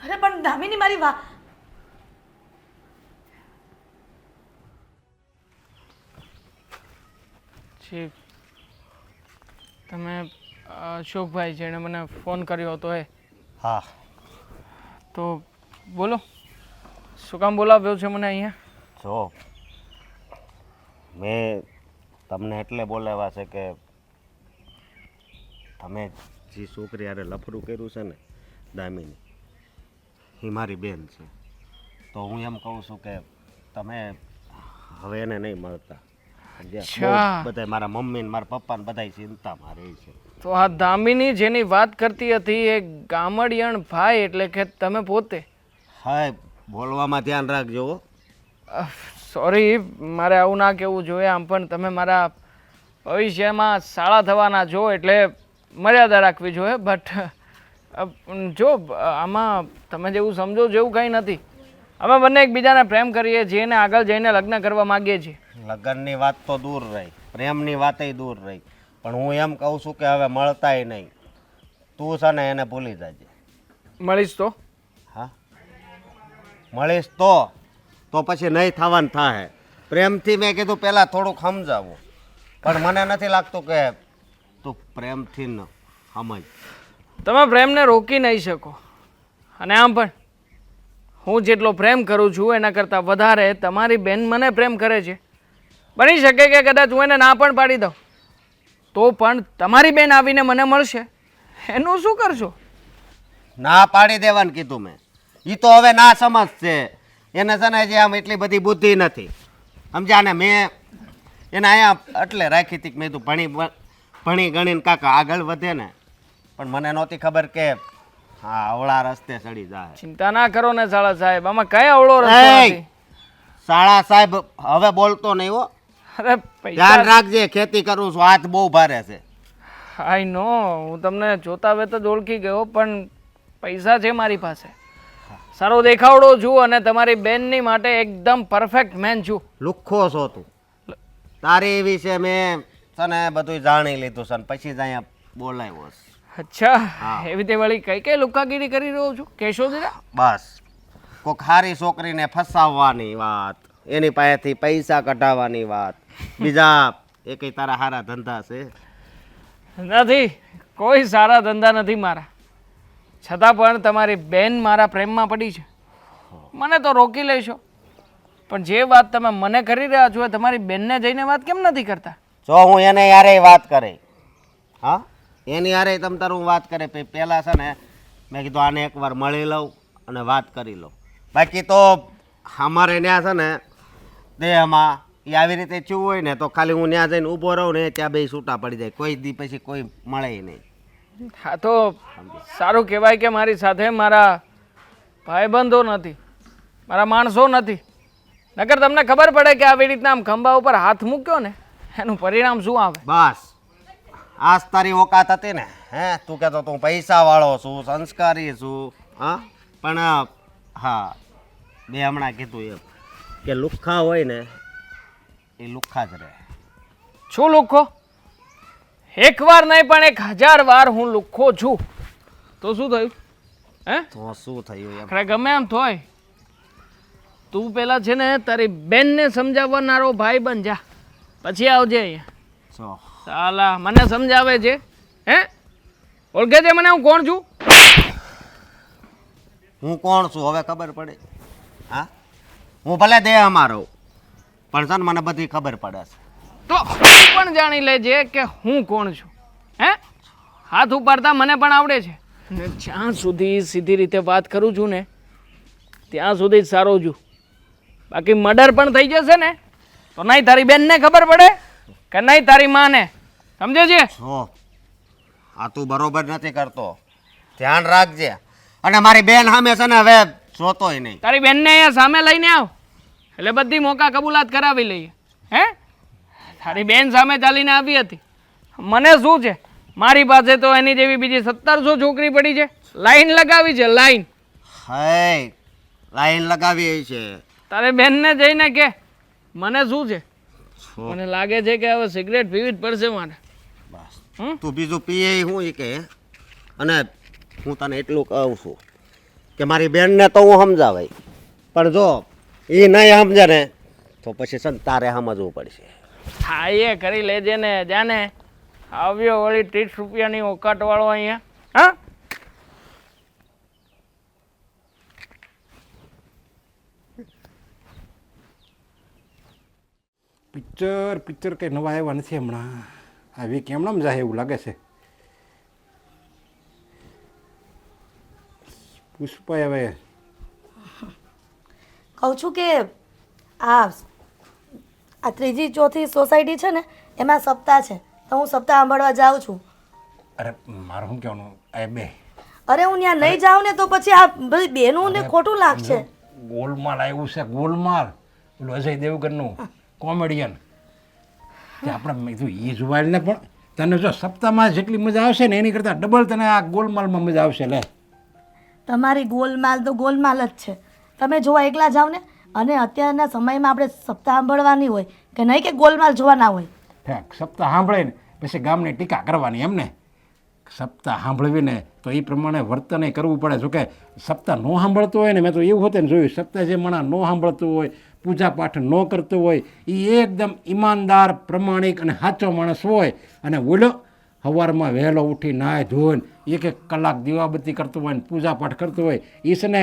અરે પણ દામિની મારી વાત. જી, તમે અશોકભાઈ જેણે મને ફોન કર્યો હતો એ? હા. તો બોલો, શું કામ બોલાવ્યો છે મને અહીંયા? જો મેં તમને એટલે બોલાવ્યા છે કે તમે જે છોકરી યારે લફડું કર્યું છે ને દામિની, એ મારી બેન છે. તો હું એમ કહું છું કે તમે હવે એને નહીં મળતા. બધા મારા મમ્મી ને મારા પપ્પા ને બધા ચિંતામાં રહે છે. તો આ દામિની જેની વાત કરતી હતી એ ગામડિયણ ભાઈ એટલે કે તમે પોતે? હા, બોલવામાં ધ્યાન રાખજો. સોરી, મારે આવું ના કહેવું જોઈએ. આમ પણ તમે મારા ભવિષ્યમાં શાળા થવાના છો એટલે મર્યાદા રાખવી જોઈએ. બટ જો આમાં તમે જેવું સમજો જેવું કંઈ નથી. અમે બંને એકબીજાને પ્રેમ કરીએ છીએ અને આગળ જઈને લગ્ન કરવા માગીએ છીએ. લગ્નની વાત તો દૂર રહી, પ્રેમની વાતય દૂર રહી, પણ હું એમ કહું છું કે હવે મળતાય નહીં. તું છે ને એને ભૂલી જાજે. મળીશ તો? હા, મળીશ તો પછી નહીં થવાનું થાય. પ્રેમથી મેં કીધું પહેલાં થોડુંક સમજાવું, પણ મને નથી લાગતું કે તું પ્રેમથી ન સમજ. તમે પ્રેમને રોકી નહીં શકો. અને આમ પણ હું જેટલો પ્રેમ કરું છું એના કરતાં વધારે તમારી બેન મને પ્રેમ કરે છે. બની શકે કે કદાચ હું એને ના પણ પાડી દઉં તો પણ તમારી બેન આવીને મને મળશે, એનું શું કરશો? ના પાડી દેવાનું કીધું મેં. એ તો હવે ના સમજશે. એને છે ને હજી આમ એટલી બધી બુદ્ધિ નથી, સમજ્યા ને. મેં એને અહીંયા એટલે રાખી હતી કે મેં તું ભણી ગણીને કાકા આગળ વધે ને, પણ મને નહોતી ખબર કે હા અવળા રસ્તે ચડી જાય. ચિંતા ના કરો ને શાળા સાહેબ, આમાં કઈ અવળો રસ્તો નથી. શાળા સાહેબ હવે બોલતો નહીં હો. અરે ધ્યાન રાખજે, ખેતી કરું છું, હાથ બહુ ભારે છે. આઈ નો, હું તમને જોતા વેત જ ઓળખી ગયો, પણ પૈસા છે મારી પાસે, સારો દેખાવડો છું અને તમારી બેનની માટે એકદમ પરફેક્ટ મેન છું. લુખ્ખો છો તું. તારી વિશે મેં તને બધું જાણી લીધું છે, પછી જ અહીંયા બોલાવ્યો છે. અચ્છા, એવી તે વળી કઈ કઈ લુકાગીરી કરી રહ્યો છું કેશો જરા? બસ કોક હારી છોકરીને ફસાવવાની વાત, એની પાસેથી પૈસા કઢાવવાની વાત. બીજા એ કઈ તારા સારા ધંધા છે? નથી, કોઈ સારા ધંધા નથી મારા. છતાં પણ તમારી બેન મારા પ્રેમમાં પડી છે. મને તો રોકી લેશો, પણ જે વાત તમે મને કરી રહ્યા છો એ તમારી બેનને જઈને વાત કેમ નથી કરતા? જો હું એને યારે વાત કરે, હા એની યારે તમ તારું વાત કરે. પહેલાં છે ને મેં કીધું આને એકવાર મળી લઉં અને વાત કરી લઉં. બાકી તો અમારે ત્યાં છે ને દેહમાં એ આવી રીતે ચૂવું હોય ને તો ખાલી હું ત્યાં જઈને ઊભો રહું ને ત્યાં બે છૂટા પડી જાય. કોઈ દી પછી કોઈ મળે નહીં. હા, તો સારું કહેવાય કે મારી સાથે મારા ભાઈબંધો નથી, મારા માણસો નથી. નકર તમને ખબર પડે કે આવી રીતના આમ ખંભા ઉપર હાથ મૂક્યો ને એનું પરિણામ શું આવે. બસ આજ તારી ઓકાત હતી ને. હે, તું કહેતો તું પૈસાવાળો છું, સંસ્કારી છું. હા, પણ હા મેં હમણાં કીધું એમ કે લુખ્ખા હોય ને એ લુખ્ખા જ રહે. છું લુખ્ખો? એક વાર નહીં પણ 1000 વાર હું લુખ્ખો છું. તો શું થયું? હે, તો શું થયું એમ? ખરે ગમે એમ થોય, તું પેલા છે ને તારી બેનને સમજાવનારો ભાઈ બન જા, પછી આવજે અહીંયા. સાલા મને સમજાવે છે. હે, ઓળખે છે મને હું કોણ છું? હું કોણ છું હવે ખબર પડે? હા, હું ભલે દેહ અમારો પણ છે ને મને બધી ખબર પડે છે. તો તું પણ જાણી લેજે કે હું કોણ છું. હે, હાથ ઉપાડતા મને પણ આવડે છે. ને જ્યાં સુધી સીધી રીતે વાત કરું છું ને ત્યાં સુધી જ સારો છું. બાકી મર્ડર પણ થઈ જશે ને તો નહીં તારી બેનને ખબર પડે કે નહીં તારી માને. સમજે છે? જો આ તું બરોબર નથી કરતો, ધ્યાન રાખજે. અને મારી બેન સામે છે ને હવે જોતોય નહીં. તારી બેનને અહીંયા સામે લઈને આવ એટલે બધી મોકા કબૂલાત કરાવી લઈએ. હે તારી બેન સામે ચાલીને આવી હતી. મને શું છે, મારી પાસે તો એની જેવી બીજી 1700 છોકરી પડી છે. લાઈન લગાવી છે, લાઈન. હે લાઈન લગાવી છે. તારે બેનને જઈને કે મને શું છે, મને લાગે છે કે હવે સિગરેટ પીવી જ પડશે મારે. બસ તું બીજું પીએ હું ઈ કે. અને હું તને એટલું કહું છું કે મારી બેનને તો હું સમજાવાય, પણ જો એ નહીં સમજે ને તો પછી છે ને તારે સમજવું પડશે. હા એ કરી લેજે ને, જાને આવ્યો વળી 30 રૂપિયાની ઓકાટ વાળો અહીંયા. હા પિક્ચર કંઈ નવા આવ્યા નથી હમણાં. આ વીક એમણામ જાય એવું લાગે છે. પુષ્પા હવે કહું છું કે આ ત્રીજી ચોથી સોસાયટી છે ને એમાં સપ્તાહ છે, તો હું સપ્તાહ સાંભળવા જાઉં છું. અરે મારું શું કહેવાનું એ બે અરે હું ત્યાં નહીં જાઉં ને તો પછી આ બધી બેનું ને ખોટું લાગશે. ગોલમાલ આવ્યું છે, ગોલમાલ. પેલું અજય દેવગનનું કોમેડિયન. કે આપણે મેં કીધું એ જોવાય ને, પણ તને જો સપ્તાહમાં જેટલી મજા આવશે ને એની કરતાં ડબલ તને આ ગોલમાલમાં મજા આવશે. લે તમારી ગોલમાલ તો ગોલમાલ જ છે. તમે જોવા એકલા જાઓ ને, અને અત્યારના સમયમાં આપણે સપ્તાહ સાંભળવાની હોય કે નહીં કે ગોલમાલ જોવાના હોય. ઠેક સપ્તાહ સાંભળે ને પછી ગામની ટીકા કરવાની એમને. સપ્તાહ સાંભળવીને તો એ પ્રમાણે વર્તન કરવું પડે. જોકે સપ્તાહ ન સાંભળતો હોય ને, મેં તો એવું હોતે ને જોયું, સપ્તાહ જે માણસ ન સાંભળતું હોય, પૂજા પાઠ ન કરતો હોય, એ એકદમ ઈમાનદાર, પ્રમાણિક અને સાચો માણસ હોય, અને બોલો સવારમાં વહેલો ઉઠી નાય ધોઈને 1 કલાક દીવાબત્તી કરતો હોય ને પૂજા પાઠ કરતો હોય, ઈસને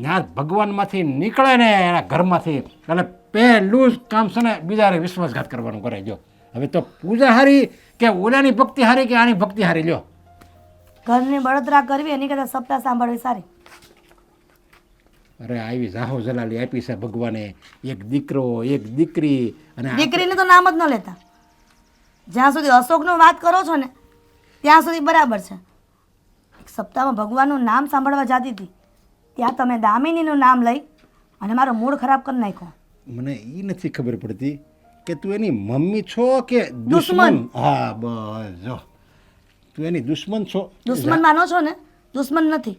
ના ભગવાનમાંથી નીકળે ને એના ઘરમાંથી, એટલે પહેલું જ કામ છે ને બીજાને વિશ્વાસઘાત કરવાનું કરે. જો હવે તો પૂજા હારી કે ઓલાની ભક્તિ હારી કે આની ભક્તિ હારી? લ્યો ઘરની બળતરા કરવી એની કરતાં સપ્તાહ સાંભળવી સારી. અરે આવી જાહો જલાલી આપી છે ભગવાને, એક દીકરો એક દીકરી. અને દીકરીને તો નામ જ ન લેતા. જ્યાં સુધી અશોકનો વાત કરો છો ને ત્યાં સુધી બરાબર છે. એક સપ્તાહમાં ભગવાનનું નામ સાંભળવા જતી હતી, ત્યાં તમે દામિનીનું નામ લઈ અને મારો મૂડ ખરાબ કરી નાખ્યો. મને એ નથી ખબર પડતી કે તું એની મમ્મી છો કે દુશ્મન? હા બસ જો તું એની દુશ્મન છો. દુશ્મન માનો છો ને? દુશ્મન નથી,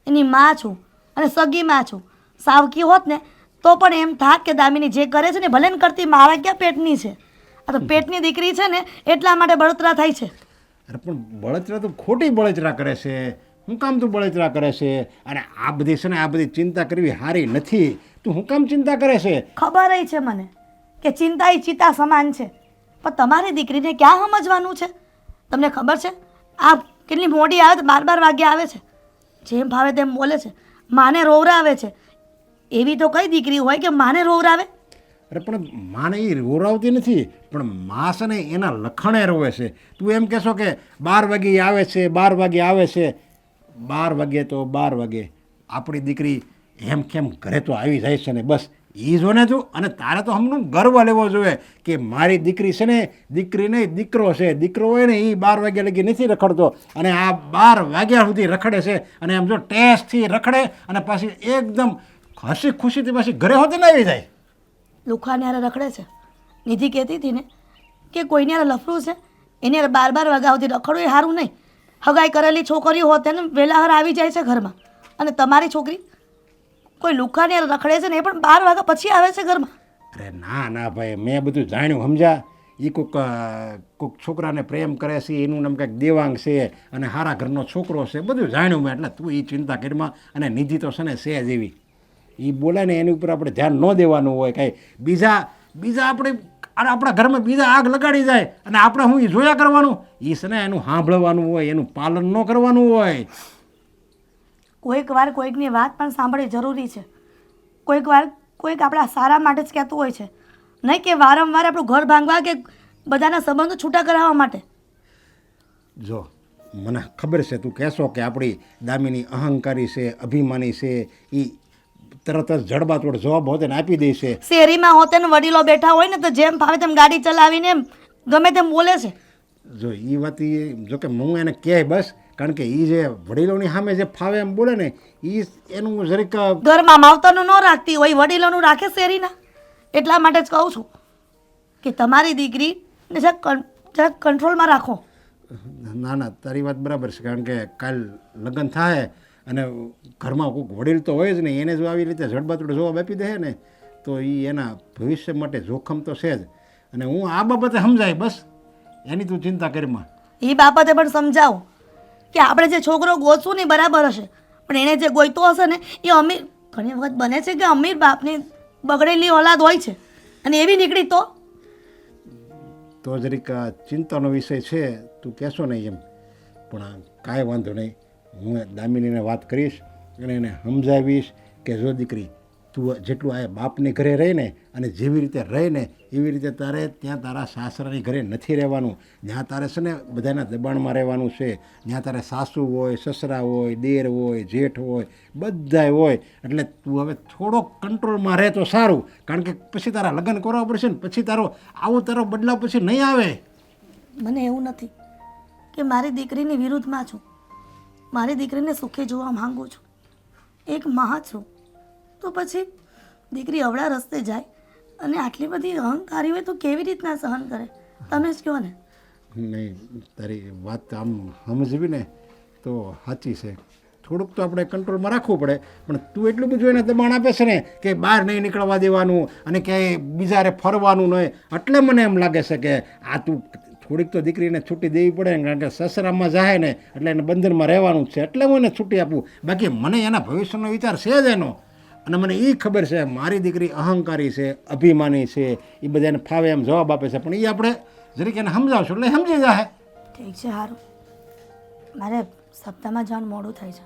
એની માં છું અને સગી માં છું. સાવકી હોત ને તો પણ એમ થાત કે દામિની જે કરે છે ને ભલે ને કરતી, મારા ક્યાં પેટની છે. આ તો પેટની દીકરી છે ને એટલા માટે બળતરા થાય છે. અરે પણ બળતરા તો ખોટી બળતરા કરે છે. હું કામ તું બળતરા કરે છે? અને આ બધી છે ને આ બધી ચિંતા કરવી સારી નથી. તું હું કામ ચિંતા કરે છે? ખબર છે મને કે ચિંતા એ ચિતા સમાન છે, પણ તમારી દીકરીને ક્યાં સમજવાનું છે? તમને ખબર છે આ કેટલી મોડી આવે તો 12 વાગે આવે છે, જેમ ભાવે તેમ બોલે છે, માને રોવરાવે છે. એવી તો કઈ દીકરી હોય કે માને રોવરાવે? અરે પણ માને એ રોરાવતી નથી, પણ મા છે ને એના લખણે રોવે છે. તું એમ કહેશો કે 12 વાગે આવે છે, 12 વાગે આવે છે. 12 વાગે તો 12 વાગે આપણી દીકરી એમ કેમ ઘરે તો આવી જાય છે ને, બસ એ જો ને તું. અને તારે તો હમણાં ગર્વ લેવો જોઈએ કે મારી દીકરી છે ને, દીકરી નહીં દીકરો છે. દીકરો હોય ને એ 12 વાગ્યા લગી નથી રખડતો, અને આ 12 વાગ્યા સુધી રખડે છે. અને એમ જો ટેસ્ટથી રખડે અને પાછી એકદમ હસી ખુશીથી પાછી ઘરે હોતી ને આવી જાય. લુખાને હારે રખડે છે. નિધિ કહેતી હતી ને કે કોઈને હારે લફરું છે, એને હારે 12 વાગ્યા સુધી રખડવું એ સારું નહીં. હગાઈ કરેલી છોકરીઓ હોત એને વહેલા હાર આવી જાય છે ઘરમાં, અને તમારી છોકરી કોઈ લુખાને હારે રખડે છે ને એ પણ 12 વાગ્યા પછી આવે છે ઘરમાં. અરે ના ના ભાઈ, મેં બધું જાણ્યું સમજા. એ કોઈક છોકરાને પ્રેમ કરે છે, એનું નામ કંઈક દેવાંગ છે, અને સારા ઘરનો છોકરો છે, બધું જાણ્યું મેં. એટલે તું એ ચિંતા કરીમાં. અને નિધિ તો છે ને છે જેવી, એ બોલે ને એની ઉપર આપણે ધ્યાન ન દેવાનું હોય. કાંઈ બીજા આપણા ઘરમાં બીજા આગ લગાડી જાય અને આપણે હું એ જોયા કરવાનું? એ છે ને એનું સાંભળવાનું હોય, એનું પાલન ન કરવાનું હોય. કોઈક વાર કોઈકની વાત પણ સાંભળવી જરૂરી છે. કોઈક વાર કોઈક આપણા સારા માટે જ કહેતું હોય છે, નહીં કે વારંવાર આપણું ઘર ભાંગવા કે બધાના સંબંધો છૂટા કરાવવા માટે. જો મને ખબર છે તું કહેશો કે આપણી દામિની અહંકારી છે, અભિમાની છે, એ તરત જ જડબાતોડ જવાબ હોતે ને આપી દે છે. શેરીમાં હોતે ને વડીલો બેઠા હોય ને તો જેમ ફાવે તેમ ગાડી ચલાવીને ગમે તેમ બોલે છે. જો એ વાત જો કે હું એને કહે બસ કારણ કે એ જે વડીલોની સામે જે ફાવે એમ બોલે ને એ એનું જરીક ઘરમાં માવતરનું ન રાખતી હોય વડીલોનું રાખે શેરીના. એટલા માટે જ કહું છું કે તમારી દીકરીને જરાક કંટ્રોલમાં રાખો. ના ના તારી વાત બરાબર છે, કારણ કે કાલ લગ્ન થાય અને ઘરમાં કોઈક વડીલ તો હોય જ નહીં, એને જો આવી રીતે જડબાતોડ જવાબ આપી દે ને તો એ એના ભવિષ્ય માટે જોખમ તો છે જ. અને હું આ બાબતે સમજાય બસ, એની તું ચિંતા કરીમાં. એ બાબતે પણ સમજાવો કે આપણે જે છોકરો ગોતશું ને એ બરાબર હશે, પણ એને જે ગોઈતો હશે ને એ અમીર, ઘણી વખત બને છે કે અમીર બાપની બગડેલી ઓલાદ હોય છે અને એવી નીકળી તો જરીક ચિંતાનો વિષય છે, તું કહેશો નહીં એમ. પણ કાંઈ વાંધો નહીં, હું દામિનીને વાત કરીશ અને એને સમજાવીશ કે જો દીકરી તું જેટલું આ બાપની ઘરે રહીને અને જેવી રીતે રહીને એવી રીતે તારે ત્યાં તારા સાસરાની ઘરે નથી રહેવાનું. જ્યાં તારે છે ને બધાના દબાણમાં રહેવાનું છે, જ્યાં તારે સાસુ હોય, સસરા હોય, દેર હોય, જેઠ હોય, બધાય હોય. એટલે તું હવે થોડોક કંટ્રોલમાં રહે તો સારું, કારણ કે પછી તારા લગ્ન કરવા પડશે ને પછી તારો બદલાવ પછી નહીં આવે. મને એવું નથી કે મારી દીકરીની વિરુદ્ધમાં છું. મારી દીકરીને સુખી જોવા માંગુ છું. એક માં છું તો પછી દીકરી અવળા રસ્તે જાય અને આટલી બધી અહંકારી હોય તો કેવી રીતના સહન કરે? તમે જ કહો ને. નહીં, તારી વાત આમ સમજવી ને તો સાચી છે. થોડુંક તો આપણે કંટ્રોલમાં રાખવું પડે, પણ તું એટલું બધું એને દબાણ આપે છે ને કે બહાર નહીં નીકળવા દેવાનું અને ક્યાંય બીજારે ફરવાનું નહીં. એટલે મને એમ લાગે છે કે આ તું થોડીક તો દીકરીને છૂટી દેવી પડે ને, કારણ કે સસરામાં જાય ને એટલે એને બંધનમાં રહેવાનું જ છે. એટલે હું એને છૂટી આપું. બાકી મને એના ભવિષ્યનો વિચાર છે જ એનો. અને મને એ ખબર છે મારી દીકરી અહંકારી છે, અભિમાની છે, એ બધાને ફાવે એમ જવાબ આપે છે, પણ એ આપણે જરીક એને સમજાવશું એટલે સમજી જાય. ઠીક છે, સારું. મારે સપ્તાહમાં જવાનું મોડું થાય છે,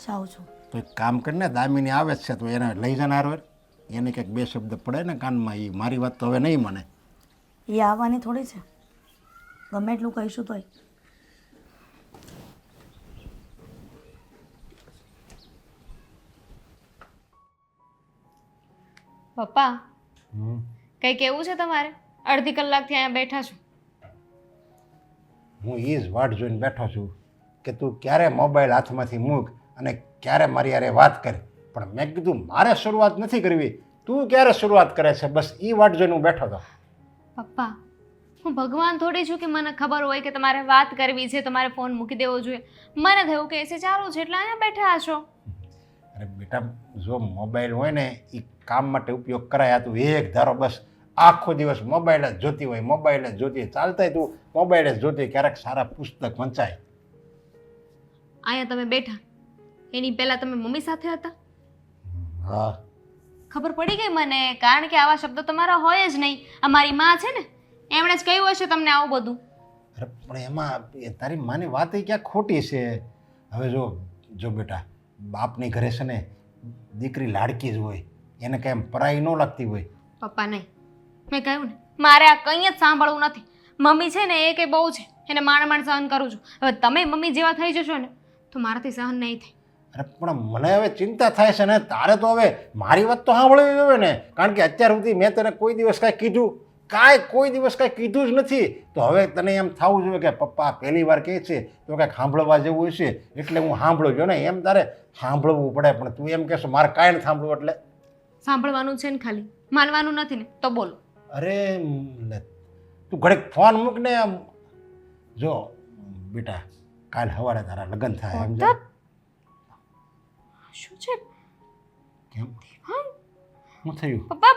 જાઉં છું. તો એક કામ કરીને દામિની આવે જ છે તો એને લઈ જને હારવાર, એને કંઈક બે શબ્દ પડે ને કાનમાં. એ મારી વાત તો હવે નહીં મને. એ આવવાની થોડી છે, ગમે એટલું કહીશું તોય. પપ્પા કંઈ કેવું છે તમારે? અડધી કલાકથી અહીંયા બેઠા છો. હું એ જ વાટ જોઈને બેઠો છું કે તું ક્યારે મોબાઈલ હાથમાંથી મૂક અને ક્યારે મારી યારે વાત કરે. પણ મેં કીધું મારે શરૂઆત નથી કરવી, તું ક્યારે શરૂઆત કરે છે, બસ એ વાટ જોઈને હું બેઠો હતો. પપ્પા હું ભગવાન થોડી છું કે મને ખબર હોય કે તમારે વાત કરવી છે, તમારે ફોન મૂકી દેવો જોઈએ. મને થયું કે એસી ચાલુ છે એટલે અહીંયા બેઠા છો. અરે બેટા, જો મોબાઈલ હોય ને એ કામ માટે ઉપયોગ કરાય. તું એક ધારો બસ આખો દિવસ મોબાઈલ જ જોતી હોય, મોબાઈલ જ જોતી હોય, ચાલતાય તું મોબાઈલ જ જોતી. ક્યારેક સારા પુસ્તક વંચાય. અહીંયા તમે બેઠા એની પહેલા તમે મમ્મી સાથે હતા? હા, ખબર પડી ગઈ મને, કારણ કે આવા શબ્દો તમારા હોય જ નહીં. અમારી માં છે ને એમણે જ કહ્યું હશે તમને આવું બધું. અરે પણ એમાં તારી માની વાત એ ક્યાં ખોટી છે? હવે જો બેટા, બાપની ઘરે છે ને દીકરી લાડકી જ હોય, એને કંઈ એમ પરાઈ ન લાગતી હોય. પપ્પા નહીં, મેં કહ્યું ને મારે આ કંઈ જ સાંભળવું નથી. મમ્મી છે ને એ કંઈ બહુ છે, એને માંડ સહન કરું છું. હવે તમે મમ્મી જેવા થઈ જશો ને તો મારાથી સહન નહીં થાય. અરે પણ મને હવે ચિંતા થાય છે ને. તારે તો હવે મારી વાત તો સાંભળવી જોઈએ ને, કારણ કે અત્યાર સુધી મેં તને કોઈ દિવસ કાંઈ કીધું? કોઈ દિવસ કાંઈ કીધું જ નથી. તો હવે તને એમ થવું જોઈએ કે પપ્પા પહેલી વાર કહે છે તો કાંઈક સાંભળવા જેવું હશે એટલે હું સાંભળું છું ને. એમ તારે સાંભળવું પડે. પણ તું એમ કહેશો મારે કાંઈ નથી સાંભળવું એટલે સાંભળવાનું છે ને, ખાલી માનવાનું નથી ને તો બોલો. અરે તું ઘડીક ફોન મૂક ને. આમ જો બેટા, કાલ સવારે તારા લગ્ન થાય સમજા? શું છે? કેમ? શું થયું પપ્પા?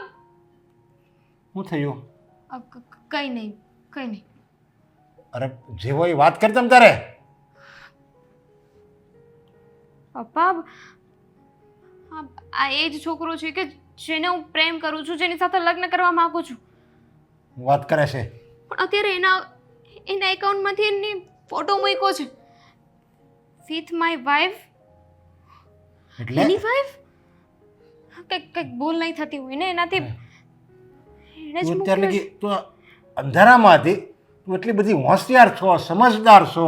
શું થયું? કંઈ નહીં, કંઈ નહીં. અરે જે હોય વાત કર તમ તારે. પપ્પા આ એ જ છોકરો છે કે જેને હું પ્રેમ કરું છું, જેની સાથે લગ્ન કરવા માંગુ છું. વાત કરે છે પણ અત્યારે એના એકાઉન્ટમાંથી એની ફોટો મૂક્યો છે વિથ માય વાઈફ. એટલે એની વાઈફ? કંઈક ભૂલ નહીં થતી હોય ને એનાથી એને જ તું અત્યારે મૂક્યો છે. લગી તું અંધારામાં હતી, તું એટલી બધી હોશિયાર છો, સમજદાર છો,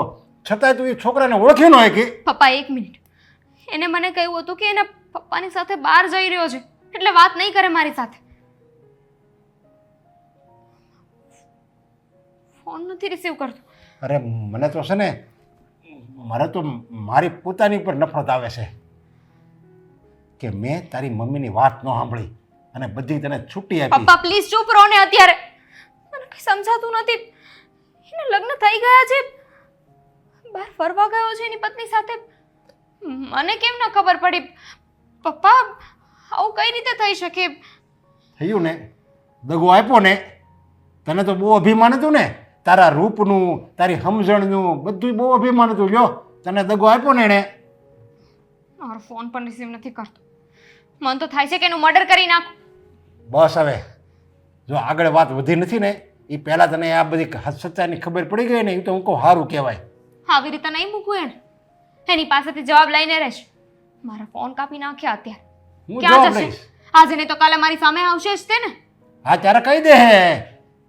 છતાંય તું એ છોકરાને ઓળખી ન હોય કે? પપ્પા એક મિનિટ, એને મને કહ્યું હતું કે એના પપ્પાની સાથે બહાર જઈ રહ્યો છે એટલે વાત નહીં કરે મારી સાથે. ફોન નથી રિસીવ કરતો. અરે મને તો છે ને મારે તો મારી પોતાની પર નફરત આવે છે કે મેં તારી મમ્મીની વાત ન સાંભળી અને બધી તને છૂટી આપી. પપ્પા પ્લીઝ ચૂપ રહો ને અત્યારે. મને કઈ સમજાતું નથી. એને લગ્ન થઈ ગયા છે, બહાર ફરવા ગયો છે એની પત્ની સાથે. મને કેમ ન ખબર પડી? પપ્પા આવું કઈ રીતે થઈ શકે? થયું ને, દગો આપ્યો ને. તને તો બહુ અભિમાન હતું ને, તારા રૂપનું, તારી સમજણનું બધું બહુ અભિમાન હતું. લ્યો, તને દગો આપ્યો ને એણે. મારો ફોન પણ રિસીવ નથી કરતો. મન તો થાય છે કે એનું મર્ડર કરી નાખું. બસ હવે જો આગળ વાત વધી નથી ને, એ પહેલાં તને આ બધી સચ્ચાઈની ખબર પડી ગઈ ને, એ તો હું કહું સારું કહેવાય. આવી રીતે નહીં મૂકવું એને. એની પાસેથી જવાબ લઈને રહેશ. મારા ફોન કાપી નાખ્યા અત્યારે. હું ક્યાં જવાબ જશે? લઈશ. આજે નહીં તો કાલે મારી સામે આવશે જ તે ને. હા, ત્યારે કહી દે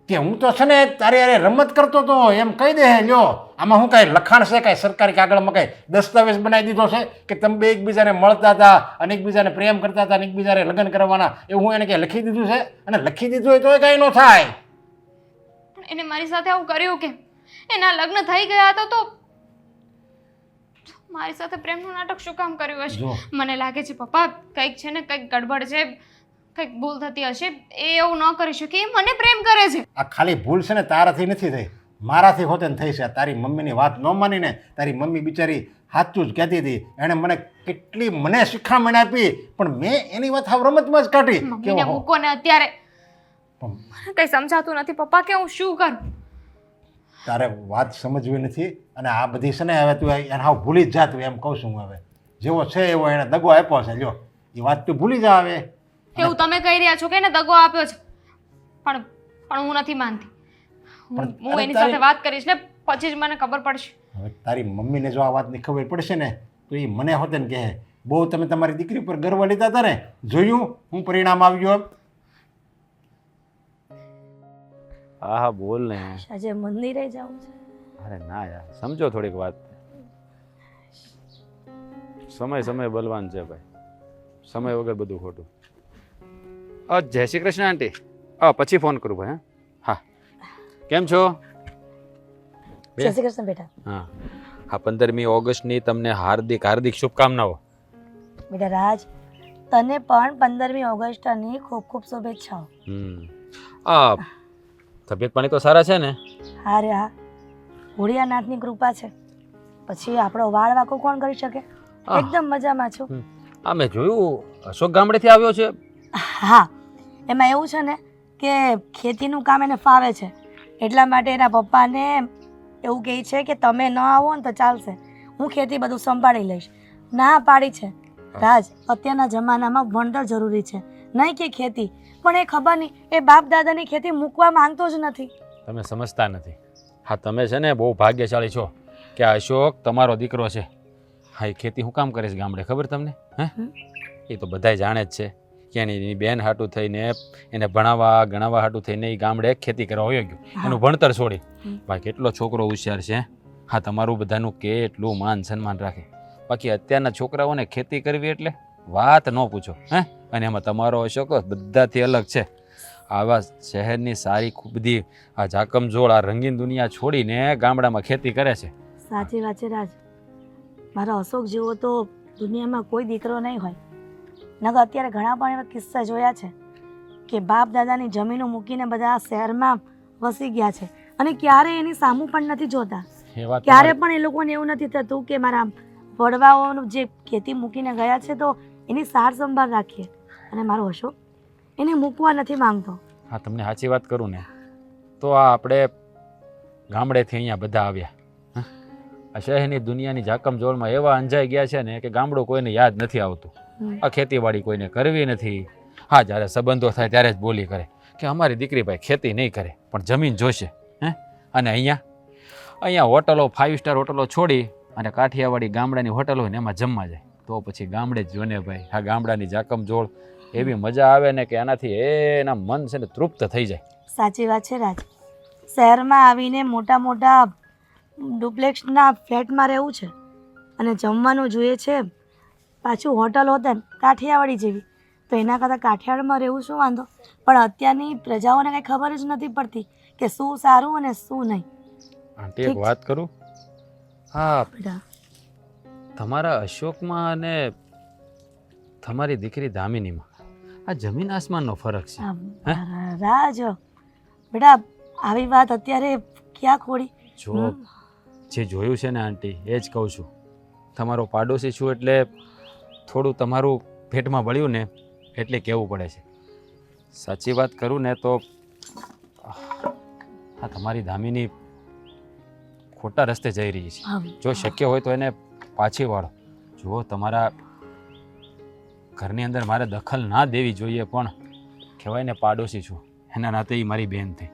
કે હું તો છે ને તારી અરે રમત કરતો હતો એમ કહી દે. લ્યો, આમાં શું કાંઈ લખાણ છે? કાંઈ સરકારી કાગળમાં કાંઈ દસ્તાવેજ બનાવી દીધો છે કે તમે બે એકબીજાને મળતા હતા અને એકબીજાને પ્રેમ કરતા હતા અને એકબીજાને લગ્ન કરવાના, એવું હું એને કંઈ લખી દીધું છે? અને લખી દીધું હોય તો એ કાંઈ ન થાય. પણ એને મારી સાથે આવું કર્યું કેમ? એના લગ્ન થઈ ગયા હતા તો મારી સાથે પ્રેમનું નાટક શું કામ કર્યું હશે? જો. મને લાગે છે પપ્પા કંઈક છે ને કંઈક ગડબડ છે, કંઈક ભૂલ થતી હશે. એ એવું ન કરી શકે. એ મને પ્રેમ કરે છે. આ ખાલી ભૂલ છે ને તારાથી નથી થઈ, મારાથી હોતે ને થઈ છે. તારી મમ્મીની વાત ન માનીને તારી મમ્મી બિચારી સાચું જ કહેતી હતી. એણે મને કેટલી મને શિખામણ આપી, પણ મેં એની વાત હાવ રમતમાં જ કાઢી. મમ્મીને કેવો મૂકો ને અત્યારે. પણ મને કંઈ સમજાતું નથી પપ્પા કે હું શું કરું. તારે વાત સમજવી નથી અને આ બધી છે ને હવે તું એને હાવ ભૂલી જ જા. તું એમ કહું છું હું. હવે જેવો છે એવો એને દગો આપ્યો છે. લ્યો, એ વાત તું ભૂલી જા હવે. એવું તમે કહી રહ્યા છો કે એને દગો આપ્યો છે, પણ હું નથી માનતી. હું અરે એની તારી- સાથે વાત કરીશ ને પછી જ મને ખબર પડશે. હવે તારી મમ્મીને જો આ વાતની ખબર પડશે ને તો એ મને હોતે ને કહે બહુ તમે તમારી દીકરી પર ગર્વ લીધા હતા ને, જોયું હું પરિણામ આવ્યું. હા હા બોલ ને. આજે મંદિરે જવું છે. અરે ના યાર, સમજો થોડીક વાત. સમય બલવાન છે ભાઈ, સમય વગર બધું ખોટું. જય શ્રી કૃષ્ણ આંટી. પછી ફોન કરું ભાઈ. હા, કેમ છો? જય શ્રી કૃષ્ણ બેટા. હા હા, 15મી ઓગસ્ટની તમને હાર્દિક હાર્દિક શુભકામનાઓ. બેટા રાજ, તને પણ 15મી ઓગસ્ટની ખૂબ ખૂબ શુભેચ્છાઓ. તબિયત પાણી તો સારા છે ને? હા રે હા, ભોળિયાનાથની કૃપા છે. પછી આપણો વાળ વાકો કોણ કરી શકે? એકદમ મજામાં છું. હા, મેં જોયું અશોક ગામડેથી આવ્યો છે. હા, એમાં એવું છે ને કે ખેતીનું કામ એને ફાવે છે, એટલા માટે એના પપ્પાને એવું કહે છે કે તમે ન આવો ને તો ચાલશે, હું ખેતી બધું સંભાળી લઈશ. ના પાડી છે. રાજ, અત્યારના જમાનામાં ભણતર જરૂરી છે, નહીં કે ખેતી. પણ એ ખબર નહીં, એ બાપ દાદાની ખેતી મૂકવા માંગતો જ નથી. તમે સમજતા નથી. હા, તમે છે ને બહુ ભાગ્યશાળી છો કે આ અશોક તમારો દીકરો છે. હા, એ ખેતી હું કામ કરે છે ગામડે, ખબર તમને? હે, એ તો બધાય જાણે જ છે કે એની બેન હાટું થઈને એને ભણાવવા ગણાવવા હાટું થઈને એ ગામડે ખેતી કરવા હોયો ગયો, એનું ભણતર છોડી. ભાઈ કેટલો છોકરો હોશિયાર છે. હા, તમારું બધાનું કેટલું માન સન્માન રાખે. બાકી અત્યારના છોકરાઓને ખેતી કરવી એટલે વાત ન પૂછો. હે, અને એમાં તમારો અશોક બધાથી અલગ છે. આવા શહેરની સારી ખૂબ બધી આ ઝાકમઝોળ આ રંગીન દુનિયા છોડીને ગામડામાં ખેતી કરે છે. સાચી વાત છે રાજ. મારો અશોક જેવો તો દુનિયામાં કોઈ દીકરો નહીં હોય. નકર અત્યારે ઘણા પણ એવા કિસ્સા જોયા છે કે બાપ દાદાની જમીનો મૂકીને બધા શહેરમાં વસી ગયા છે અને ક્યારે એની સામું પણ નથી જોતા. એ વાત ક્યારે પણ એ લોકોને એવું નથી થતું કે મારા વડવાઓનું જે ખેતી મૂકીને ગયા છે તો એની સાર સંભાળ રાખીએ. અને મારો અશોક એને મૂકવા નથી માંગતો. હા, તમને સાચી વાત કરું ને તો આ આપણે ગામડેથી અહીંયા બધા આવ્યા. આ શહેરની દુનિયાની ઝાકમઝોળમાં એવા અંજાઈ ગયા છે ને કે ગામડું કોઈને યાદ નથી આવતું. આ ખેતીવાડી કોઈને કરવી નથી. હા, જ્યારે સંબંધો થાય ત્યારે જ બોલી કરે કે અમારી દીકરી ભાઈ ખેતી નહીં કરે પણ જમીન જોશે. હે, અને અહીંયા હોટલો 5 સ્ટાર હોટલો છોડી અને કાઠિયાવાડી ગામડાની હોટલ હોય ને એમાં જમવા જાય તો પછી ગામડે જ જોને ભાઈ. આ ગામડાની ઝાકમઝોળ એવી મજા આવે ને કે એનાથી એના મન છે ને તૃપ્ત થઈ જાય. સાચી વાત છે રાજ. શહેરમાં આવીને મોટા મોટા ડુપ્લેક્સના ફ્લેટમાં રહેવું છે અને જમવાનું જોઈએ છે પાછું હોટલ હોત ને કાઠિયાવાડી જેવી, તો એના કરતાં કાઠિયાવાડમાં રહેવું શું વાંધો? પણ અત્યારની પ્રજાઓને કંઈ ખબર જ નથી પડતી કે શું સારું અને શું નહીં. આંટી એક વાત કરું? હા, બેટા તમારા અશોકમાં અને તમારી દીકરી દામિનીમાં આ જમીન આસમાનનો ફરક છે. રાજ બેટા આવી વાત અત્યારે ક્યાં ખોડી? જો જે જોયું છે ને આંટી એ જ કહું છું. તમારો પાડોશી છું એટલે થોડું તમારું પેટમાં બળ્યું ને એટલે કહેવું પડે છે. સાચી વાત કરું ને તો આ તમારી દામિની ખોટા રસ્તે જઈ રહી છે. જો શક્ય હોય તો એને પાછી વાળો. જો તમારા ઘરની અંદર મારે દખલ ના દેવી જોઈએ, પણ કહેવાય ને પાડોશી છું એના નાતે એ મારી બહેન થઈ.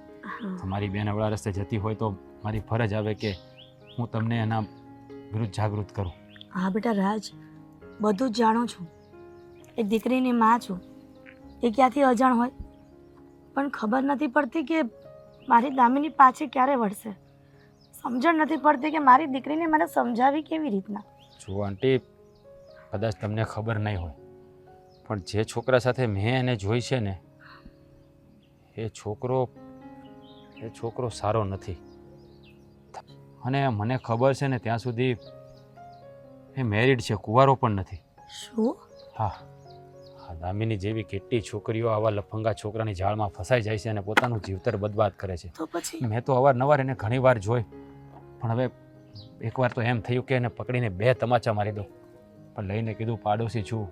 તમારી બેન અવળા રસ્તે જતી હોય તો મારી ફરજ આવે કે હું તમને એના વિરુદ્ધ જાગૃત કરું. હા બેટા રાજ, બધું જ જાણું છું. એક દીકરીની માં છું, એ ક્યાંથી અજાણ હોય? પણ ખબર નથી પડતી કે મારી દામિની પાછી ક્યારે વળશે. સમજણ નથી પડતી કે મારી દીકરીને મને સમજાવી કેવી રીતના. જો આંટી, કદાચ તમને ખબર નહીં હોય પણ જે છોકરા સાથે મેં એને જોઈ છે ને એ છોકરો સારો નથી. અને મને ખબર છે ને ત્યાં સુધી એ મેરિડ છે, કુંવારો પણ નથી. શું? હા, દામિની જેવી કેટલી છોકરીઓ આવા લફંગા છોકરાની જાળમાં ફસાઈ જાય છે અને પોતાનું જીવતર બરબાદ કરે છે. તો પછી મેં તો અવારનવાર એને ઘણી વાર જોઈ, પણ હવે એકવાર તો એમ થયું કે એને પકડીને 2 તમાચા મારી દો. પણ લઈને કીધું પાડોશી છું,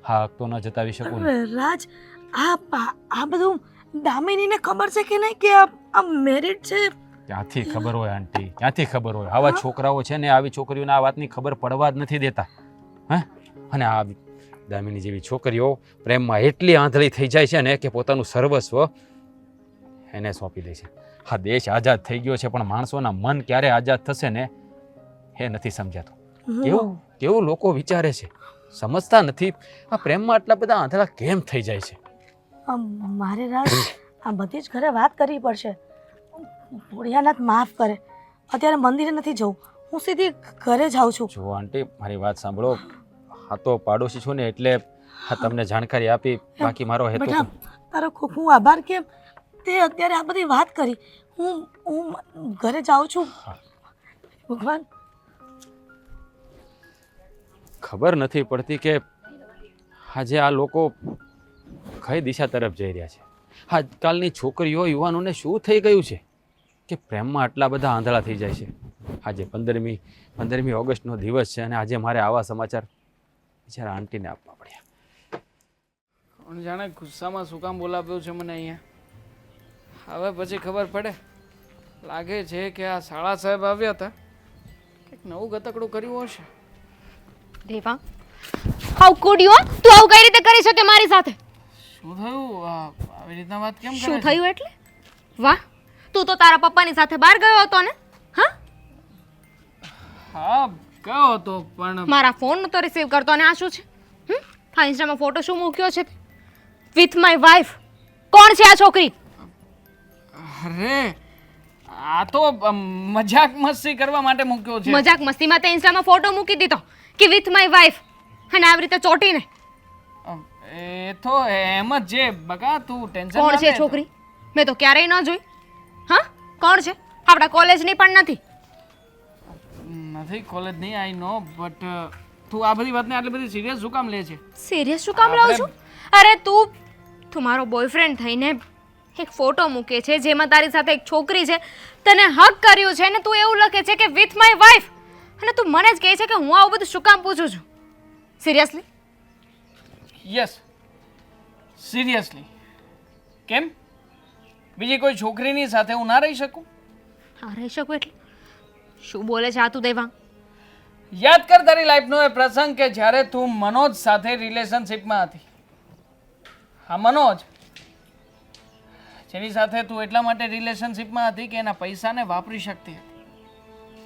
હા હક તો ન જતાવી શકું ને. રાજ, આ બધું દામિનીને ખબર છે કે નહીં કે આ મેરિડ છે? ક્યાંથી ખબર હોય આંટી, ક્યાંથી ખબર હોય? આવા છોકરાઓ છે ને આવી છોકરીઓને આ વાતની ખબર પડવા જ નથી દેતા. હે, અને આ દામિની જેવી છોકરીઓ પ્રેમમાં એટલી આંધળી થઈ જાય છે ને કે પોતાનું સર્વસ્વ એને સોંપી દે છે. આ દેશ આઝાદ થઈ ગયો છે પણ માણસોના મન ક્યારે આઝાદ થશે ને એ નથી સમજાતું. કેવું લોકો વિચારે છે, સમજતા નથી. આ પ્રેમમાં આટલા બધા આંધળા કેમ થઈ જાય છે? મારે રાજ આ બધી જ ઘરે વાત કરવી પડશે. ભોળિયાનાથ માફ કરે, અત્યારે મંદિરે નથી જવું, હું સીધી ઘરે જાઉં છું. જો આંટી, મારી વાત સાંભળો. હા તો પાડોશી છું ને એટલે હા તમને જાણકારી આપી, બાકી મારો હેતુ. બેટા તારો ખૂબ ખૂબ આભાર કે તે અત્યારે આ બધી વાત કરી. હું ઘરે જાઉં છું. ભગવાન, ખબર નથી પડતી કે આજે આ લોકો કઈ દિશા તરફ જઈ રહ્યા છે. આજકાલની છોકરીઓ યુવાનોને શું થઈ ગયું છે કે પ્રેમમાં આટલા બધા આંધળા થઈ જાય છે. આજે 15મી ઓગસ્ટનો દિવસ છે અને આજે મારે આવા સમાચાર બિચારા આંટીને આપવા પડ્યા. કોણ જાણે ગુસ્સામાં શું કામ બોલાવ્યું છે મને અહીંયા. હવે પછી ખબર પડે. લાગે છે કે આ શાળા સાહેબ આવ્યા હતા, કંઈક નવું ગતકડું કર્યું હશે. દેવા, હાઉ કુડ યુ? તું આવું કઈ રીતે કરી શકે મારી સાથે? શું થયું? આવી રીતના વાત કેમ કરે? શું થયું એટલે? વાહ, તું તો તારા પપ્પાની સાથે બહાર ગયો હતો ને? હા હા ગયો હતો, પણ મારા ફોન નતો રિસીવ કરતો. અને આ શું છે? આ ઇન્સ્ટામાં ફોટો શું મૂક્યો છે? With my wife. કોણ છે આ છોકરી? અરે આ તો મજાક મસ્તી કરવા માટે મૂક્યો છે. મજાક મસ્તીમાં તે ઇન્સ્ટામાં ફોટો મૂકી દીધો કે વિથ માય વાઇફ, અને આવી રીતે ચોટીને. એ તો એમ જ છે બકા, તું ટેન્શન કોણ છે છોકરી? મેં તો ક્યારેય ન જોઈ. હા, કોણ છે? આપણા કોલેજની પણ નથી. નથી કોલેજની, આઈ નો, બટ તું આ બધી વાતને આટલી બધી સિરિયસ શું કામ લે છે? સિરિયસ શું કામ લઉં છું? અરે તું મારો બોયફ્રેન્ડ થઈને એક ફોટો મૂકે છે જેમાં તારી સાથે એક છોકરી છે, તને હક કર્યું છે ને તું એવું લખે છે કે વિથ માય વાઇફ, અને તું મને જ કહે છે કે હું આવું બધું શું કામ પૂછું છું? સિરિયસલી? Yes, seriously. કેમ? બીજી કોઈ છોકરીની સાથે હું ના રહી શકું? હા, રહી શકું એટલે શું બોલે છે આ તું દેવાંગ? યાદ કર તારી લાઈફનો એ પ્રસંગ કે જ્યારે તું મનોજ સાથે રિલેશનશિપમાં હતી. હા, મનોજ, જેની સાથે તું એટલા માટે રિલેશનશિપમાં હતી કે એના પૈસાને વાપરી શકતી હતી.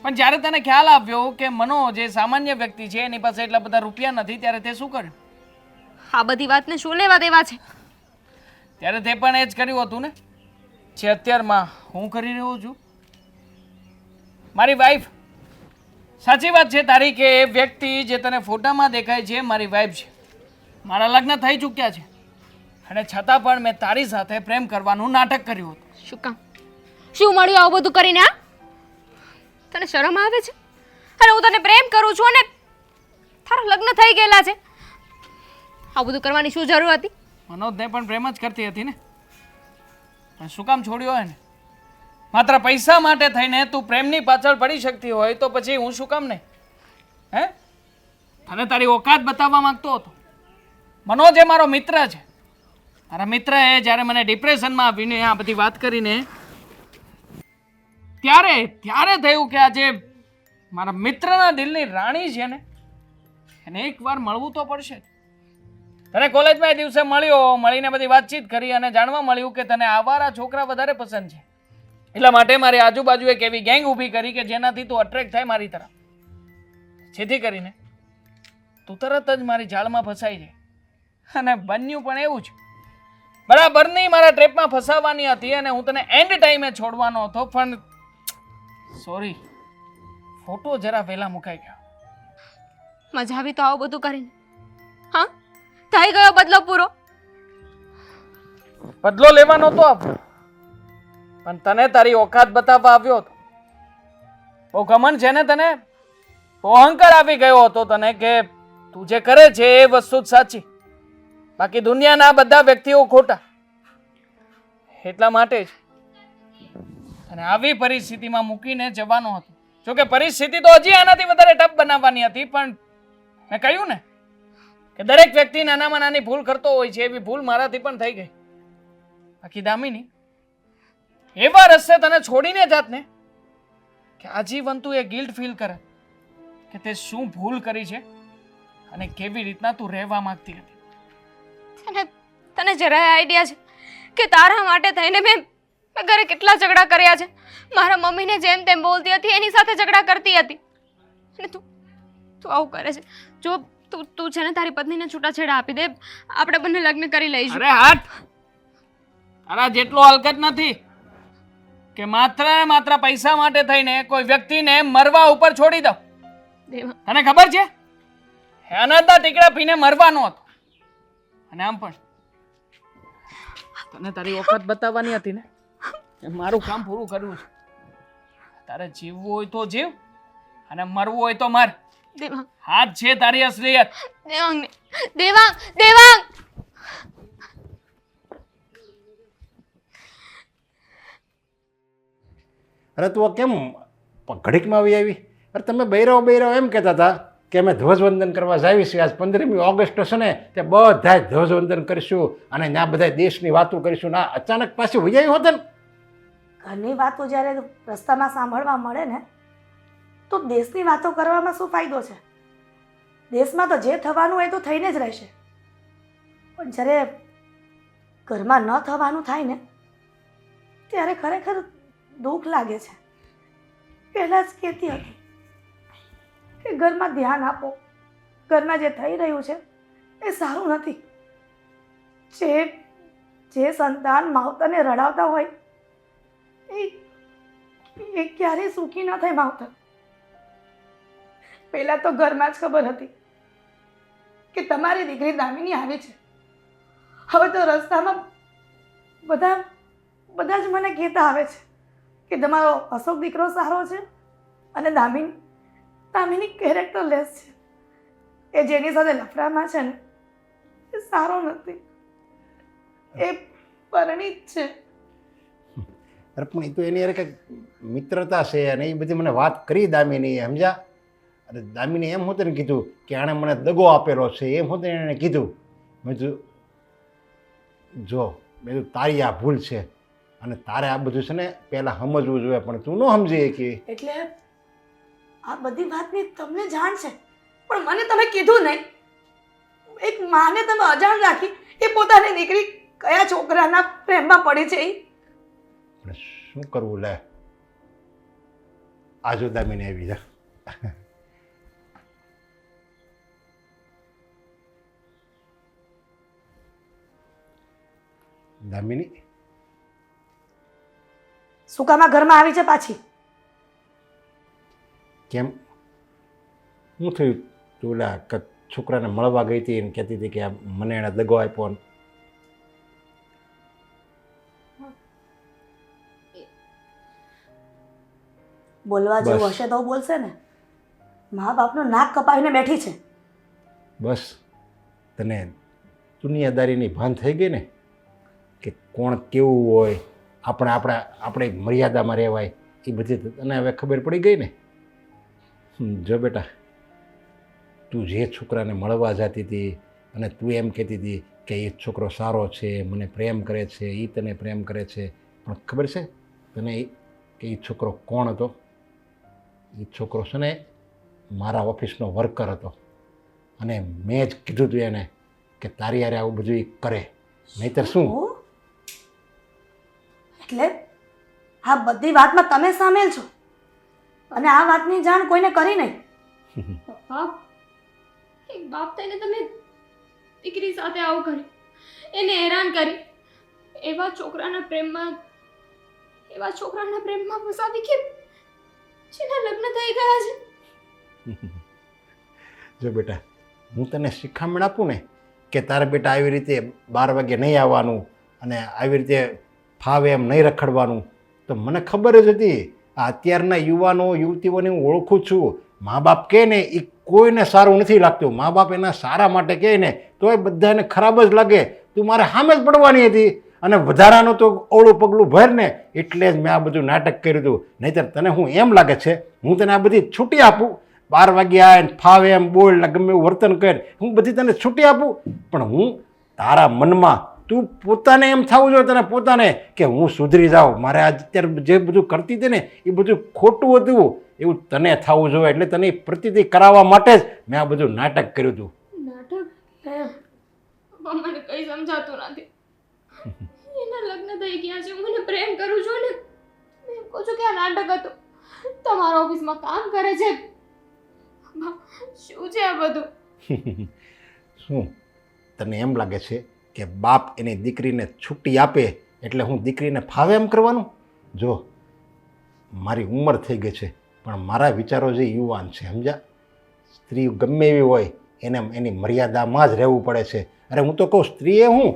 પણ જ્યારે તને ખ્યાલ આવ્યો કે મનોજ એ સામાન્ય વ્યક્તિ છે, એની પાસે એટલા બધા રૂપિયા નથી, ત્યારે તે શું કર્યું? આ બધી વાતને શું લેવા દેવા છે? ત્યારે તે પણ એ જ કર્યું હતું ને જે અત્યારમાં હું કરી રહ્યો છું. મારી વાઈફ, સાચી વાત છે તારી કે એ વ્યક્તિ જે તને ફોટામાં દેખાય છે મારી વાઈફ છે. મારા લગ્ન થઈ ચૂક્યા છે અને છતાં પણ મેં તારી સાથે પ્રેમ કરવાનું નાટક કર્યું હતું. શું કામ? શું મળ્યું આવું બધું કરીને? હા, તને શરમ આવે છે? અરે હું તને પ્રેમ કરું છું અને તારા લગ્ન થઈ ગયેલા છે, આ બધું કરવાની શું જરૂર હતી? મનોજને પણ પ્રેમ જ કરતી હતી ને, પણ શું કામ છોડ્યો હોય ને? માત્ર પૈસા માટે થઈને તું પ્રેમની પાછળ પડી શકતી હોય તો પછી હું શું કામ નહીં? હે, તને તારી ઓકાત બતાવવા માંગતો હતો. મનોજ એ મારો મિત્ર છે. મારા મિત્રએ જ્યારે મને ડિપ્રેશનમાં આવીને આ બધી વાત કરીને ત્યારે થયું કે આજે મારા મિત્રના દિલની રાણી છે ને એને એકવાર મળવું તો પડશે. તને કોલેજમાં એ દિવસે મળીને બધી વાતચીત કરી અને જાણવા મળ્યું કે તને આવારા છોકરા વધારે પસંદ છે. એટલા માટે મારી આજુબાજુ એક એવી ગેંગ ઊભી કરી કે જેનાથી તું અટ્રેક્ટ થાય મારી તરફ, જેથી કરીને તું તરત જ મારી જાળમાં ફસાઈ જાય. અને બન્યું પણ એવું જ. બરાબરની મારા ટ્રેપમાં ફસાવાની હતી અને હું તને એન્ડ ટાઈમે છોડવાનો હતો, પણ સોરી, ફોટો જરા વહેલા મુકાઈ ગયો. મજા આવી તો આવું બધું કરીને? હા, થઈ ગયો બદલો પૂરો. બદલો લેવાનો તો આવ્યો, પણ તને તારી ઓકાત બતાવવા આવ્યો હતો. બહુ ઘમંડ છે ને તને, બહુ અહંકાર આવી ગયો હતો તને કે તું જે કરે છે એ વસ્તુ જ સાચી, બાકી દુનિયાના બધા વ્યક્તિઓ ખોટા. એટલા માટે જ અને આવી પરિસ્થિતિમાં મૂકીને જવાનો હતો. જોકે પરિસ્થિતિ તો હજી આનાથી વધારે ટફ બનાવવાની હતી, પણ મેં કહ્યું ને કે દરેક વ્યક્તિ નાનામાં નાની ભૂલ કરતો હોય છે, એવી ભૂલ મારાથી પણ થઈ ગઈ. બાકી દામિની, એવા રસ્તે તને છોડીને જાત ને કે આજીવન તું એ ગિલ્ટ ફીલ કરે કે તે શું ભૂલ કરી છે અને કેવી રીતના તું રહેવા માંગતી હતી. તને જરાય આઈડિયા છે કે તારા માટે થઈને મેં ઘરે કેટલા ઝઘડા કર્યા છે? મારા મમ્મીને જેમ તેમ બોલતી હતી, એની સાથે ઝઘડા કરતી હતી, અને તું આવું કરે છે. જો તું છે ને તારી પત્નીને છૂટાછેડા આપી દે, આપણે બંને લગ્ન કરી લઈશું. અરે હાટ, તારા જેટલો હલકત નથી કે માત્ર ને માત્ર પૈસા માટે થઈને કોઈ વ્યક્તિને મરવા ઉપર છોડી દઉં. તને ખબર છે અનાજના ટીકડા પીને મરવાનો હતો. અને આમ પણ તને તારી ઓકાત બતાવવાની હતી ને, મારું કામ પૂરું કર્યું છે. તારે જીવવું હોય તો જીવ અને મરવું હોય તો મર. હાથ છે તારી અસલિયત. દેવાંગ અરે તું કેમ ઘડીકમાં આવી? અરે તમે બૈરાવ એમ કહેતા હતા કે અમે ધ્વજવંદન કરવા જાવી છીએ. આજ 15મી ઓગસ્ટ છે ને, તે બધા ધ્વજવંદન કરીશું અને ત્યાં બધા દેશની વાતો કરીશું. ના અચાનક પાછી વૈયાવી હોત ને. ઘરની વાતો જ્યારે રસ્તામાં સાંભળવા મળે ને તો દેશની વાતો કરવામાં શું ફાયદો છે? દેશમાં તો જે થવાનું હોય તો થઈને જ રહેશે, પણ જ્યારે ઘરમાં ન થવાનું થાય ને ત્યારે ખરેખર દુઃખ લાગે છે. પહેલાં જ કહેતી હતી કે ઘરમાં ધ્યાન આપો, ઘરમાં જે થઈ રહ્યું છે એ સારું નથી. જે સંતાન માવતરને રડાવતા હોય એ ક્યારેય સુખી ન થાય. માવતર પહેલાં તો ઘરમાં જ ખબર હતી કે તમારી દીકરી દામિની આવી છે. હવે તો રસ્તામાં બધા જ મને કહેતા આવે છે કે તમારો અશોક દીકરો સારો છે અને દામિની કેરેક્ટરલેસ છે. એ જેની સાથે લફડામાં છે ને એ સારો નથી, એ પરિણીત છે. અરે પણ એ તો એની અરે કંઈક મિત્રતા છે અને એ બધી મને વાત કરી દામિની, સમજ્યા? અરે દામિની એમ હોતે ને કીધું કે આણે મને દગો આપેલો છે, એમ હોતે એણે કીધું. મેં કીધું જો મેં તારી આ ભૂલ છે અને તારે આ બધું છે ને પહેલાં સમજવું જોઈએ, પણ તું ન સમજી કે. એટલે આ બધી વાતની તમને જાણ છે પણ મને તમે કીધું નહીં. એક માને તમે અજાણ રાખી, એ પોતાની દીકરી કયા છોકરાના પ્રેમમાં પડી છે. શું કરવું? લે આજો દામિની આવી જા. દામિની શું કામ આ ઘરમાં આવી છે પાછી? કેમ શું થયું? તું ઓલા છોકરાને મળવા ગઈ હતી અને કહેતી હતી કે મને એણે દગો આપ્યો. બોલવા જેવું હશે તો બોલશે ને. મા બાપનું નાક કપાવીને બેઠી છે બસ તને દુનિયાદારીની ભાન થઈ ગઈ ને કે કોણ કેવું હોય, આપણે મર્યાદામાં રહેવાય, એ બધી તને હવે ખબર પડી ગઈ ને. જો બેટા, તું જે છોકરાને મળવા જતી હતી અને તું એમ કહેતી હતી કે એ છોકરો સારો છે, મને પ્રેમ કરે છે, એ તને પ્રેમ કરે છે, પણ ખબર છે તને કે એ છોકરો કોણ હતો? એ છોકરો છે ને મારા ઓફિસનો વર્કર હતો, અને મેં જ કીધું હતું એને કે તારી યારે આવું બધું એ કરે, નહીંતર શું? ઓહ! એટલે આ બધી વાતમાં તમે સામેલ છો અને આ વાતની જાણ કોઈને કરી નહીં. પપ્પા, એક બાપ થઈને તમે દીકરી સાથે આવું કર્યું, એને હેરાન કરી, એવા છોકરાના પ્રેમમાં ફસાવી કે જેના લગ્ન થઈ ગયા છે. જો બેટા, હું તને શિખામણ આપું ને કે તારે બેટા આવી રીતે 12 વાગે નહીં આવવાનું અને આવી રીતે ફાવે એમ નહીં રખડવાનું, તો મને ખબર જ હતી. આ અત્યારના યુવાનો યુવતીઓને હું ઓળખું છું. મા બાપ કહે ને એ કોઈને સારું નથી લાગતું. મા બાપ એના સારા માટે કહે ને તો એ બધાને ખરાબ જ લાગે. તું મારે સામે જ પડવાની હતી અને વધારાનું તો ઓળું પગલું ભર ને, એટલે જ મેં આ બધું નાટક કર્યું હતું. નહીંતર તને હું એમ લાગે છે હું તને આ બધી છૂટી આપું? 12 વાગે આવે ફાવે એમ બોલ ને ગમે એવું વર્તન કર, હું બધી તને છૂટી આપું? પણ હું તારા મનમાં તું પોતાને એમ થવું જોઈએ તને પોતાને કે હું સુધરી જાઉં, મારે આજ અત્યારે જે બધું કરતી હતી ને એ બધું ખોટું હતું એવું તને થવું જોઈએ. એટલે તને પ્રતિતિ કરાવવા માટે જ મેં આ બધું નાટક કર્યું હતું. નાટક? મને કઈ સમજાતું નથી. એના લગ્ન થઈ ગયા છે, હું એને પ્રેમ કરું છું ને એમ કહું છું કે આ નાટક હતું. તમારા ઓફિસમાં કામ કરે છે, શું છે આ બધું? શું તને એમ લાગે છે કે બાપ એની દીકરીને છૂટી આપે એટલે હું દીકરીને ફાવે એમ કરવાનું? જો મારી ઉંમર થઈ ગઈ છે પણ મારા વિચારો જે યુવાન છે, સમજ્યા? સ્ત્રી ગમે એવી હોય એને એની મર્યાદામાં જ રહેવું પડે છે. અરે હું તો કહું સ્ત્રીએ હું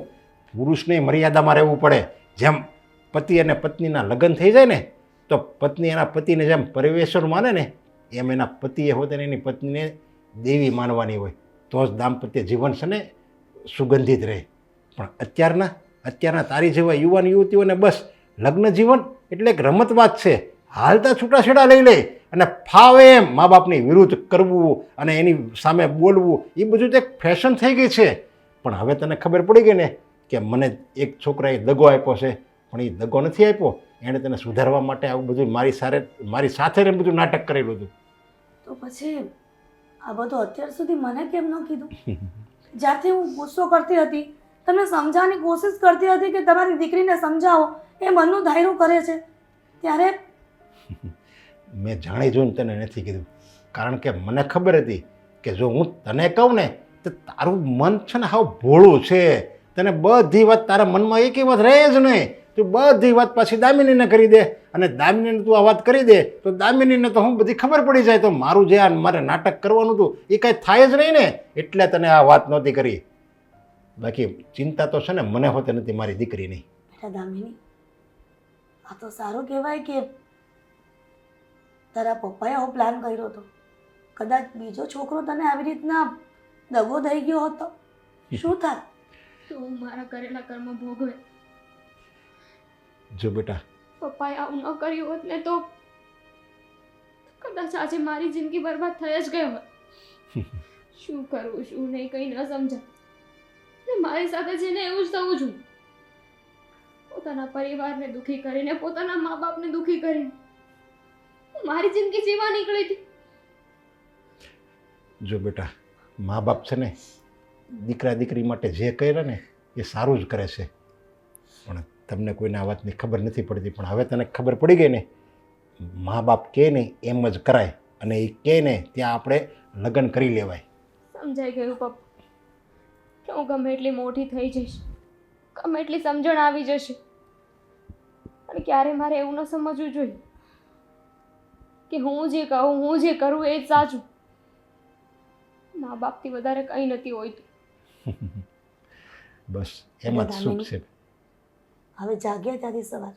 પુરુષને મર્યાદામાં રહેવું પડે. જેમ પતિ અને પત્નીના લગ્ન થઈ જાય ને તો પત્ની એના પતિને જેમ પરમેશ્વર માને ને એમ એના પતિએ હોતે એની પત્નીને દેવી માનવાની હોય, તો જ દાંપત્ય જીવન છે ને સુગંધિત રહે. પણ અત્યારના તારી જેવા યુવાન યુવતીઓને બસ લગ્ન જીવન એટલે એક રમતવાદ છે. હાલતા છૂટાછેડા લઈ લે અને ફાવે એમ મા બાપની વિરુદ્ધ કરવું અને એની સામે બોલવું, એ બધું તો એક ફેશન થઈ ગઈ છે. પણ હવે તને ખબર પડી ગઈ ને કે મને એક છોકરાએ દગો આપ્યો છે, પણ એ દગો નથી આપ્યો, એણે તને સુધારવા માટે આવું બધું મારી સાથે બધું નાટક કરેલું હતું. તો પછી આ બધું અત્યાર સુધી મને કેમ ન કીધું? જ્યારથી હું ગુસ્સો કરતી હતી, તમને સમજાવવાની કોશિશ કરતી હતી કે તમારી દીકરીને સમજાવો, એ મનનું ધાર્યું કરે છે, ત્યારે મેં જાણી જોઈને તને નથી કીધું. કારણ કે મને ખબર હતી કે જો હું તને કહું ને તો તારું મન છે ને હાવ ભોળું છે. તને બધી વાત તારા મનમાં એકેય વાત રહે જ નહીં. તું બધી વાત પાછી દામિનીને કરી દે અને દામિનીને તું આ વાત કરી દે તો દામિનીને તો હું બધી ખબર પડી જાય, તો મારું જે આ મારે નાટક કરવાનું હતું એ કાંઈ થાય જ નહીં ને. એટલે તને આ વાત નહોતી કરી. બાકી ચિંતા તો છે ને મને હોતી નથી મારી દીકરીની. બેટા દામિની, આ તો સારું કહેવાય કે તારા પપ્પાએ આવો પ્લાન કર્યો હતો. કદાચ બીજો છોકરો તને આવી રીતના દગો થઈ ગયો હોત તો શું થાત? તો હું મારા કરેલા કર્મ ભોગવે. જો બેટા, પપ્પાએ આવું ન કર્યું હોત ને તો કદાચ આજે મારી જિંદગી બરબાદ થઈ જ ગઈ હોત. શું કરવું શું નહીં કંઈ ન સમજાય. ને મારી સાથે છે ને એવું જ થવું જોઈએ. પોતાના પરિવારને દુઃખી કરીને, પોતાના મા બાપને દુઃખી કરીને હું મારી જિંદગી જીવા નીકળી હતી. જો બેટા, મા બાપ છે ને દીકરા દીકરી માટે જે કરે ને એ સારું જ કરે છે. પણ તમને કોઈને આ વાતની ખબર નથી પડતી. પણ હવે તને ખબર પડી ગઈ ને, મા બાપ કહે ને એમ જ કરાય અને એ કહે ને ત્યાં આપણે લગ્ન કરી લેવાય. સમજાઈ ગયું પપ્પા કે હું ગમે એટલી મોટી થઈ જઈશ, ગમે એટલી સમજણ આવી જશે, પણ ક્યારે મારે એવું ન સમજવું જોઈએ કે હું જે કહું, હું જે કરું એ જ સાચું. મા બાપથી વધારે કંઈ નથી હોતું. બસ એમાં જ સુખ છે. હવે જાગ્યા ત્યાંથી સવાર